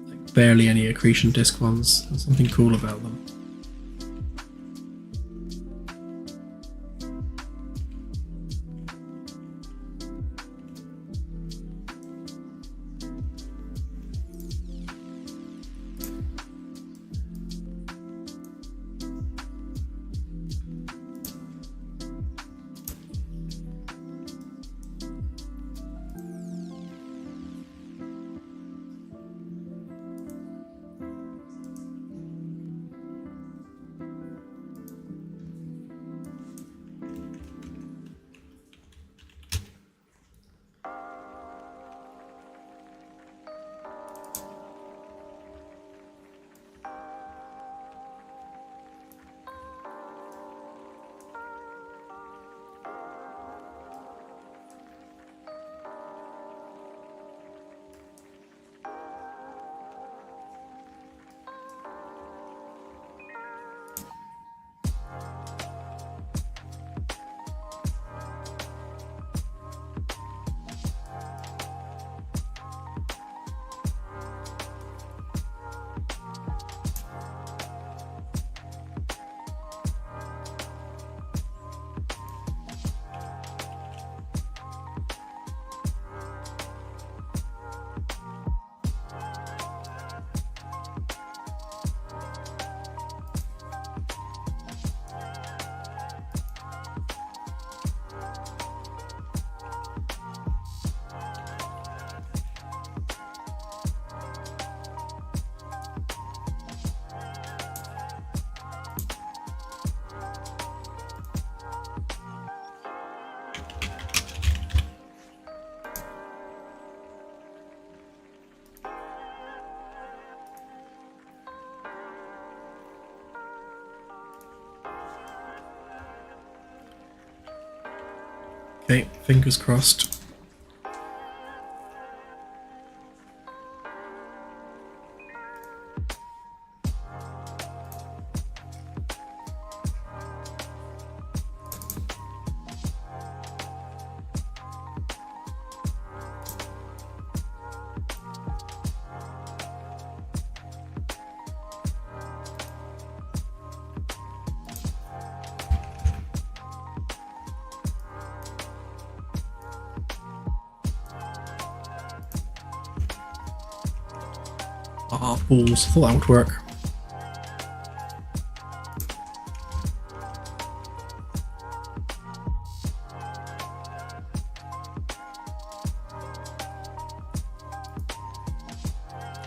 like barely any accretion disk ones. There's something cool about them. Okay, fingers crossed. Ah, balls. I thought that would work.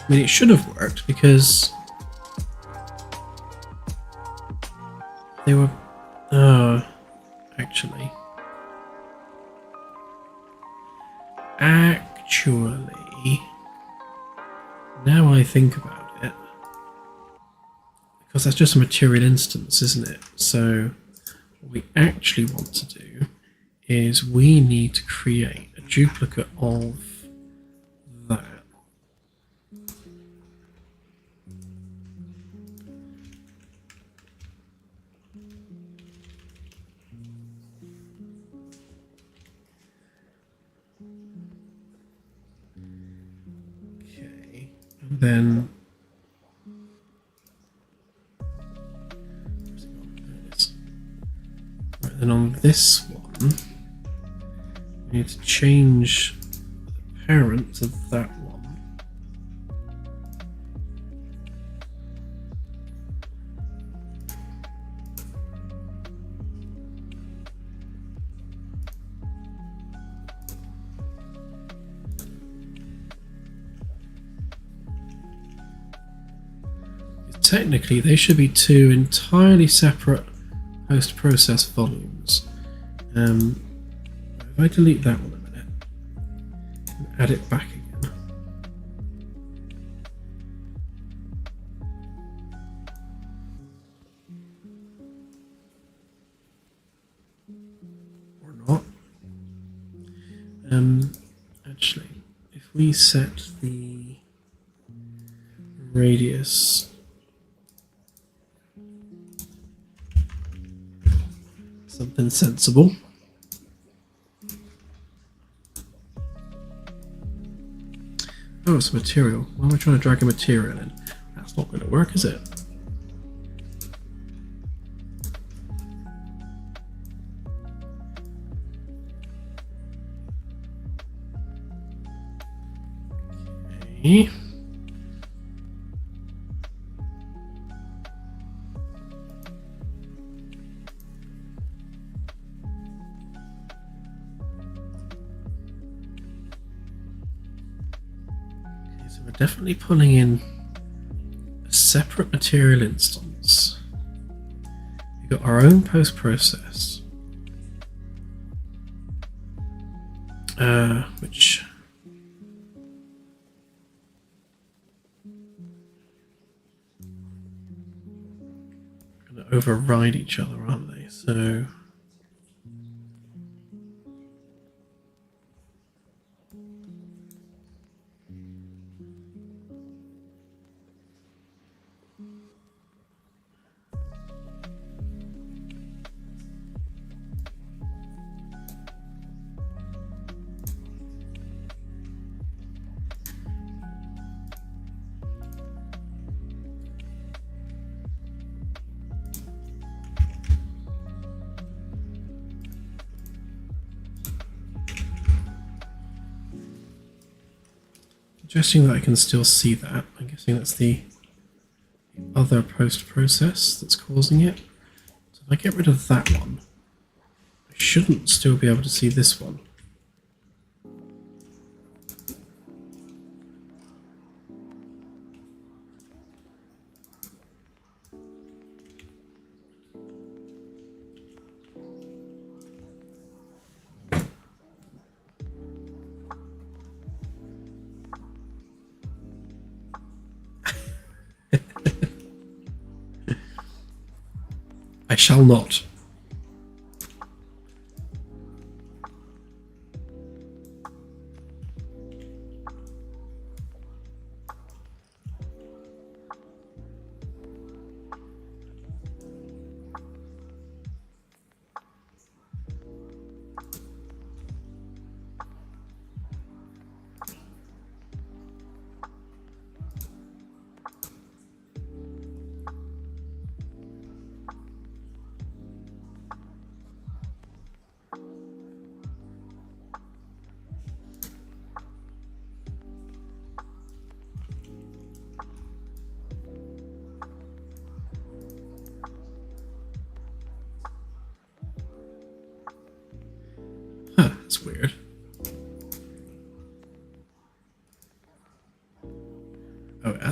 I mean, it should have worked because they were... actually... Now I think about it, because that's just a material instance, isn't it? So what we actually want to do is we need to create a duplicate of that. Okay, and then right, then on this one, we need to change the parent to that one. Technically, they should be two entirely separate post-process volumes. If I delete that one a minute and add it back again, or not. Actually, if we set the radius something sensible. Oh, it's a material. Why am I trying to drag a material in? That's not going to work, is it? Okay. So we're definitely pulling in a separate material instance. We've got our own post-process, which are going to override each other, aren't they? So suggesting that I can still see that. I'm guessing that's the other post-process that's causing it. So if I get rid of that one, I shouldn't still be able to see this one. I shall not. Huh, that's weird.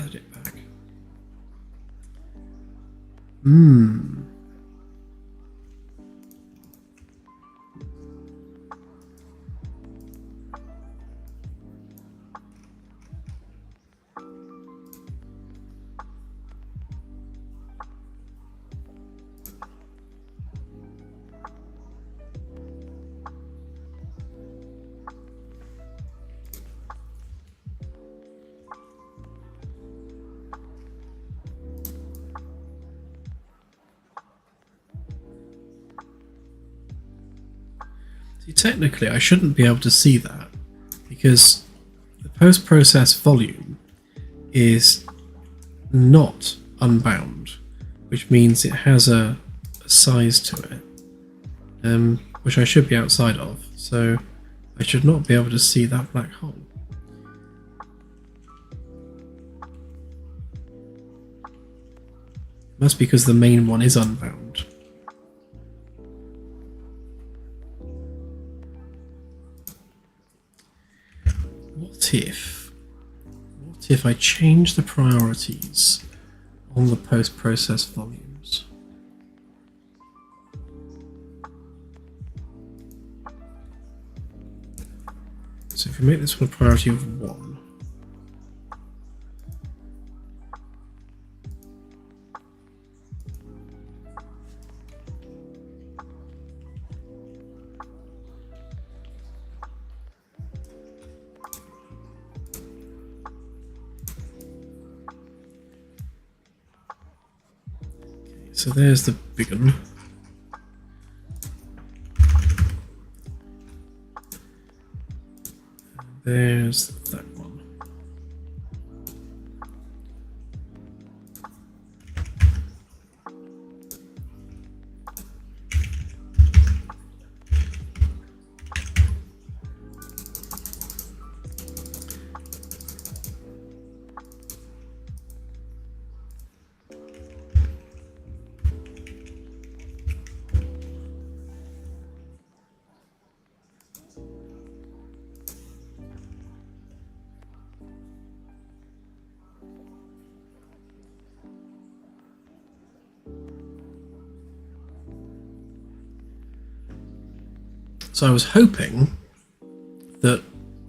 added it back. Hmm. See, technically, I shouldn't be able to see that because the post-process volume is not unbound, which means it has a size to it, which I should be outside of, so I should not be able to see that black hole. Must be because the main one is unbound. What if I change the priorities on the post-process volumes? So if we make this one a priority of 1, so there's the big one. There's that one. So I was hoping that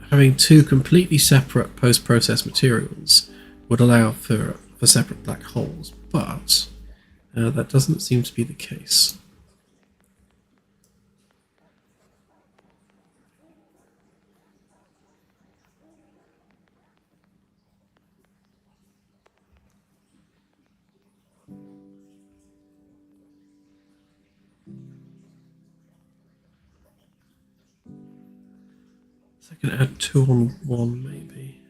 having two completely separate post-process materials would allow for separate black holes, but that doesn't seem to be the case. So I can add 2 on 1 maybe.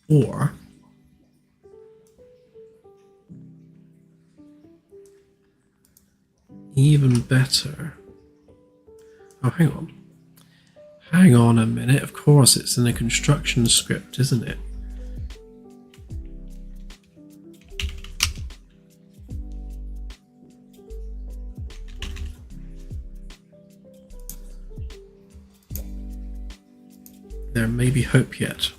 Or even better. Oh, hang on. Hang on a minute. Of course, it's in a construction script, isn't it? There may be hope yet.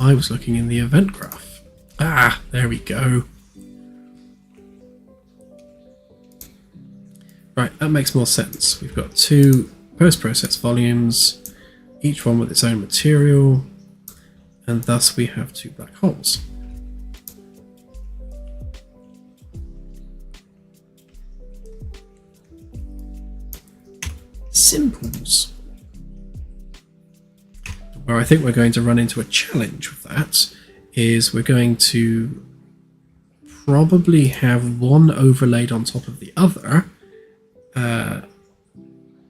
I was looking in the event graph. Ah, there we go. Right, that makes more sense. We've got 2 post-process volumes, each one with its own material, and thus we have 2 black holes. Simples. Where I think we're going to run into a challenge with that is we're going to probably have one overlaid on top of the other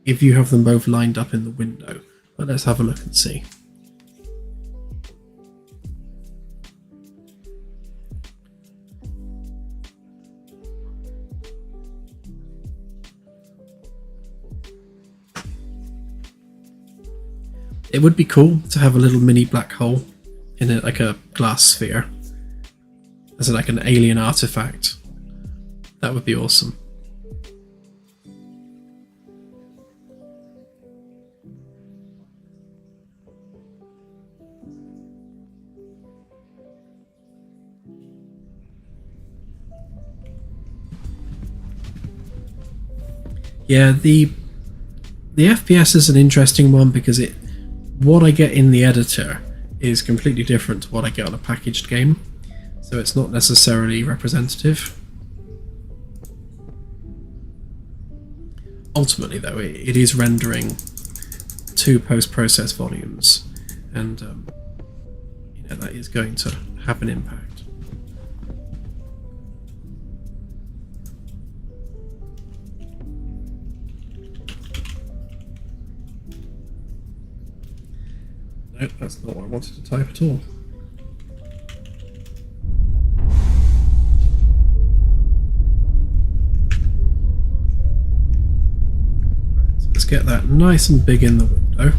if you have them both lined up in the window. But let's have a look and see. It would be cool to have a little mini black hole in it, like a glass sphere, as like an alien artifact. That would be awesome. Yeah, the FPS is an interesting one because what I get in the editor is completely different to what I get on a packaged game, so it's not necessarily representative. Ultimately, though, it is rendering 2 post-process volumes, and that is going to have an impact. Nope, that's not what I wanted to type at all. Right, so let's get that nice and big in the window.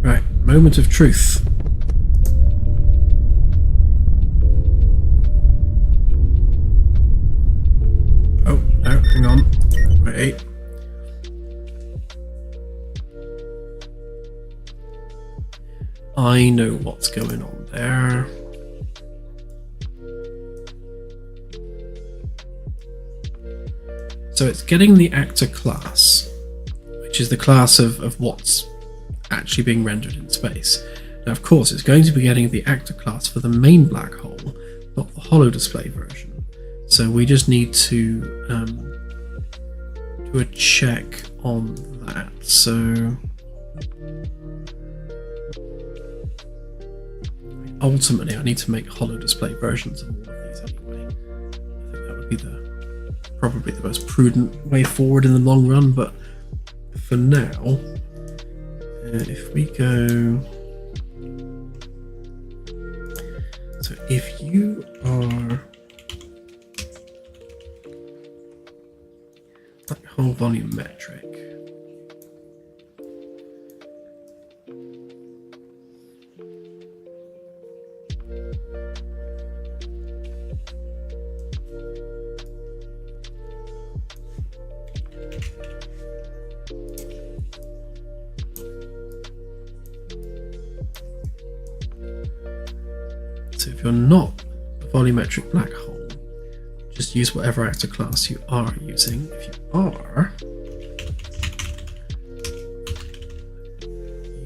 Right, moment of truth. Hang on. Wait. I know what's going on there. So it's getting the actor class, which is the class of what's actually being rendered in space. Now, of course, it's going to be getting the actor class for the main black hole, not the holo display version. So we just need to do a check on that. So ultimately, I need to make holo display versions of all of these anyway. I think that would be probably the most prudent way forward in the long run. But for now, if we go, so if you are black hole volume metric. So if you're not a volumetric black hole, just use whatever actor class you are using. If you are,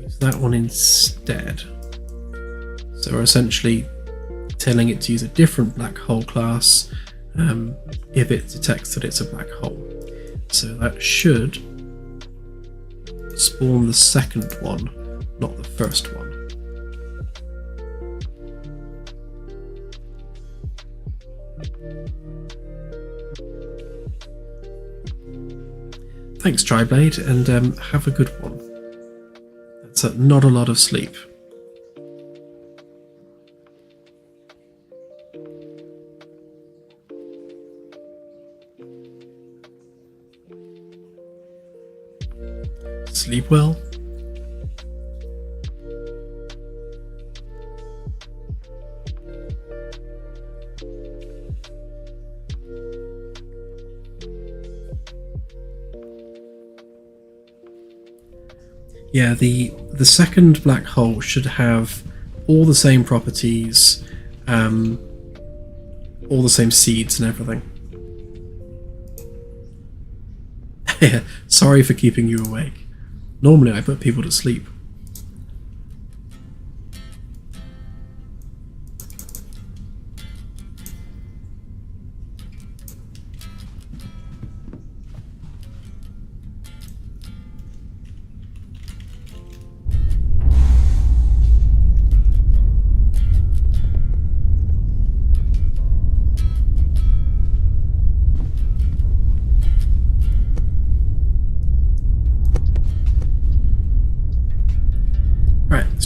use that one instead. So we're essentially telling it to use a different black hole class if it detects that it's a black hole. So that should spawn the second one, not the first one. Thanks, Triblade, and have a good one. That's not a lot of sleep. Sleep well. Yeah, the second black hole should have all the same properties, all the same seeds and everything. Sorry for keeping you awake. Normally I put people to sleep.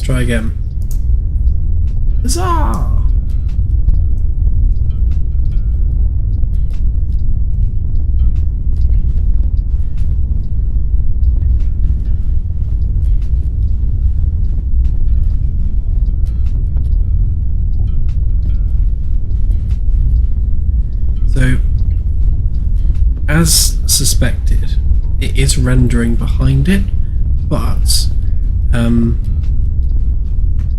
Try again. Huzzah! So, as suspected, it is rendering behind it, but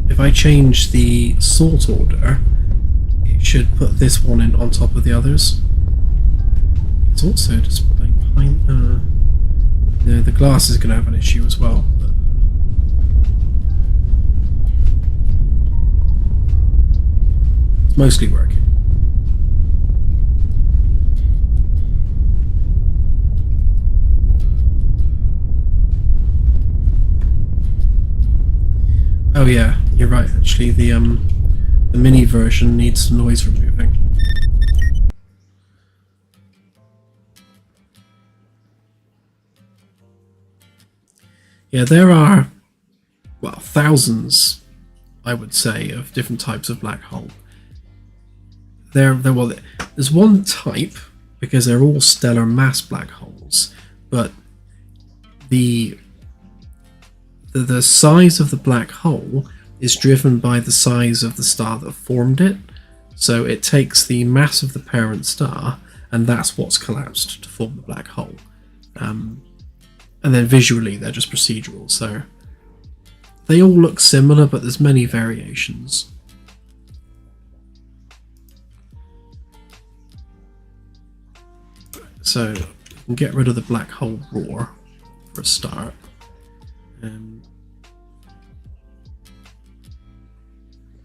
if I change the sort order, should put this one in on top of the others. It's also displaying behind. The glass is going to have an issue as well. But it's mostly working. Oh yeah, you're right. Actually, the mini version needs some noise removing. Yeah, there are, well, thousands, I would say, of different types of black hole. There's one type because they're all stellar mass black holes, but the size of the black hole is driven by the size of the star that formed it. So it takes the mass of the parent star, and that's what's collapsed to form the black hole. And then visually, they're just procedural. So they all look similar, but there's many variations. So we can get rid of the black hole roar for a start.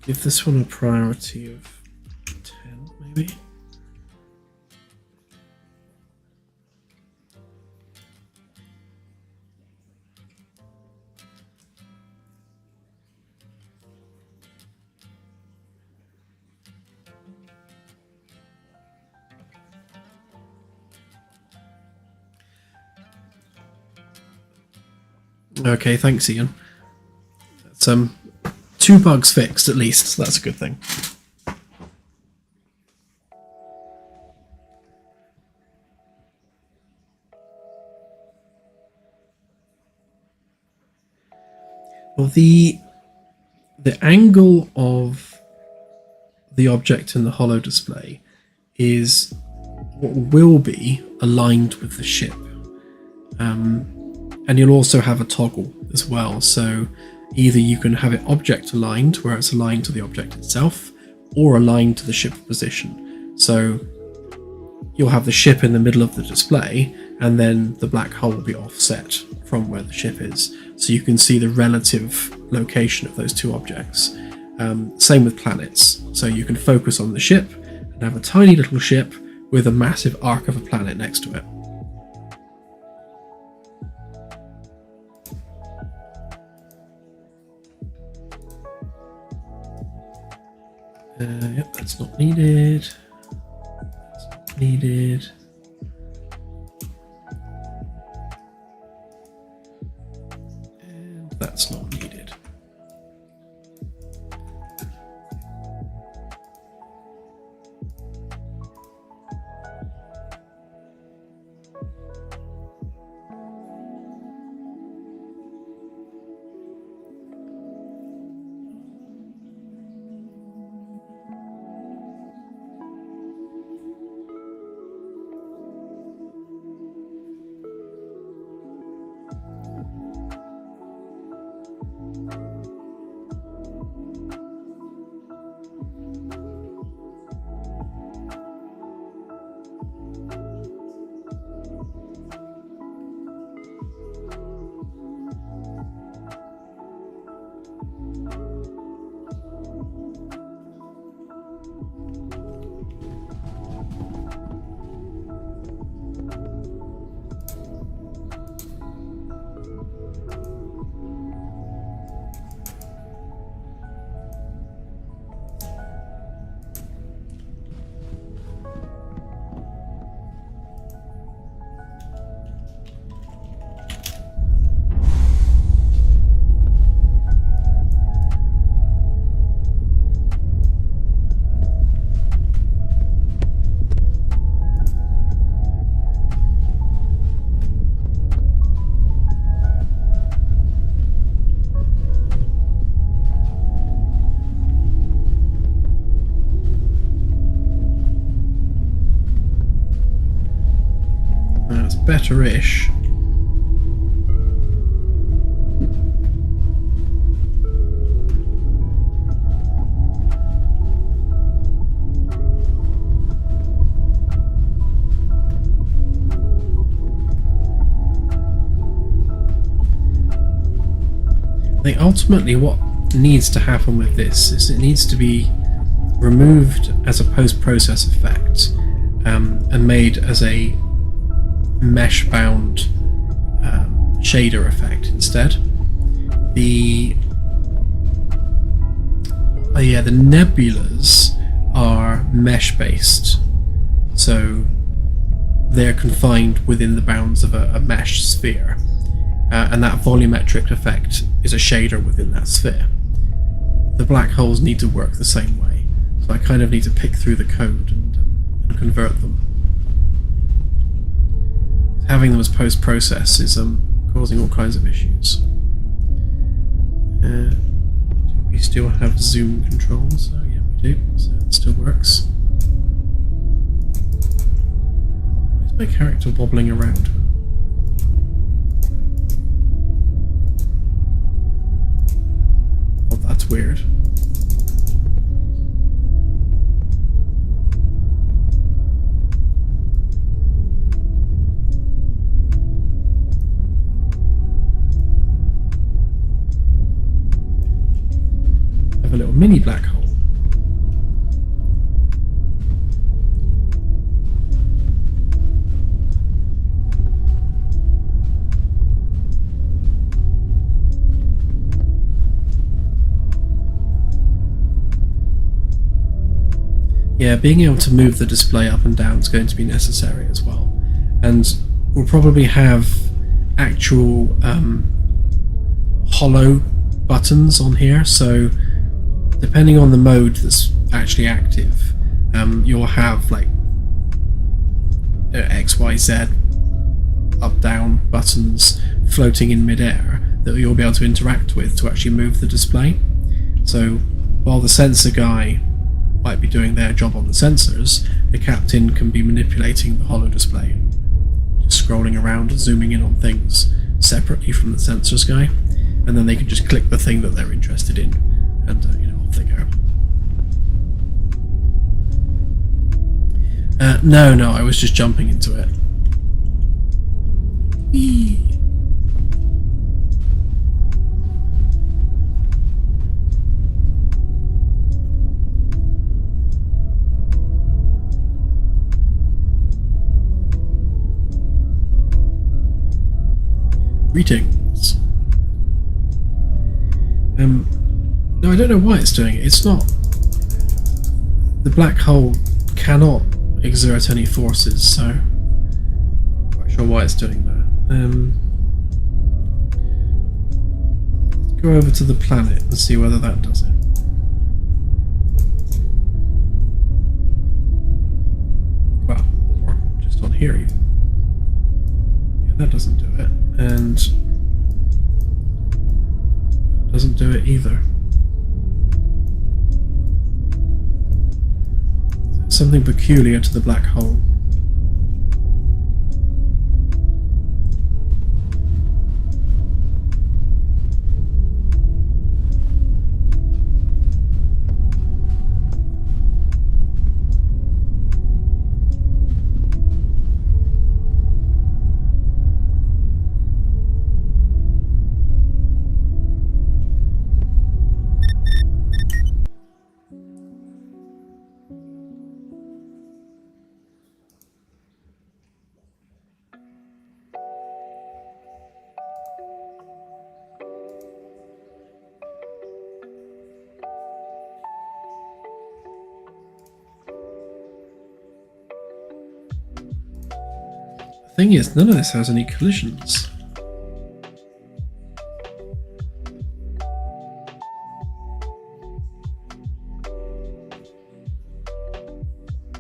Give this one a priority of 10, maybe. Okay, thanks, Ian. That's 2 bugs fixed at least, so that's a good thing. Well, the angle of the object in the holo display is what will be aligned with the ship. And you'll also have a toggle as well, so either you can have it object aligned, where it's aligned to the object itself, or aligned to the ship position. So you'll have the ship in the middle of the display, and then the black hole will be offset from where the ship is. So you can see the relative location of those two objects. Same with planets. So you can focus on the ship and have a tiny little ship with a massive arc of a planet next to it. Yep, that's not needed. That's not needed. And that's not needed. Better-ish. I think ultimately what needs to happen with this is it needs to be removed as a post-process effect and made as a mesh-bound shader effect instead. The nebulas are mesh-based, so they're confined within the bounds of a mesh sphere, and that volumetric effect is a shader within that sphere. The black holes need to work the same way, so I kind of need to pick through the code and convert them. Having them as post-process is causing all kinds of issues. Do we still have zoom controls? Oh yeah, we do, so it still works. Why is my character wobbling around? Oh, that's weird. A little mini black hole. Yeah, being able to move the display up and down is going to be necessary as well, and we'll probably have actual hollow buttons on here, so depending on the mode that's actually active, you'll have like X, Y, Z, up, down buttons floating in midair that you'll be able to interact with to actually move the display. So while the sensor guy might be doing their job on the sensors, the captain can be manipulating the holo display, just scrolling around and zooming in on things separately from the sensors guy, and then they can just click the thing that they're interested in, and off they go. No, I was just jumping into it. Whee! Greetings. No, I don't know why it's doing it. It's not... The black hole cannot exert any forces, so... I'm not quite sure why it's doing that. Let's go over to the planet and see whether that does it. Well, or just on here even. Yeah, that doesn't do it. And that doesn't do it either. Something peculiar to the black hole. The thing is, none of this has any collisions.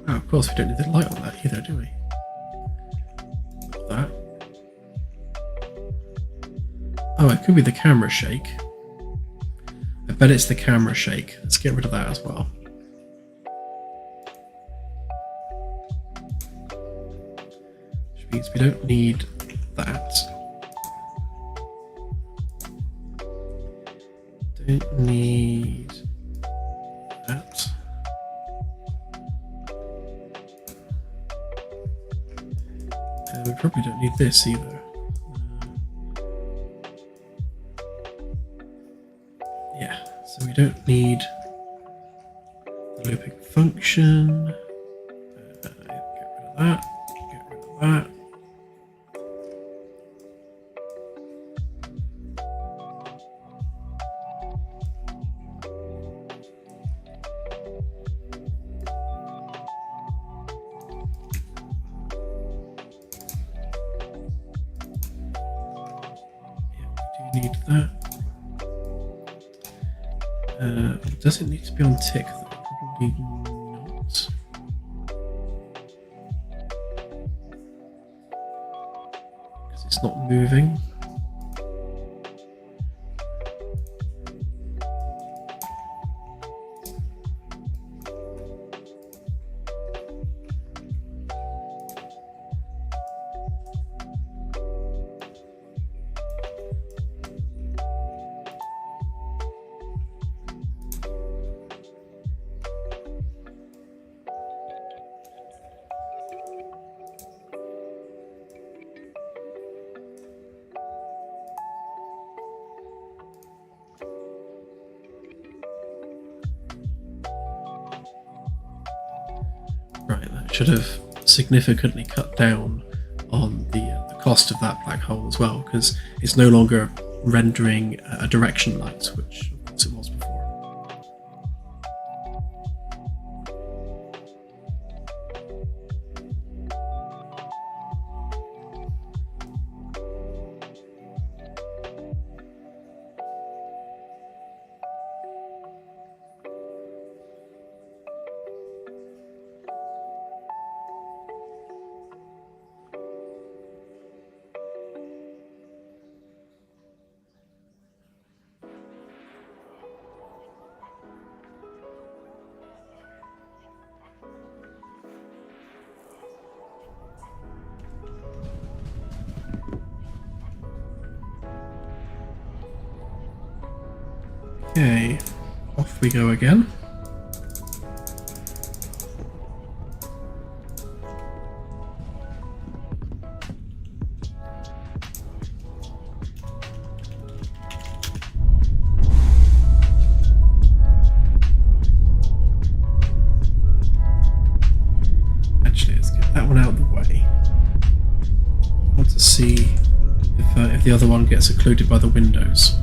Oh, of course, we don't need the light on that either, do we? Not that. Oh, it could be the camera shake. I bet it's the camera shake. Let's get rid of that as well. Which means we don't need that. Don't need that. We probably don't need this either. don't need the looping function. Get rid of that. Get rid of that. Need that. Does it need to be on tick though? Probably not. Because it's not moving. Right, that should have significantly cut down on the cost of that black hole as well, because it's no longer rendering a direction light, which of course it was before. Okay, off we go again. Actually, let's get that one out of the way. I want to see if the other one gets occluded by the windows.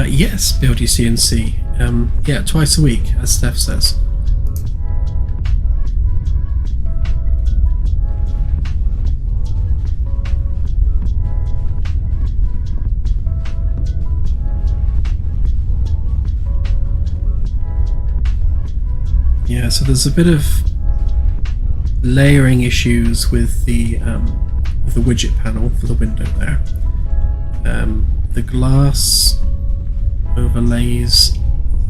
Yes, build your CNC. Yeah, twice a week, as Steph says. Yeah, so there's a bit of layering issues with the widget panel for the window there. The glass overlays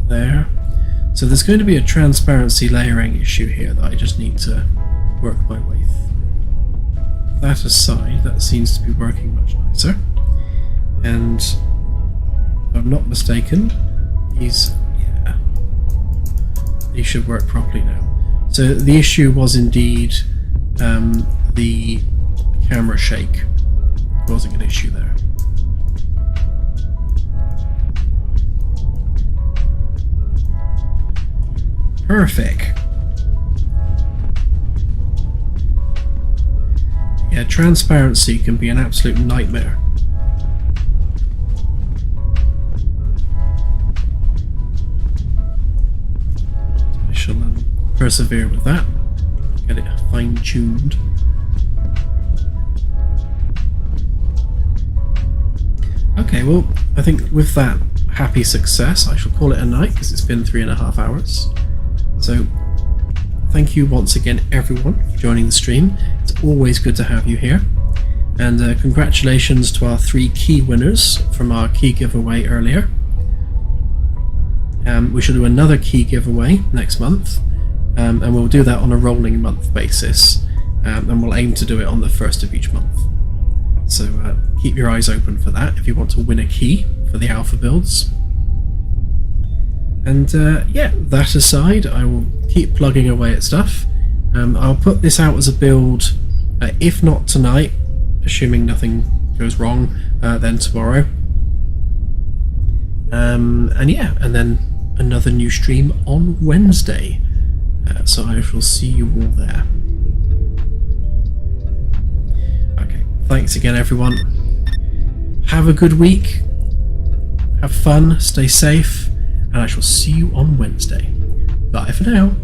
there. So there's going to be a transparency layering issue here that I just need to work my way through. That aside, that seems to be working much nicer. And if I'm not mistaken, these should work properly now. So the issue was indeed the camera shake causing an issue there. Perfect. Yeah, transparency can be an absolute nightmare. I shall persevere with that, get it fine-tuned. Okay, well, I think with that happy success, I shall call it a night because it's been 3.5 hours. So, thank you once again, everyone, for joining the stream. It's always good to have you here. And congratulations to our 3 key winners from our key giveaway earlier. We shall do another key giveaway next month, and we'll do that on a rolling month basis, and we'll aim to do it on the 1st of each month. So keep your eyes open for that if you want to win a key for the alpha builds. And yeah, that aside, I will keep plugging away at stuff. I'll put this out as a build, if not tonight, assuming nothing goes wrong, then tomorrow. And yeah, and then another new stream on Wednesday. So I shall see you all there. Okay, thanks again, everyone. Have a good week. Have fun, stay safe, and I shall see you on Wednesday. Bye for now.